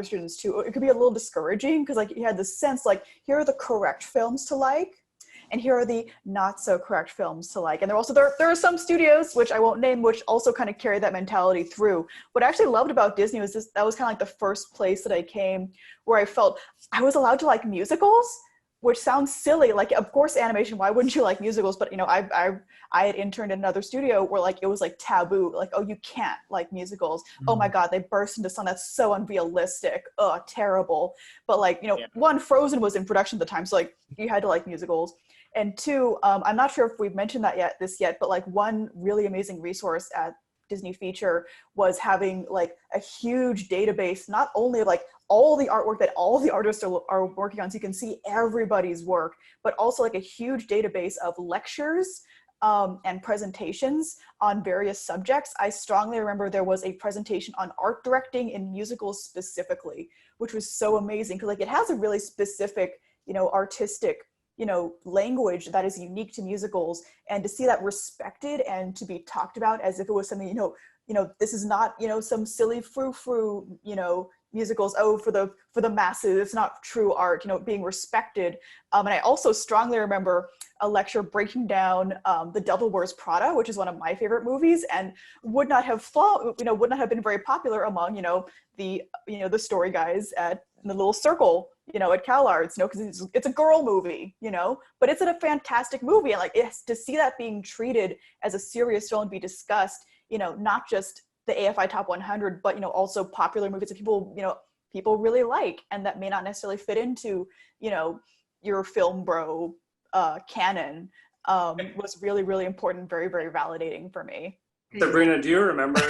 students too, it could be a little discouraging because like you had this sense like, here are the correct films to like, and here are the not so correct films to like. And there are some studios, which I won't name, which also kind of carry that mentality through. What I actually loved about Disney was that was kind of like the first place that I came where I felt I was allowed to like musicals, which sounds silly. Like, of course, animation, why wouldn't you like musicals? But, you know, I had interned in another studio where like, it was like taboo. Like, oh, you can't like musicals. Oh my God, they burst into song. That's so unrealistic. Oh, terrible. But like, you know, one, Frozen was in production at the time. So like you had to like musicals. And two, I'm not sure if we've mentioned that yet, but like one really amazing resource at Disney Feature was having like a huge database, not only of like all the artwork that all the artists are working on, so you can see everybody's work, but also like a huge database of lectures and presentations on various subjects. I strongly remember there was a presentation on art directing in musicals specifically, which was so amazing because like it has a really specific, you know, artistic, you know, language that is unique to musicals, and to see that respected and to be talked about as if it was something, you know, this is not, you know, some silly frou-frou, you know, musicals, oh, for the masses, it's not true art, you know, being respected. And I also strongly remember a lecture breaking down The Devil Wears Prada, which is one of my favorite movies, and would not have been very popular among, you know, the story guys at the little circle, you know, at CalArts, you know, because it's a girl movie, you know, but it's a fantastic movie. And like, to see that being treated as a serious film and be discussed, you know, not just the AFI Top 100, but, you know, also popular movies that people really like, and that may not necessarily fit into, you know, your film bro canon, was really, really important, very, very validating for me. Sabrina, do you remember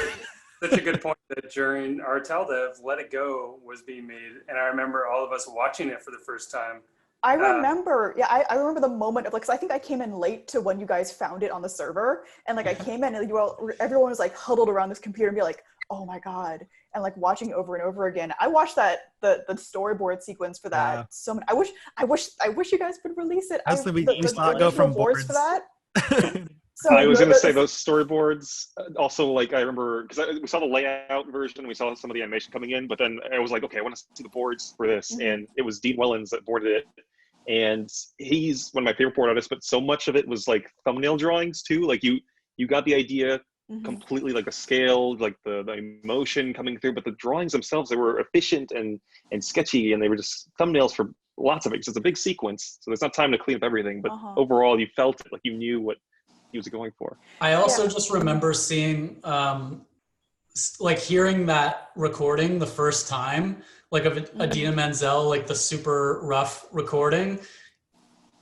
such a good point that during our TALDEV, Let It Go was being made, and I remember all of us watching it for the first time. I remember, I remember the moment of like, cause I think I came in late to when you guys found it on the server, and like I came in and everyone was like huddled around this computer and be like, oh my God, and like watching it over and over again. I watched the storyboard sequence for that so many. I wish you guys would release it. We saw it go from boards for that. So I was going to say those storyboards also, like, I remember because we saw the layout version, we saw some of the animation coming in, but then I was like, okay, I want to see the boards for this. And it was Dean Wellens that boarded it. And he's one of my favorite board artists, but so much of it was like thumbnail drawings too. Like you got the idea completely, like the scale, like the emotion coming through, but the drawings themselves, they were efficient and sketchy, and they were just thumbnails for lots of it. So it's a big sequence, so there's not time to clean up everything, but overall you felt it, like you knew what he was going for. I also just remember seeing, like hearing that recording the first time, like of Idina Menzel, like the super rough recording,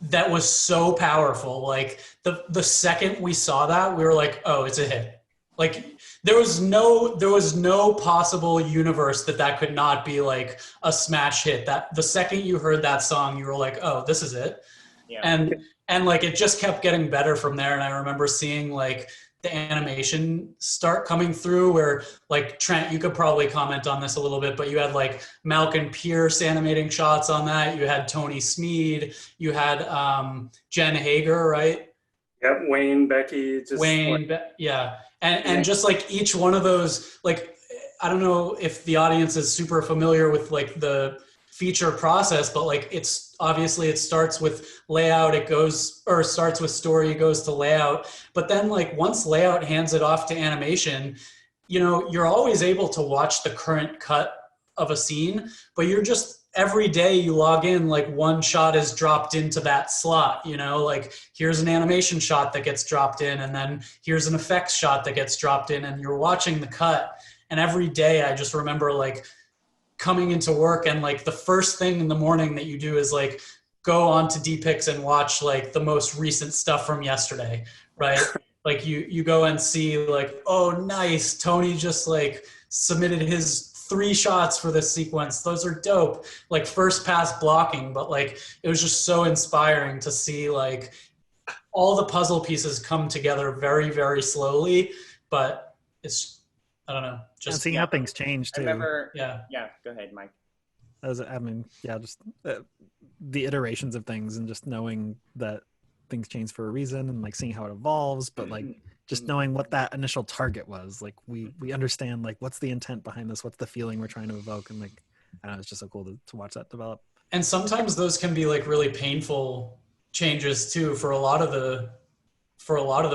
that was so powerful. Like the second we saw that, we were like, oh, it's a hit. Like there was no possible universe that could not be like a smash hit. That the second you heard that song, you were like, oh, this is it. Yeah. And like it just kept getting better from there. And I remember seeing like the animation start coming through where like Trent, you could probably comment on this a little bit, but you had like Malcolm Pierce animating shots on that. You had Tony Smead, you had Jen Hager, right? Yep, Wayne, Becky. And just like each one of those, like, I don't know if the audience is super familiar with like the feature process, but like it's obviously it starts with layout, starts with story, it goes to layout, but then like once layout hands it off to animation, you know, you're always able to watch the current cut of a scene, but you're just every day you log in, like one shot is dropped into that slot, you know, like here's an animation shot that gets dropped in, and then here's an effects shot that gets dropped in, and you're watching the cut. And every day I just remember like coming into work and like the first thing in the morning that you do is like go on to DPix and watch like the most recent stuff from yesterday, right? Like you go and see like, oh, nice, Tony just like submitted his 3 shots for this sequence. Those are dope. Like first pass blocking, but like it was just so inspiring to see like all the puzzle pieces come together very, very slowly, but it's, I don't know, just and seeing how things change too. I remember, yeah. Go ahead, Mike. Just the iterations of things and just knowing that things change for a reason and like seeing how it evolves, but like just knowing what that initial target was. Like we understand like what's the intent behind this, what's the feeling we're trying to evoke, and like I don't know, it's just so cool to watch that develop. And sometimes those can be like really painful changes too for a lot of the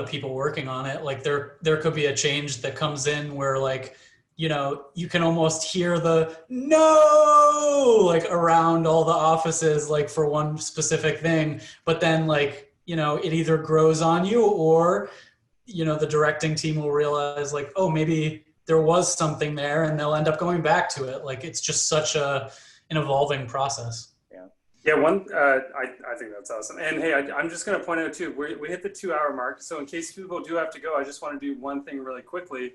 people working on it. Like there could be a change that comes in where like, you know, you can almost hear the no like around all the offices like for one specific thing, but then like, you know, it either grows on you or, you know, the directing team will realize like, oh, maybe there was something there, and they'll end up going back to it. Like it's just such an evolving process. Yeah, I think that's awesome. And hey, I'm just going to point out too, we hit the 2-hour mark. So in case people do have to go, I just want to do one thing really quickly,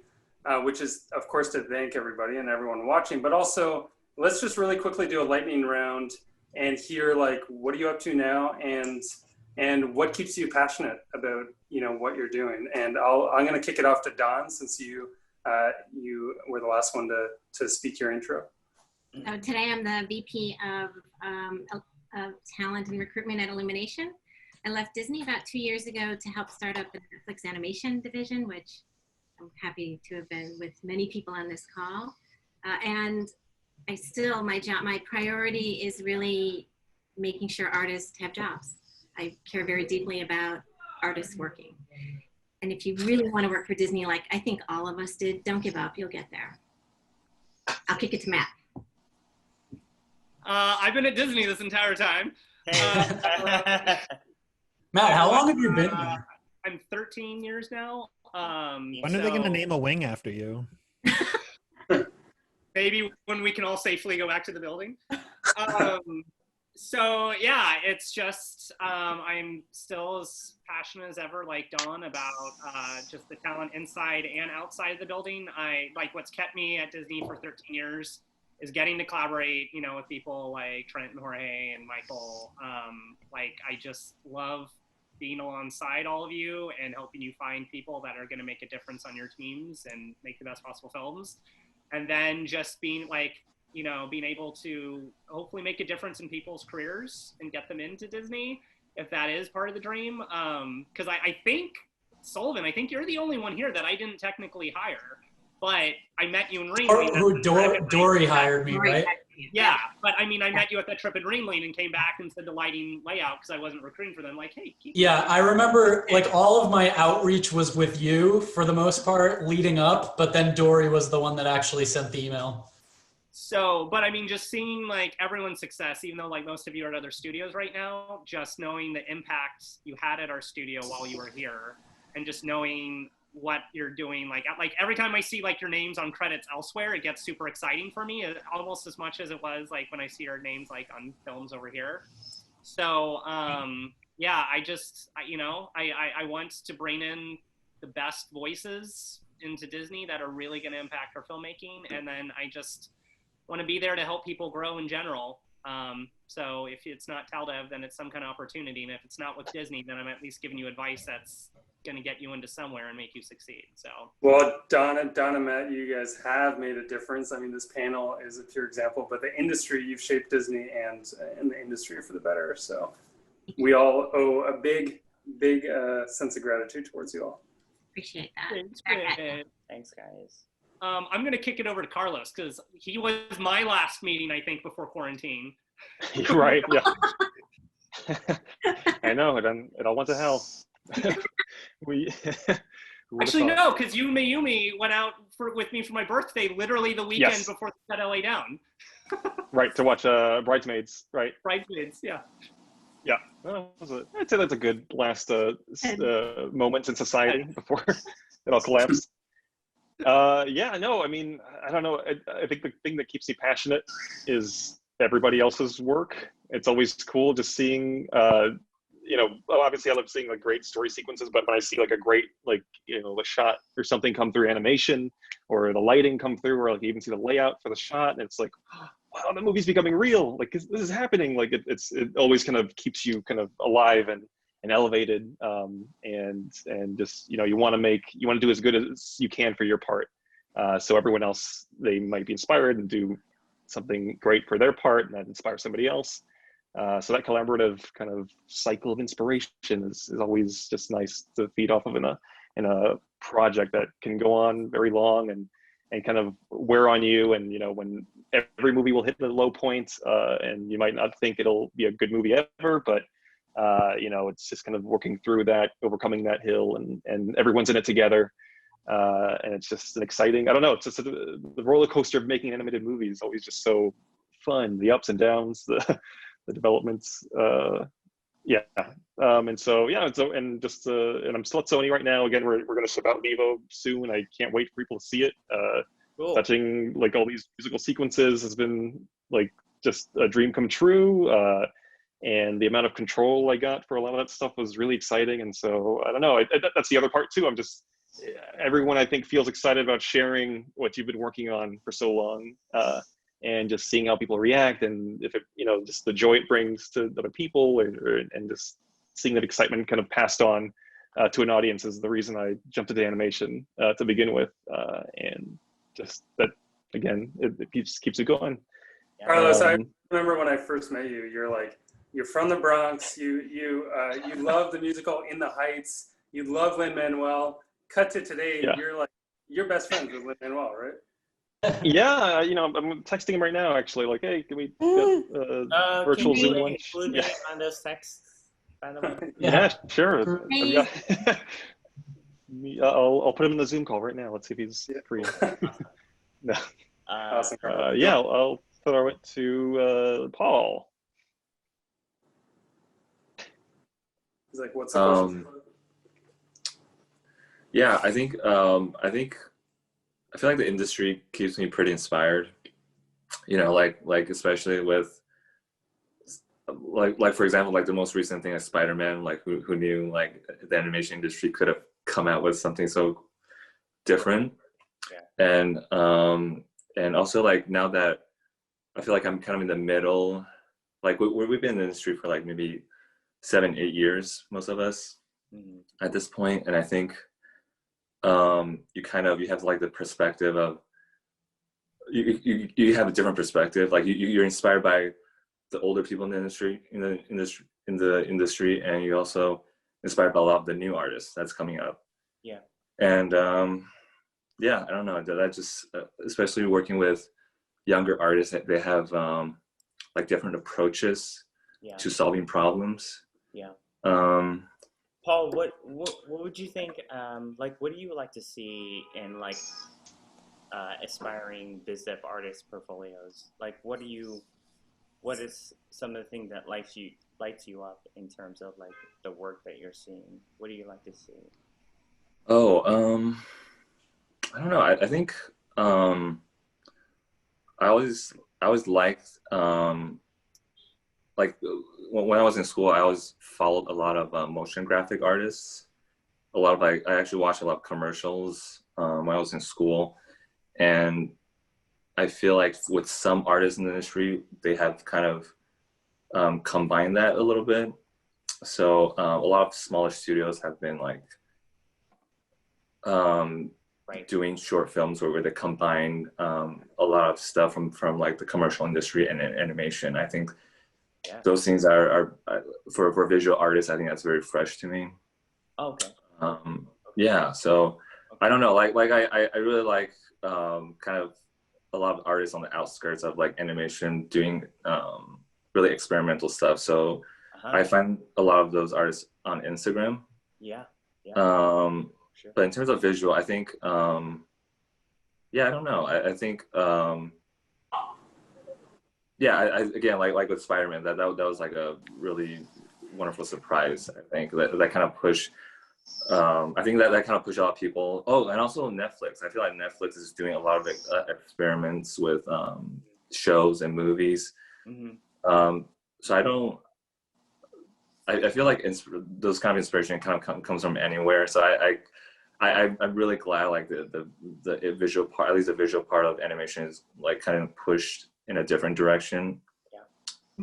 which is, of course, to thank everybody and everyone watching. But also, let's just really quickly do a lightning round and hear like, what are you up to now, and what keeps you passionate about, you know, what you're doing. And I'm going to kick it off to Don, since you were the last one to speak your intro. So today I'm the VP of Talent and Recruitment at Illumination. I left Disney about 2 years ago to help start up the Netflix animation division, which I'm happy to have been with many people on this call. And my priority is really making sure artists have jobs. I care very deeply about artists working. And if you really want to work for Disney, like I think all of us did, don't give up, you'll get there. I'll kick it to Matt. I've been at Disney this entire time. Matt, how long have you been there? I'm 13 years now. When are they going to name a wing after you? Maybe when we can all safely go back to the building. So yeah, it's just I'm still as passionate as ever, like Dawn, about just the talent inside and outside the building. I like what's kept me at Disney for 13 years is getting to collaborate, you know, with people like Trent and Jorge and Michael. Like I just love being alongside all of you and helping you find people that are going to make a difference on your teams and make the best possible films. And then just being like, you know, being able to hopefully make a difference in people's careers and get them into Disney, if that is part of the dream. Because I think, Sullivan, I think you're the only one here that I didn't technically hire, but I met you in Ringling. Dory hired me, right? Yeah, but I mean, I met you at that trip in Ringling and came back and said the lighting layout because I wasn't recruiting for them. Like, hey. Yeah, I remember like all of my outreach was with you for the most part leading up, but then Dory was the one that actually sent the email. So, but I mean, just seeing like everyone's success, even though like most of you are at other studios right now, just knowing the impact you had at our studio while you were here, and just knowing what you're doing, like every time I see like your names on credits elsewhere, it gets super exciting for me, almost as much as it was like when I see your names like on films over here. So yeah, I want to bring in the best voices into Disney that are really going to impact our filmmaking, and then I just want to be there to help people grow in general. So if it's not TalDev, then it's some kind of opportunity, and if it's not with Disney, then I'm at least giving you advice that's going to get you into somewhere and make you succeed. So well, Donna, Matt, you guys have made a difference. I mean, this panel is a pure example, but the industry, you've shaped Disney and the industry for the better. So we all owe a big sense of gratitude towards you all. Appreciate that. Thanks, guys. I'm going to kick it over to Carlos because he was my last meeting, I think, before quarantine. Right, yeah. I know, it all went to hell. Actually, no, because Yumi went out with me for my birthday literally the weekend before they set LA down. Right, to watch Bridesmaids, right? Bridesmaids, yeah. Yeah, I'd say that's a good last moment in society before it all collapsed. Yeah, no, I mean, I don't know. I think the thing that keeps me passionate is everybody else's work. It's always cool just seeing, you know, obviously I love seeing like great story sequences, but when I see like a great, like, you know, a shot or something come through animation, or the lighting come through, or like you even see the layout for the shot, and it's like, wow, the movie's becoming real. Like this is happening. Like it always kind of keeps you kind of alive and elevated. And just, you know, you want to do as good as you can for your part. So everyone else, they might be inspired and do something great for their part, and that inspires somebody else. So that collaborative kind of cycle of inspiration is always just nice to feed off of in a project that can go on very long and kind of wear on you. And, you know, when every movie will hit the low point, and you might not think it'll be a good movie ever, but you know, it's just kind of working through that, overcoming that hill, and everyone's in it together. And it's just an exciting, I don't know, it's just the roller coaster of making an animated movie is always just so fun. The ups and downs, the developments, yeah. And so, yeah, and I'm still at Sony right now. Again, we're going to ship out Vivo soon. I can't wait for people to see it. Cool. Touching like all these musical sequences has been like just a dream come true. And the amount of control I got for a lot of that stuff was really exciting. And so, I don't know, that's the other part too. Everyone I think feels excited about sharing what you've been working on for so long, and just seeing how people react, and if it, you know, just the joy it brings to other people, and just seeing that excitement kind of passed on to an audience is the reason I jumped into animation to begin with, and just that again, it keeps it going. Carlos, I remember when I first met you. You're from the Bronx. You love the musical In the Heights. You love Lin-Manuel. Cut to today, yeah. you're best friends with Lin-Manuel, right? Yeah, you know, I'm texting him right now, actually. Like, hey, can we get virtual Zoom lunch? Include me on those texts, by the way? Yeah, sure. I'll put him in the Zoom call right now. Let's see if he's free. No. Awesome. Yeah, I'll throw it to Paul. He's like, what's the question? Yeah, I feel like the industry keeps me pretty inspired. You know, like especially with like for example, like the most recent thing is Spider-Man. Like who knew like the animation industry could have come out with something so different. Yeah. And also like now that I feel like I'm kind of in the middle, like we've been in the industry for like maybe 7-8 years, most of us at this point, and I think you have like the perspective of you have a different perspective. Like you're inspired by the older people in the industry, and you're also inspired by a lot of the new artists that's coming up. Yeah. And yeah, I don't know. That just especially working with younger artists, they have like different approaches to solving problems. Yeah. Paul, what would you think? Like, what do you like to see in like aspiring VisDev artist portfolios? Like, what is some of the things that lights you up in terms of like the work that you're seeing? What do you like to see? Oh, I don't know. I think I always liked like when I was in school, I always followed a lot of motion graphic artists. A lot of I actually watched a lot of commercials when I was in school, and I feel like with some artists in the industry, they have kind of combined that a little bit. So a lot of smaller studios have been like doing short films where they combine a lot of stuff from like the commercial industry and animation. I think those things are for visual artists, I think that's very fresh to me. Oh, okay. Yeah, so I don't know, like I really like kind of a lot of artists on the outskirts of like animation doing really experimental stuff. So I find a lot of those artists on Instagram. Yeah. Sure. But in terms of visual, I think yeah, I don't know. I think yeah, again, like with Spider-Man, that was like a really wonderful surprise. I think that kind of pushed. I think that kind of pushed a lot of people. Oh, and also Netflix. I feel like Netflix is doing a lot of experiments with shows and movies. So I don't. I feel like those kind of inspiration kind of comes from anywhere. So I'm really glad like the visual part, at least the visual part of animation is like kind of pushed in a different direction.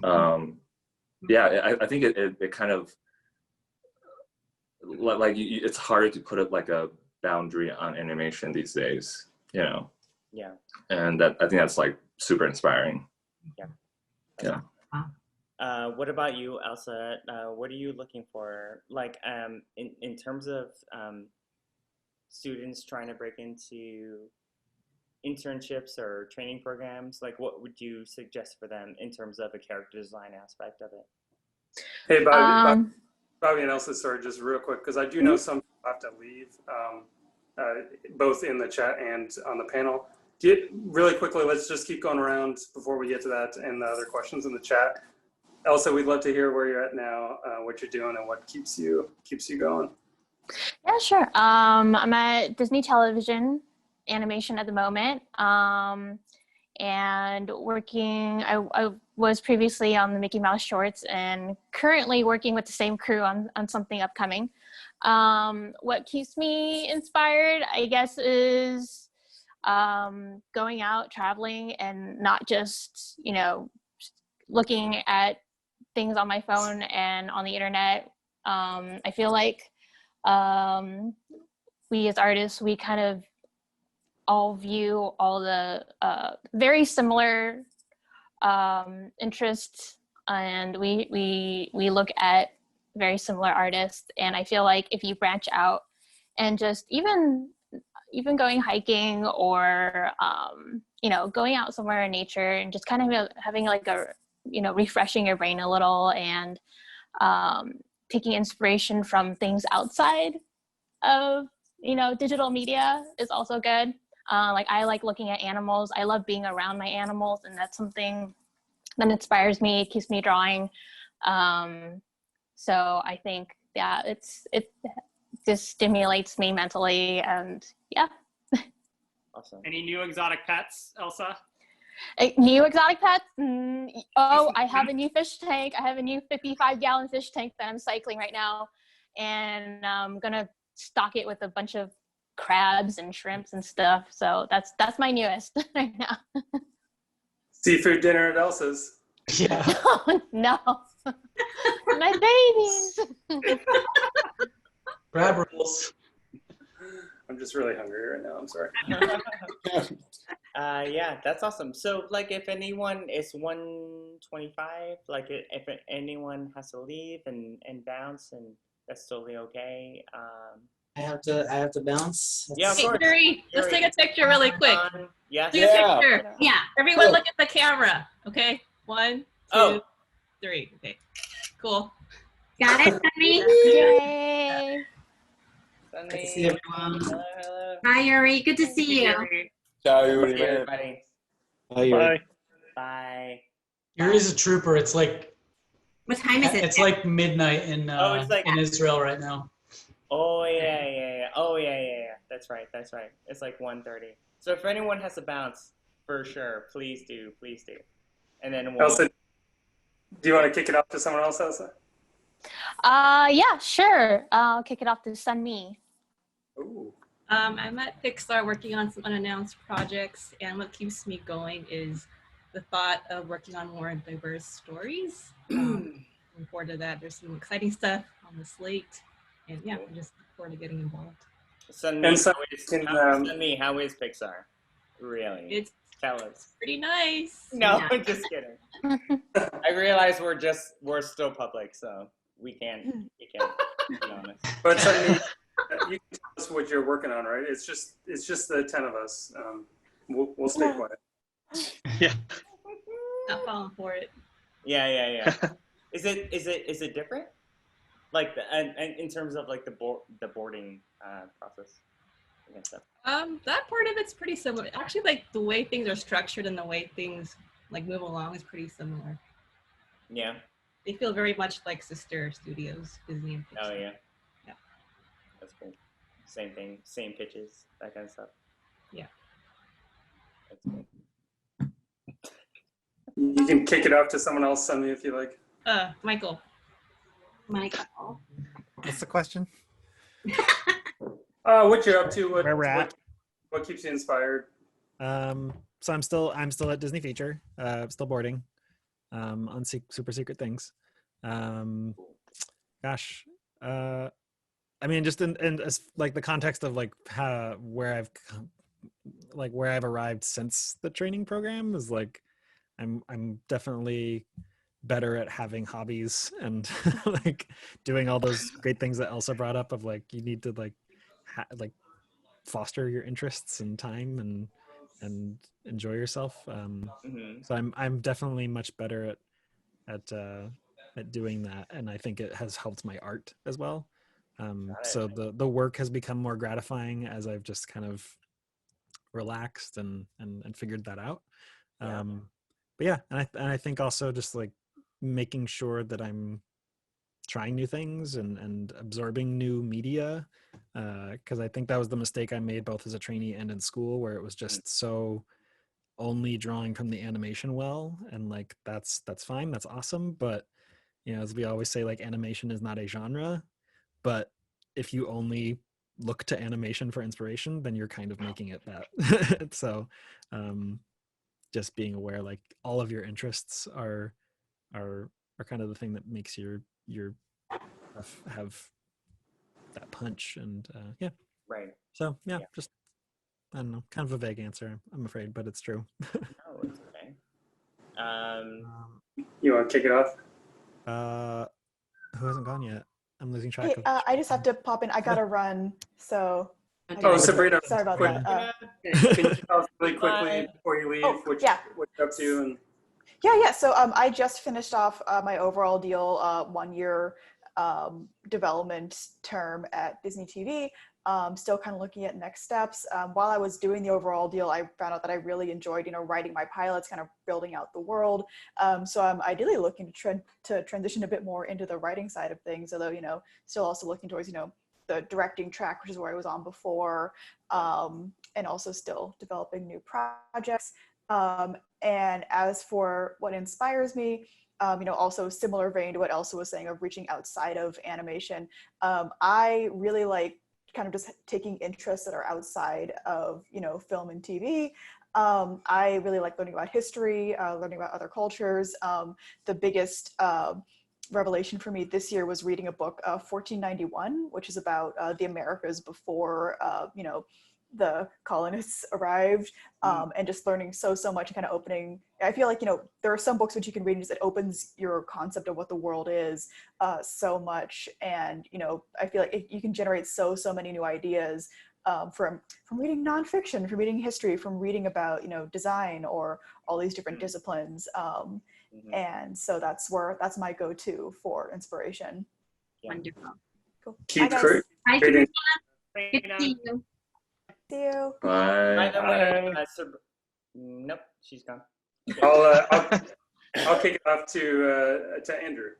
I think it kind of like it's harder to put it like a boundary on animation these days, you know. Yeah. And that I think that's like super inspiring. Yeah. What about you, Elsa? What are you looking for? Like, in terms of students trying to break into internships or training programs, like what would you suggest for them in terms of a character design aspect of it? Hey, Bobby and Elsa, sorry, just real quick, because I do know some have to leave, both in the chat and on the panel. Really quickly, let's just keep going around before we get to that and the other questions in the chat. Elsa, we'd love to hear where you're at now, what you're doing, and what keeps you going. Yeah, sure. I'm at Disney Television Animation at the moment, and working. I was previously on the Mickey Mouse shorts, and currently working with the same crew on something upcoming. What keeps me inspired, I guess, is going out, traveling, and not just looking at things on my phone and on the internet. I feel like we as artists, we kind of all view all the very similar interests, and we look at very similar artists. And I feel like if you branch out and just even going hiking or going out somewhere in nature and just kind of having like a refreshing your brain a little and taking inspiration from things outside of digital media is also good. Like I like looking at animals. I love being around my animals, and that's something that inspires me, keeps me drawing. So I think it just stimulates me mentally, and yeah. Awesome. Any new exotic pets, Elsa? New exotic pets? Oh, I have a new fish tank. I have a new 55-gallon fish tank that I'm cycling right now, and I'm gonna stock it with a bunch of crabs and shrimps and stuff. So that's my newest right now. Seafood dinner at Elsa's. Yeah. Oh no, my babies. Crab rolls. I'm just really hungry right now. I'm sorry. Yeah, that's awesome. So, like, if anyone is 125, like, if anyone has to leave and bounce, and that's totally okay. I have to bounce. Yeah, of course. Yuri, let's take a picture really quick. Yes. Do a picture. Yeah. Everyone look at the camera. Okay. 1, 2, 3. Okay. Cool. Got it, Sunmee? Yay. Good to see everyone. Hello. Hi, Yuri. Good to see you. Ciao, See Yuri. everybody. Bye. Bye. Yuri's a trooper. It's like What time is it? it's like midnight in it's like- in Israel right now. Oh yeah. Oh yeah. That's right. It's like 1:30. So if anyone has to bounce, for sure, please do. And then we'll. Elsa, do you want to kick it off to someone else, Elsa? Yeah, sure. I'll kick it off to Sunmee. Ooh. I'm at Pixar working on some unannounced projects, and what keeps me going is the thought of working on more diverse stories. Looking forward to that. There's some exciting stuff on the slate, and yeah, I'm just looking forward to getting involved. Sunmee, how is Pixar? Really? Tell us. Pretty nice. No, Yeah. I'm just kidding. I realize we're still public, so we can't be honest. But Sunmee, you can tell us what you're working on, right? It's just the 10 of us. We'll stay quiet. Yeah. Not falling for it. Yeah. Is it different? Like and in terms of like the boarding process and stuff. That part of it's pretty similar. Actually, like the way things are structured and the way things like move along is pretty similar. Yeah. They feel very much like sister studios, Disney and Pixar. Oh yeah. Yeah. That's cool. Same thing, same pitches, that kind of stuff. Yeah. That's cool. You can kick it off to someone else, Sunmee, if you like. Michael. Michael. What's the question? What you're up to? Where we're at? What keeps you inspired? So I'm still at Disney Feature. Still boarding. On super secret things. Gosh. I mean, just in like the context of like where I've arrived since the training program is like, I'm definitely better at having hobbies and like doing all those great things that Elsa brought up of like you need to like foster your interests and time and enjoy yourself. So I'm definitely much better at doing that, and I think it has helped my art as well. So the work has become more gratifying as I've just kind of relaxed and figured that out. But yeah, and I think also just like making sure that I'm trying new things and absorbing new media, because I think that was the mistake I made both as a trainee and in school, where it was just so only drawing from the animation well, and like that's fine, that's awesome, but you know, as we always say, like animation is not a genre, but if you only look to animation for inspiration, then you're kind of making it that. So just being aware like all of your interests are kind of the thing that makes your have that punch, and yeah. Right. So yeah, just I don't know, kind of a vague answer, I'm afraid, but it's true. No, it's okay. You want to kick it off? Who hasn't gone yet? I'm losing track Hey, of. I just have to pop in. I gotta run, so. Sabrina. Sorry about quick. that. Can you tell us really quickly before you leave what you're up to? And Yeah. So I just finished off my overall deal 1 year development term at Disney TV. Still kind of looking at next steps. While I was doing the overall deal, I found out that I really enjoyed, writing my pilots, kind of building out the world. So I'm ideally looking to transition a bit more into the writing side of things, although, still also looking towards, the directing track, which is where I was on before, and also still developing new projects. And as for what inspires me, also similar vein to what Elsa was saying of reaching outside of animation, I really like kind of just taking interests that are outside of, film and TV. I really like learning about history, learning about other cultures. The biggest revelation for me this year was reading a book, 1491, which is about the Americas before, the colonists arrived, and just learning so much and kind of opening. I feel like, there are some books which you can read that opens your concept of what the world is so much. And, I feel like you can generate so many new ideas from reading nonfiction, from reading history, from reading about, design or all these different disciplines. And so that's my go-to for inspiration. Wonderful. Cool. Keep Bye, guys. creating. Good to see you. See you. Bye. Nope, she's gone. I'll kick it off to Andrew.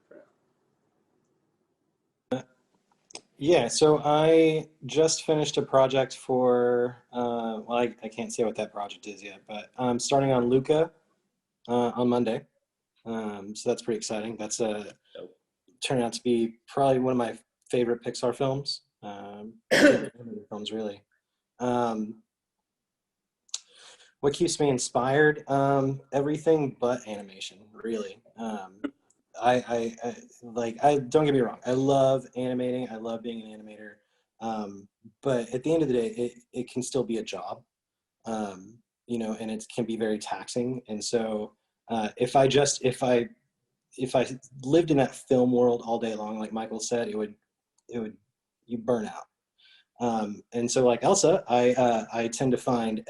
Yeah, so I just finished a project for, I can't say what that project is yet, but I'm starting on Luca on Monday. So that's pretty exciting. That's turned out to be probably one of my favorite Pixar films. Films, really. What keeps me inspired? Everything but animation, really. I don't get me wrong. I love animating. I love being an animator. But at the end of the day, it can still be a job, and it can be very taxing. And so if I lived in that film world all day long, like Michael said, you burn out. And so like Elsa, I tend to find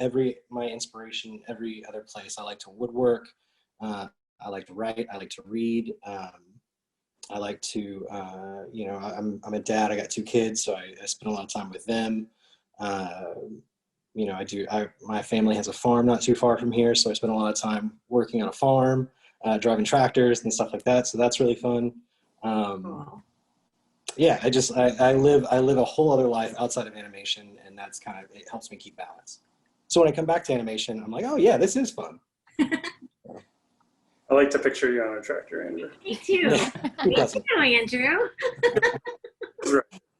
my inspiration every other place. I like to woodwork. I like to write. I like to read. I like to, I'm a dad. I got 2 kids, so I spend a lot of time with them. My family has a farm not too far from here, so I spend a lot of time working on a farm, driving tractors and stuff like that. So that's really fun. Yeah, I live a whole other life outside of animation, and that's it helps me keep balance. So when I come back to animation, I'm like, oh yeah, this is fun. I like to picture you on a tractor, Andrew. Me too. Me too, Andrew.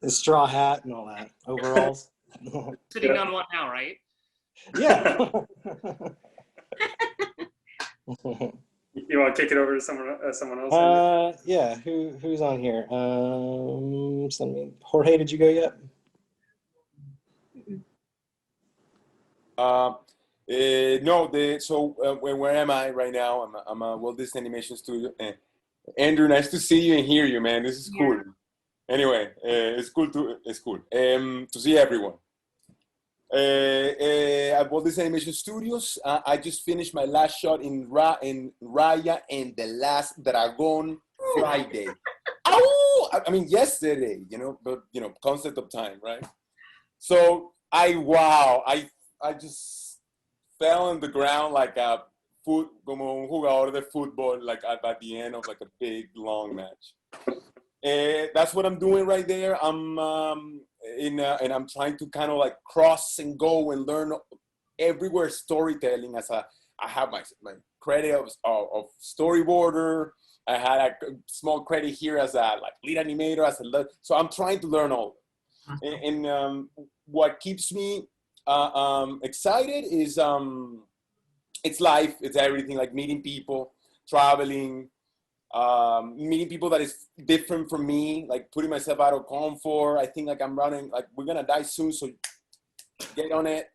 The straw hat and all that, overalls. Sitting on one now, right? Yeah. You want to kick it over to someone else? Yeah. Who's on here? Jorge, did you go yet? No. Where am I right now? I'm a Walt Disney Animation Studio. Andrew, nice to see you and hear you, man. This is cool. Anyway, it's cool to see everyone. At Walt Disney Animation Studios, I just finished my last shot in Raya and the Last Dragon Friday. I mean, yesterday, but concept of time, right? So I just fell on the ground like a como un jugador de fútbol, like at the end of like a big long match. That's what I'm doing right there. I'm and I'm trying to kind of like cross and go and learn everywhere storytelling. I have my credit of storyboarder. I had a small credit here as a lead animator. So I'm trying to learn all. And what keeps me excited is it's life. It's everything, like meeting people, traveling. Meeting people that is different from me, like putting myself out of comfort. I think like I'm running, like we're gonna die soon, so get on it.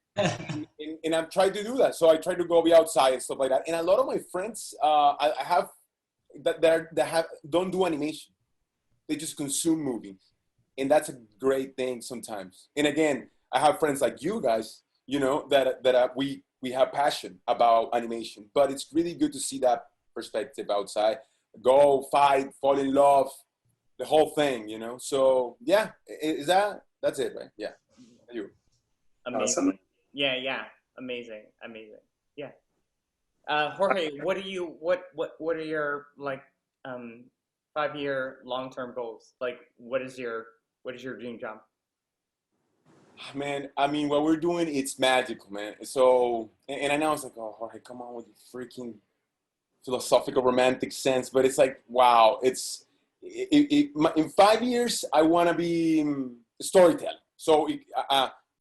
and I've tried to do that. So I try to go be outside and stuff like that. And a lot of my friends, I have that don't do animation. They just consume movies, and that's a great thing sometimes. And again, I have friends like you guys, that we have passion about animation. But it's really good to see that perspective outside. Go fight, fall in love, the whole thing, So yeah, that's it, right? Yeah. You. Amazing. Awesome. Yeah. Amazing. Yeah. Jorge, what are your 5-year long-term goals? Like, what is your dream job? Man, I mean, what we're doing, it's magical, man. So, and I know it's like, oh, Jorge, come on with your freaking philosophical romantic sense, but it's like, wow, in 5 years I want to be storytelling. So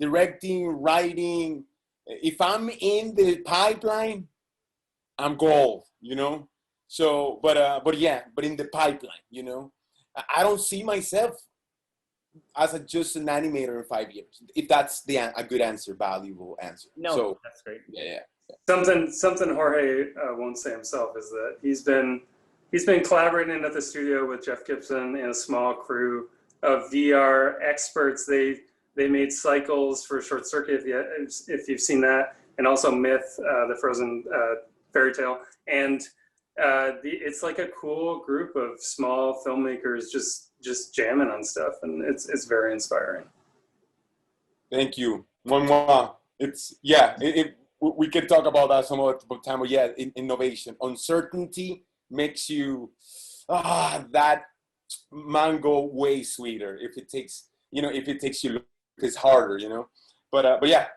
directing, writing, if I'm in the pipeline, I'm gold, So but in the pipeline, I don't see myself as just an animator in 5 years, if that's a good answer, valuable answer. No, so that's great. Yeah. Something Jorge won't say himself is that he's been collaborating at the studio with Jeff Gibson and a small crew of VR experts. They made cycles for Short Circuit, if you've seen that, and also Myth, the Frozen fairy tale. And it's like a cool group of small filmmakers just jamming on stuff, and it's very inspiring. Thank you. One more. We can talk about that some other time, but yeah, innovation. Uncertainty makes you that mango way sweeter. If it takes you, it's harder, But yeah,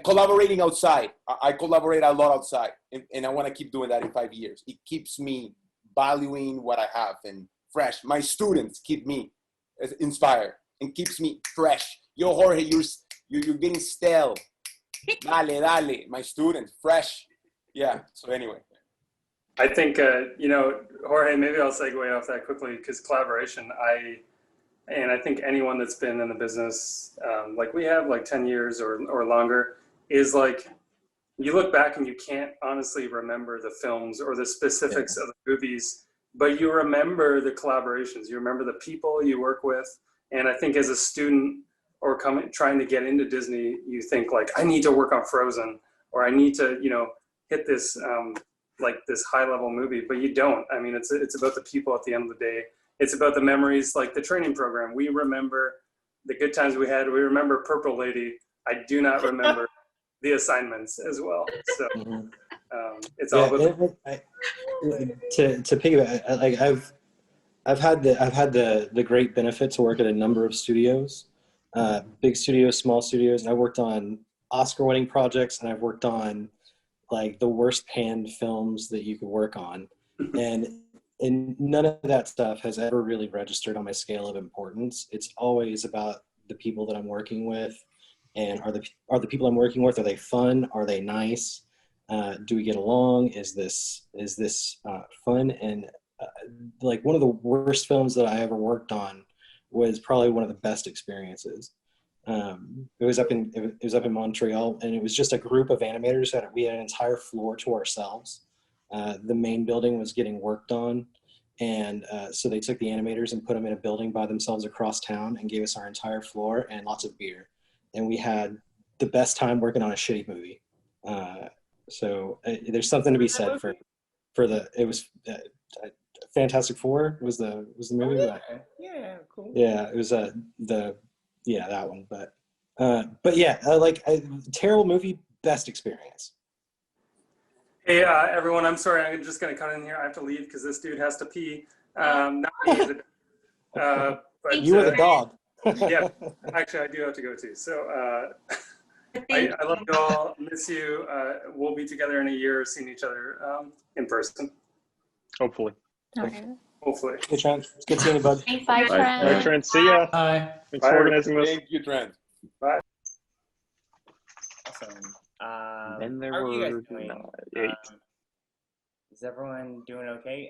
collaborating outside. I collaborate a lot outside, and I want to keep doing that in 5 years. It keeps me valuing what I have and fresh. My students keep me inspired and keeps me fresh. Yo, Jorge, you're getting stale. Dale, my students, fresh. Yeah, so anyway. I think, Jorge, maybe I'll segue off that quickly, because collaboration, I think anyone that's been in the business, like we have, like 10 years or longer, is like, you look back and you can't honestly remember the films or the specifics of the movies, but you remember the collaborations, you remember the people you work with. And I think as a student or trying to get into Disney, you think like, I need to work on Frozen, or I need to, hit this this high level movie, but you don't. I mean, it's about the people at the end of the day. It's about the memories, like the training program. We remember the good times we had. We remember Purple Lady. I do not remember the assignments as well. So it's all about to piggyback. Like I've had the great benefit to work at a number of studios, big studios, small studios, and I worked on Oscar-winning projects, and I've worked on like the worst panned films that you could work on, and none of that stuff has ever really registered on my scale of importance. It's always about the people that I'm working with, and are the people I'm working with, are they fun? Are they nice? Do we get along? Is this fun? And like one of the worst films that I ever worked on was probably one of the best experiences. It was up in Montreal, and it was just a group of animators that we had an entire floor to ourselves. The main building was getting worked on, and so they took the animators and put them in a building by themselves across town and gave us our entire floor and lots of beer, and we had the best time working on a shitty movie. So there's something to be said for it was Fantastic Four was the movie. Oh, yeah, cool. Yeah, it was that one. But yeah, terrible movie, best experience. Hey, everyone, I'm sorry. I'm just going to cut in here. I have to leave because this dude has to pee. Not me. But, you were the dog. Yeah, actually, I do have to go too. So I love you all. Miss you. We'll be together in a year, seeing each other in person. Hopefully. Okay. Hopefully. Hey, Trent. It's good seeing you, bud. Bye, Trent. All right, Trent. See ya. Bye. Thanks for organizing this. Thank you, Trent. Bye. Awesome. Then there how are you guys were doing? 8. Is everyone doing okay?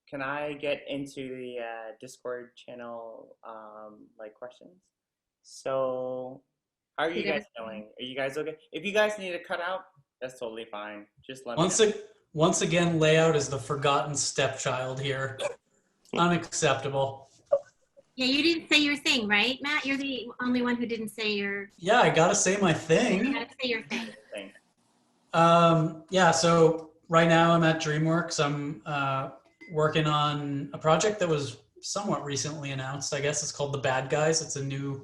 Can I get into the Discord channel like questions? So, how are you guys doing? Are you guys okay? If you guys need to cut out, that's totally fine. Just let me know. Once again, layout is the forgotten stepchild here. Unacceptable. Yeah, you didn't say your thing, right, Matt? You're the only one who didn't say your. Yeah, I gotta say my thing. You gotta say your thing. Yeah, so right now I'm at DreamWorks. I'm working on a project that was somewhat recently announced. I guess it's called The Bad Guys. It's a new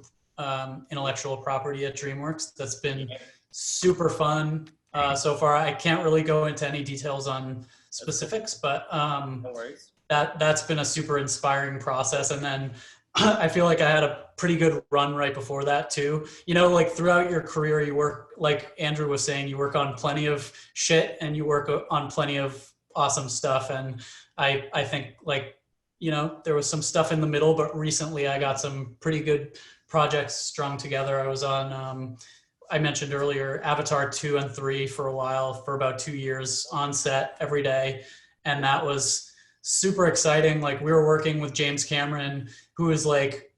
intellectual property at DreamWorks that's been super fun so far. I can't really go into any details on specifics, but No worries. that's been a super inspiring process. And then I feel like I had a pretty good run right before that too. You know, like throughout your career, you work, like Andrew was saying, you work on plenty of shit and you work on plenty of awesome stuff. And I think, like, you know, there was some stuff in the middle, but recently I got some pretty good projects strung together. I was on, I mentioned earlier, Avatar 2 and 3 for a while, for about 2 years on set every day. And that was super exciting. Like, we were working with James Cameron, who is like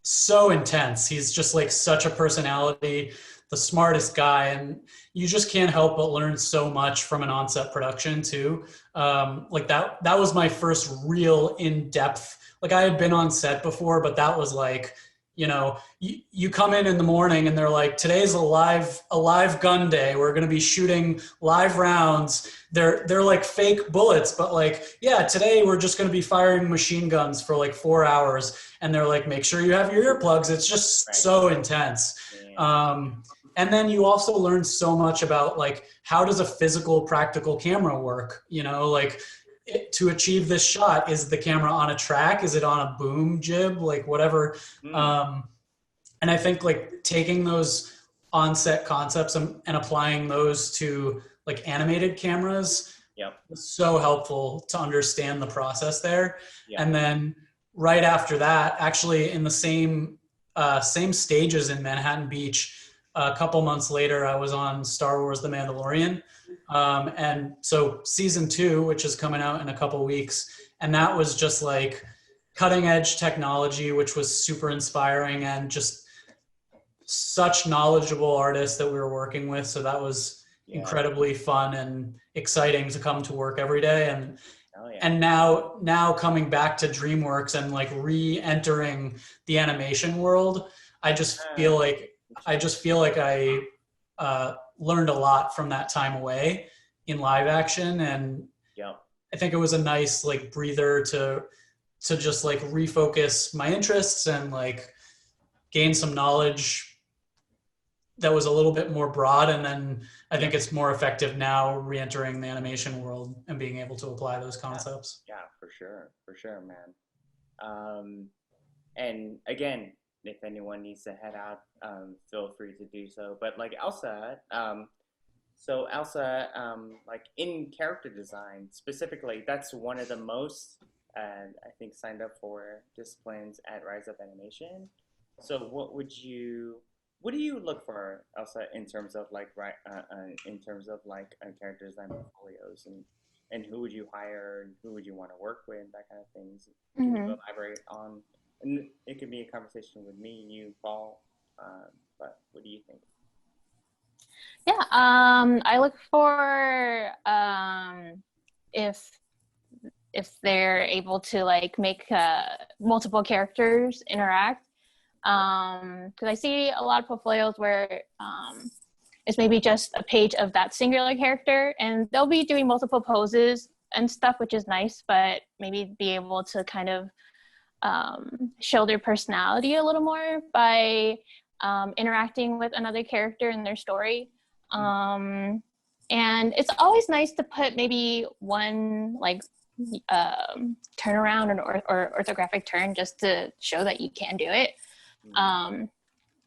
so intense. He's just like such a personality, the smartest guy. And you just can't help but learn so much from an on-set production too. Like that was my first real in-depth, like I had been on set before, but that was like, you know, you come in the morning and they're like, today's a live gun day. We're going to be shooting live rounds. They're like fake bullets, but like, yeah, today we're just going to be firing machine guns for like 4 hours. And they're like, make sure you have your earplugs. It's just so intense. And then you also learn so much about like, how does a physical practical camera work? You know, like, to achieve this shot, is the camera on a track? Is it on a boom jib? Like whatever. And I think like taking those on-set concepts and applying those to like animated cameras was so helpful to understand the process there. And then right after that, actually in the same stages in Manhattan Beach, a couple months later, I was on Star Wars: The Mandalorian. And so season 2, which is coming out in a couple weeks, and that was just like cutting edge technology, which was super inspiring, and just such knowledgeable artists that we were working with. So that was incredibly fun and exciting to come to work every day. And now coming back to DreamWorks and like re-entering the animation world, I just feel like I learned a lot from that time away in live action. And I think it was a nice like breather to just like refocus my interests and like gain some knowledge that was a little bit more broad. And then I think it's more effective now re-entering the animation world and being able to apply those concepts. Yeah, for sure, man. And again, if anyone needs to head out, feel free to do so. But like Elsa, So Elsa, like in character design specifically, that's one of the most, I think, signed up for disciplines at Rise Up Animation. So what do you look for, Elsa, in terms of like character design portfolios, and who would you hire, and who would you want to work with, that kind of things? Can you elaborate on? And it could be a conversation with me, you, Paul, but what do you think? Yeah, I look for if they're able to like make multiple characters interact. Because I see a lot of portfolios where it's maybe just a page of that singular character, and they'll be doing multiple poses and stuff, which is nice, but maybe be able to kind of show their personality a little more by interacting with another character in their story. And it's always nice to put maybe one like turnaround or orthographic turn just to show that you can do it.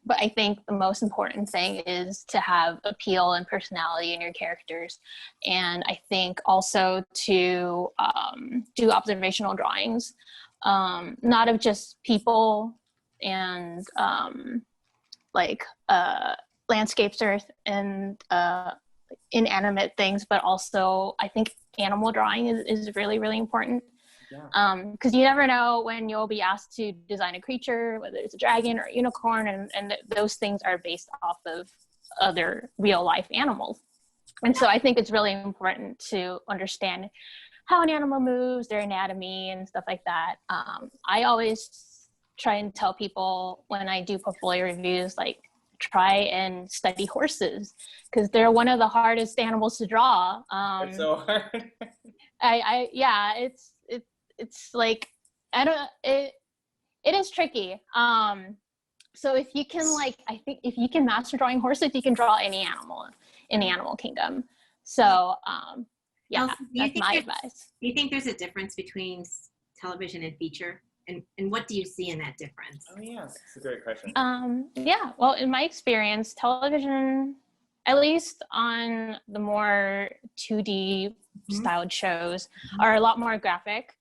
But I think the most important thing is to have appeal and personality in your characters. And I think also to do observational drawings, not of just people and landscapes and inanimate things, but also I think animal drawing is really, really important. Because you never know when you'll be asked to design a creature, whether it's a dragon or a unicorn, and those things are based off of other real life animals. And so I think it's really important to understand how an animal moves, their anatomy and stuff like that. I always try and tell people when I do portfolio reviews, like, try and study horses, because they're one of the hardest animals to draw. It's so hard. It's like, it is tricky. So if you can, like, I think if you can master drawing horses, you can draw any animal in the animal kingdom. So Elsa, that's my advice. Do you think there's a difference between television and feature? And what do you see in that difference? Oh yeah, that's a great question. Yeah, well, in my experience, television, at least on the more 2D styled shows, are a lot more graphic.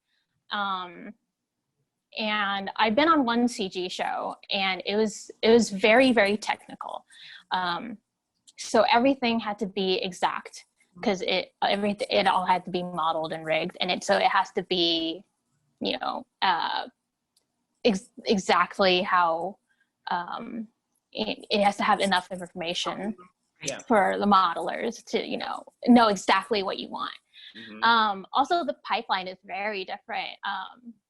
And I've been on one CG show, and it was very, very technical. So everything had to be exact, because it all had to be modeled and rigged, and so it has to be, exactly how it has to have enough information for the modelers to know exactly what you want. Also, the pipeline is very different.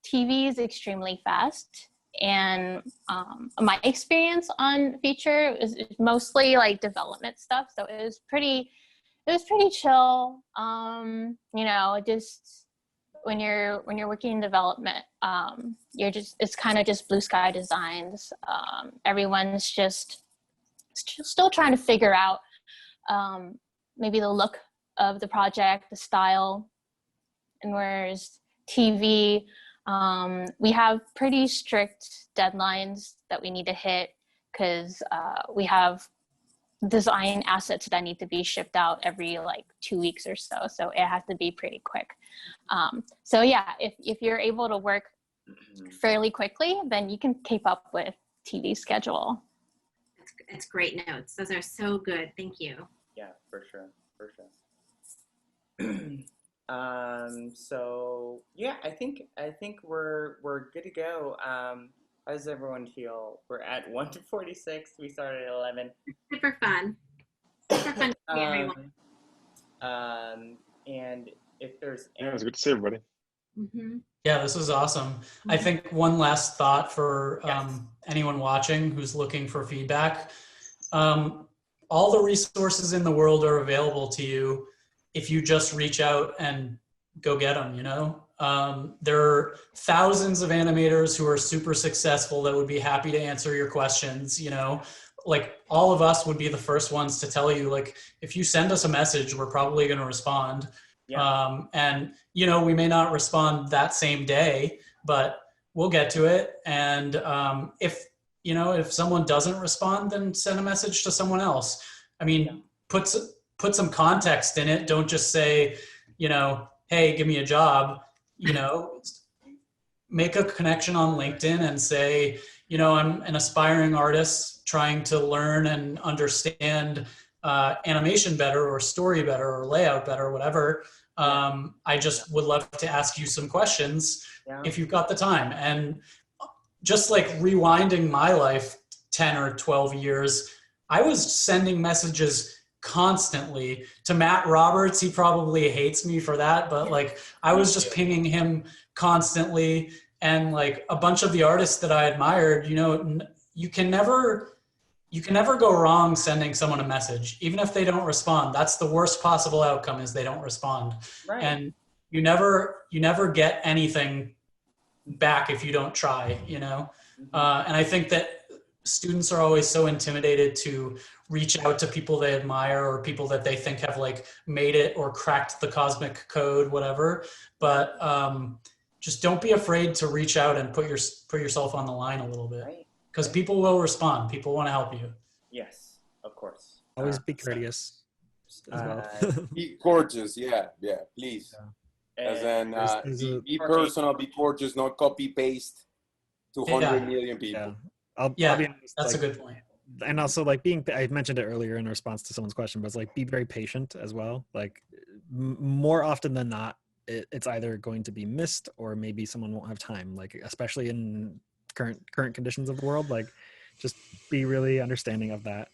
TV is extremely fast, and my experience on feature is mostly like development stuff, so it was pretty chill. Just when you're working in development, it's kind of just blue sky designs. Everyone's just still trying to figure out maybe the look of the project, the style. And whereas TV, we have pretty strict deadlines that we need to hit, because we have design assets that need to be shipped out every 2 weeks or so. So it has to be pretty quick. So yeah, if you're able to work fairly quickly, then you can keep up with TV schedule. That's great notes. Those are so good. Thank you. Yeah, for sure. So yeah, I think we're good to go. How does everyone feel? We're at 1:46. We started at 11. Super fun. Super fun to see everyone. And if there's it was good to see everybody. Yeah, this was awesome. I think one last thought for anyone watching who's looking for feedback. All the resources in the world are available to you if you just reach out and go get them, There are thousands of animators who are super successful that would be happy to answer your questions, all of us would be the first ones to tell you, if you send us a message, we're probably going to respond. Yeah. And, we may not respond that same day, but we'll get to it. And if someone doesn't respond, then send a message to someone else. I mean, put put some context in it. Don't just say, you know, hey, give me a job, you know, make a connection on LinkedIn and say, you know, I'm an aspiring artist trying to learn and understand animation better or story better or layout better or whatever. I just would love to ask you some questions if you've got the time. And just like rewinding my life 10 or 12 years, I was sending messages constantly to Matt Roberts. He probably hates me for that, but like I was just pinging him constantly. And like a bunch of the artists that I admired, you know, you can never go wrong sending someone a message, even if they don't respond. That's the worst possible outcome, is they don't respond. Right. And you never get anything back if you don't try, you know? And I think that students are always so intimidated to reach out to people they admire or people that they think have like made it or cracked the cosmic code, whatever. But just don't be afraid to reach out and put yourself on the line a little bit, because people will respond. People want to help you. Yes, of course. Always be courteous as well. Be courteous, yeah, please. As in, be personal, be courteous, not copy paste to 100 million people. I'll be honest, that's like, a good point. And also, like, I mentioned it earlier in response to someone's question, but it's like, be very patient as well. Like, more often than not, it's either going to be missed or maybe someone won't have time. Like, especially in current conditions of the world, like, just be really understanding of that.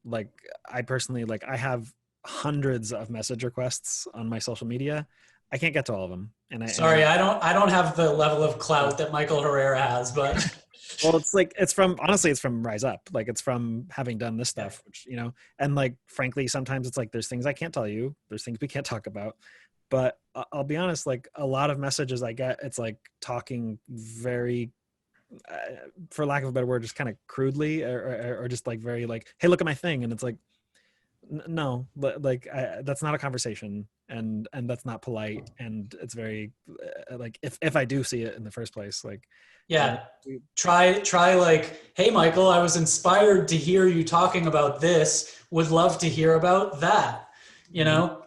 Like, I personally, like, I have hundreds of message requests on my social media. I can't get to all of them. And I don't have the level of clout that Michael Herrera has, but well, it's from Rise Up. Like, it's from having done this stuff, which, you know, and like, frankly, sometimes it's like, there's things I can't tell you, there's things we can't talk about. But I'll be honest, like, a lot of messages I get, it's like talking very, for lack of a better word, just kind of crudely, or just like very like, hey, look at my thing. And it's like, no, like, that's not a conversation, and that's not polite, and it's very like, if I do see it in the first place, like, try like, hey Michael, I was inspired to hear you talking about this, would love to hear about that, you know.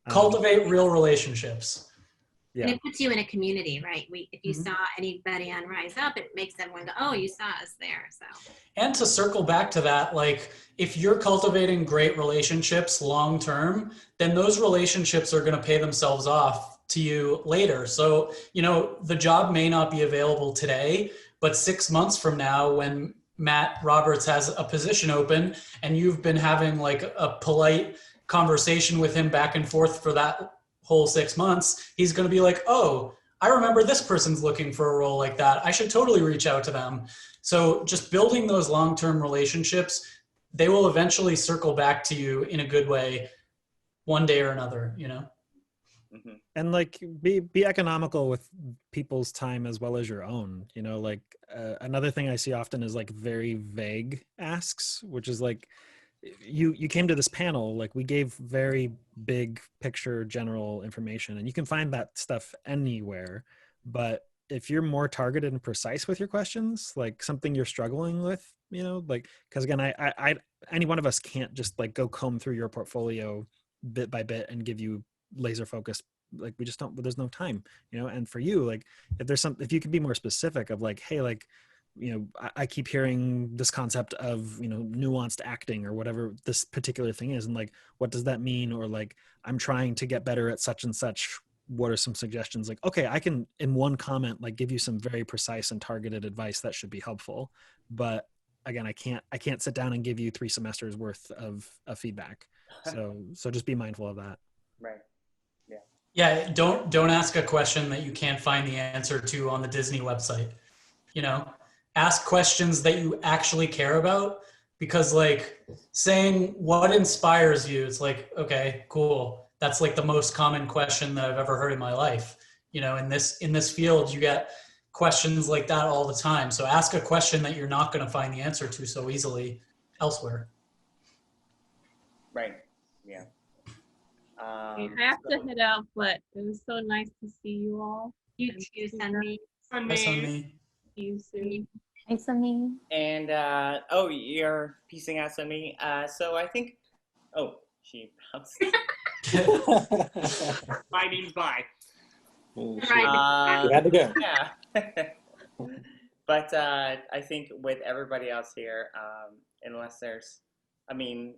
Cultivate real relationships. And it puts you in a community, right? If you saw anybody on Rise Up, it makes everyone go, oh, you saw us there. So. And to circle back to that, like, if you're cultivating great relationships long term, then those relationships are going to pay themselves off to you later. So, you know, the job may not be available today, but 6 months from now, when Matt Roberts has a position open and you've been having like a polite conversation with him back and forth for that whole 6 months, he's going to be like, oh, I remember this person's looking for a role like that. I should totally reach out to them. So just building those long-term relationships, they will eventually circle back to you in a good way one day or another, you know? And like, be economical with people's time as well as your own, you know. Like, another thing I see often is like very vague asks, which is like, you came to this panel, like, we gave very big picture general information, and you can find that stuff anywhere. But if you're more targeted and precise with your questions, like something you're struggling with, you know, like, because again, I any one of us can't just like go comb through your portfolio bit by bit and give you laser focused, like, we just don't, there's no time, you know. And for you, like, if you could be more specific of like, hey, like, you know, I keep hearing this concept of, you know, nuanced acting or whatever this particular thing is, and like, what does that mean? Or like, I'm trying to get better at such and such, what are some suggestions? Like, okay, I can in one comment like give you some very precise and targeted advice that should be helpful. But again, I can't sit down and give you 3 semesters worth of feedback. So just be mindful of that. Right. Yeah, don't ask a question that you can't find the answer to on the Disney website, you know. Ask questions that you actually care about, because like saying what inspires you, it's like, okay, cool. That's like the most common question that I've ever heard in my life. You know, in this field, you get questions like that all the time. So ask a question that you're not going to find the answer to so easily elsewhere. Right. Yeah. I have to head out, but it was so nice to see you all. You too, Sunmee. Sunmee. See you soon. Hi, Sunmee. And you're piecing out Sunmee. So I think, She bounced. Bye means bye. You had to go. Yeah. But I think with everybody else here, unless there's, I mean,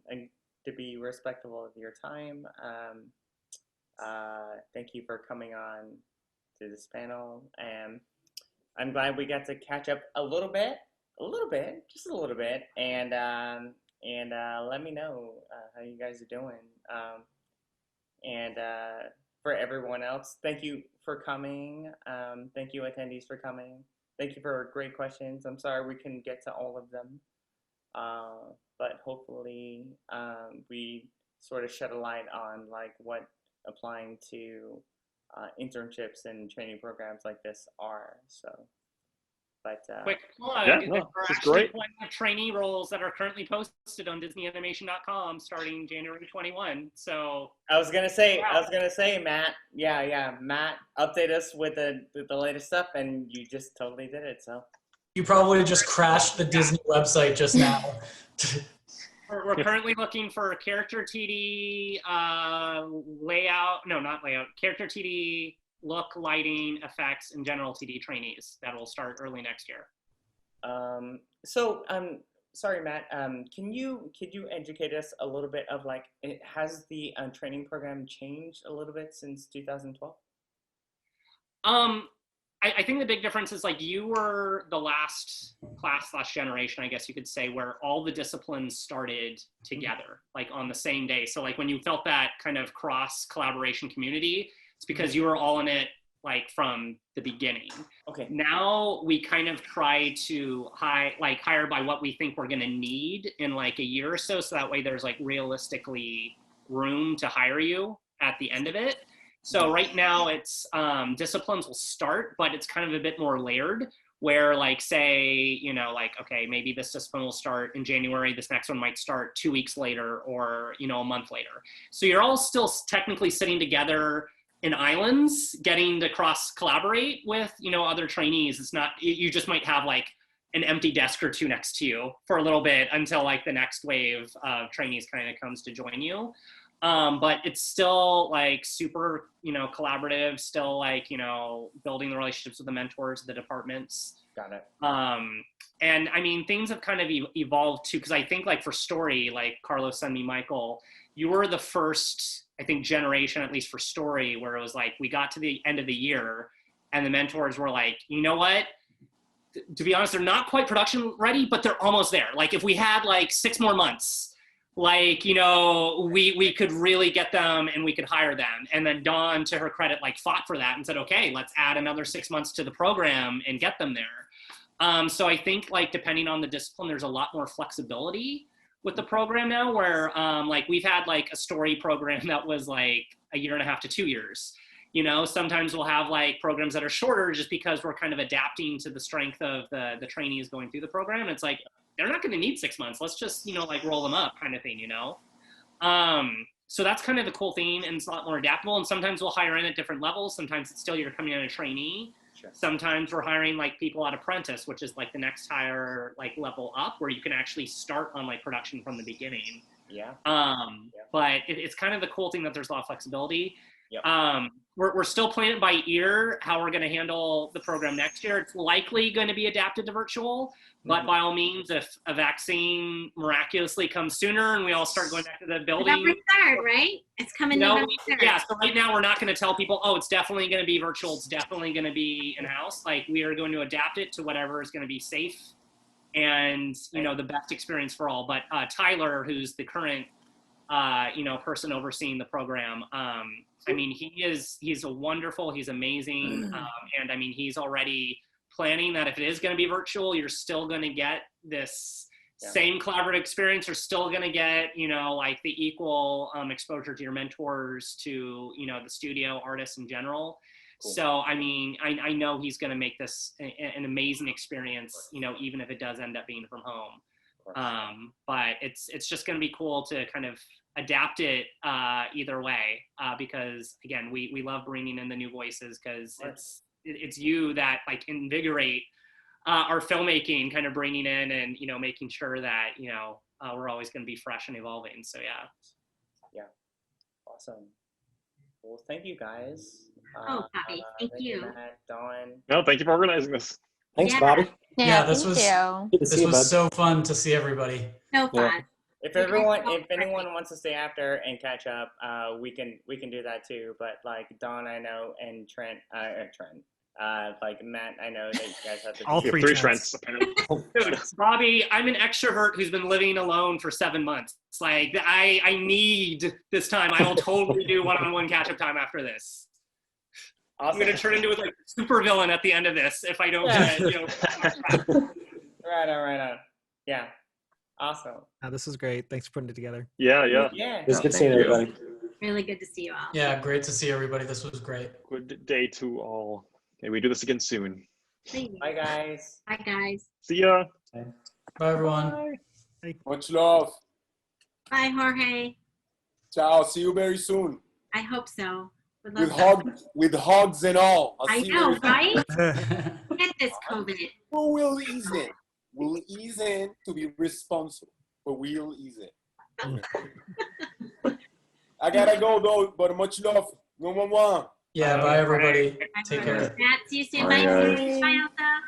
to be respectful of your time, thank you for coming on to this panel, and I'm glad we got to catch up a little bit, just a little bit, and let me know how you guys are doing, and for everyone else, thank you for coming. Thank you, attendees, for coming. Thank you for great questions. I'm sorry we couldn't get to all of them, but hopefully we sort of shed a light on like what applying to internships and training programs like this are. So, but quick plug, Yeah, there no, are this is actually great. plenty of trainee roles that are currently posted on DisneyAnimation.com starting January 21. So I was gonna say, Matt. Yeah, Matt, update us with the latest stuff, and you just totally did it. So You probably just crashed the Disney website just now. we're currently looking for character TD layout. No, not layout. Character TD, look, lighting, effects, and general TD trainees. That will start early next year. Sorry, Matt. Could you educate us a little bit of like, has the training program changed a little bit since 2012? I think the big difference is like you were the last class/generation, I guess you could say, where all the disciplines started together, like on the same day. So like when you felt that kind of cross collaboration community, it's because you were all in it like from the beginning. Okay. Now we kind of try to hire by what we think we're gonna need in like a year or so. So that way there's like realistically room to hire you at the end of it. So right now it's disciplines will start, but it's kind of a bit more layered where like say, you know, like, okay, maybe this discipline will start in January, this next one might start 2 weeks later or, you know, a month later. So you're all still technically sitting together in islands, getting to cross collaborate with, you know, other trainees. It's not, you just might have like an empty desk or two next to you for a little bit until like the next wave of trainees kind of comes to join you. But it's still like super, you know, collaborative, still like, you know, building the relationships with the mentors, the departments. Got it. And I mean, things have kind of evolved too, because I think like for story, like Carlos, Sunmee, Michael, you were the first, I think, generation, at least for story, where it was like, we got to the end of the year and the mentors were like, you know what? To be honest, they're not quite production ready, but they're almost there. Like if we had like 6 more months, like, you know, we could really get them and we could hire them. And then Dawn, to her credit, like fought for that and said, okay, let's add another 6 months to the program and get them there. So I think like, depending on the discipline, there's a lot more flexibility with the program now where like we've had like a story program that was like 1.5 to 2 years. You know, sometimes we'll have like programs that are shorter just because we're kind of adapting to the strength of the trainees going through the program. It's like, they're not going to need 6 months. Let's just, you know, like roll them up kind of thing, you know? So that's kind of the cool thing, and it's a lot more adaptable. And sometimes we'll hire in at different levels. Sometimes it's still you're coming in a trainee. Sure. Sometimes we're hiring like people at apprentice, which is like the next higher like level up where you can actually start on like production from the beginning. Yeah. But it's kind of the cool thing that there's a lot of flexibility. Yep. We're still playing it by ear how we're going to handle the program next year. It's likely going to be adapted to virtual, but by all means, if a vaccine miraculously comes sooner and we all start going back to the building. November 3rd, right? It's coming November 3rd. Yeah, so right now we're not going to tell people, oh, it's definitely going to be virtual. It's definitely going to be in-house. Like we are going to adapt it to whatever is going to be safe and, you know, the best experience for all. But Tyler, who's the current, you know, person overseeing the program, I mean, he's a wonderful, he's amazing. And I mean, he's already planning that if it is going to be virtual, you're still going to get this same collaborative experience. You're still going to get, you know, like the equal exposure to your mentors, to, you know, the studio artists in general. Cool. So, I mean, I know he's going to make this an amazing experience, you know, even if it does end up being from home. But it's just going to be cool to kind of adapt it either way, because again, we love bringing in the new voices because it's you that like invigorate our filmmaking, kind of bringing in and, you know, making sure that, you know, we're always going to be fresh and evolving. So yeah. yeah. Awesome. Well, thank you guys. Oh, Bobby, thank you. Matt, Dawn. No, thank you for organizing this. Thanks, Yeah. Bobby. Yeah, this thank was you. Good to see this you, was bud. so fun to see everybody. So Yeah. fun. If You guys are everyone, so if anyone perfect. wants to stay after and catch up, we can do that too. But like Dawn, I know, and Trent, like Matt, I know that you guys have to. All We have three three Trents. Trents, apparently. Dude, Bobby, I'm an extrovert who's been living alone for 7 months. It's like I need this time. I will totally do one-on-one catch-up time after this. Awesome. I'm gonna turn into like a super villain at the end of this if I don't Yeah. get, Right on. Yeah. Awesome. This is great. Thanks for putting it together. Yeah. Yeah. It was good Thank seeing you. everybody. Really good to see you all. Yeah, great to see everybody. This was great. Good day to all. Okay, we do this again soon. Thank you. Bye, guys. Bye, guys. See ya. Bye, everyone. Much love. Bye, Jorge. Ciao. See you very soon. I hope so. Would With love to. hugs and all. I'll I see know, you very soon. right? Get this COVID. But we'll ease in. We'll ease in to be responsible. But we'll ease in. I gotta go though, but much love. Mwah, mwah, mwah. Yeah, bye, everybody. Bye, Take Jorge. care. Matt, see you soon. Bye, Bye, guys. Bye, Elsa.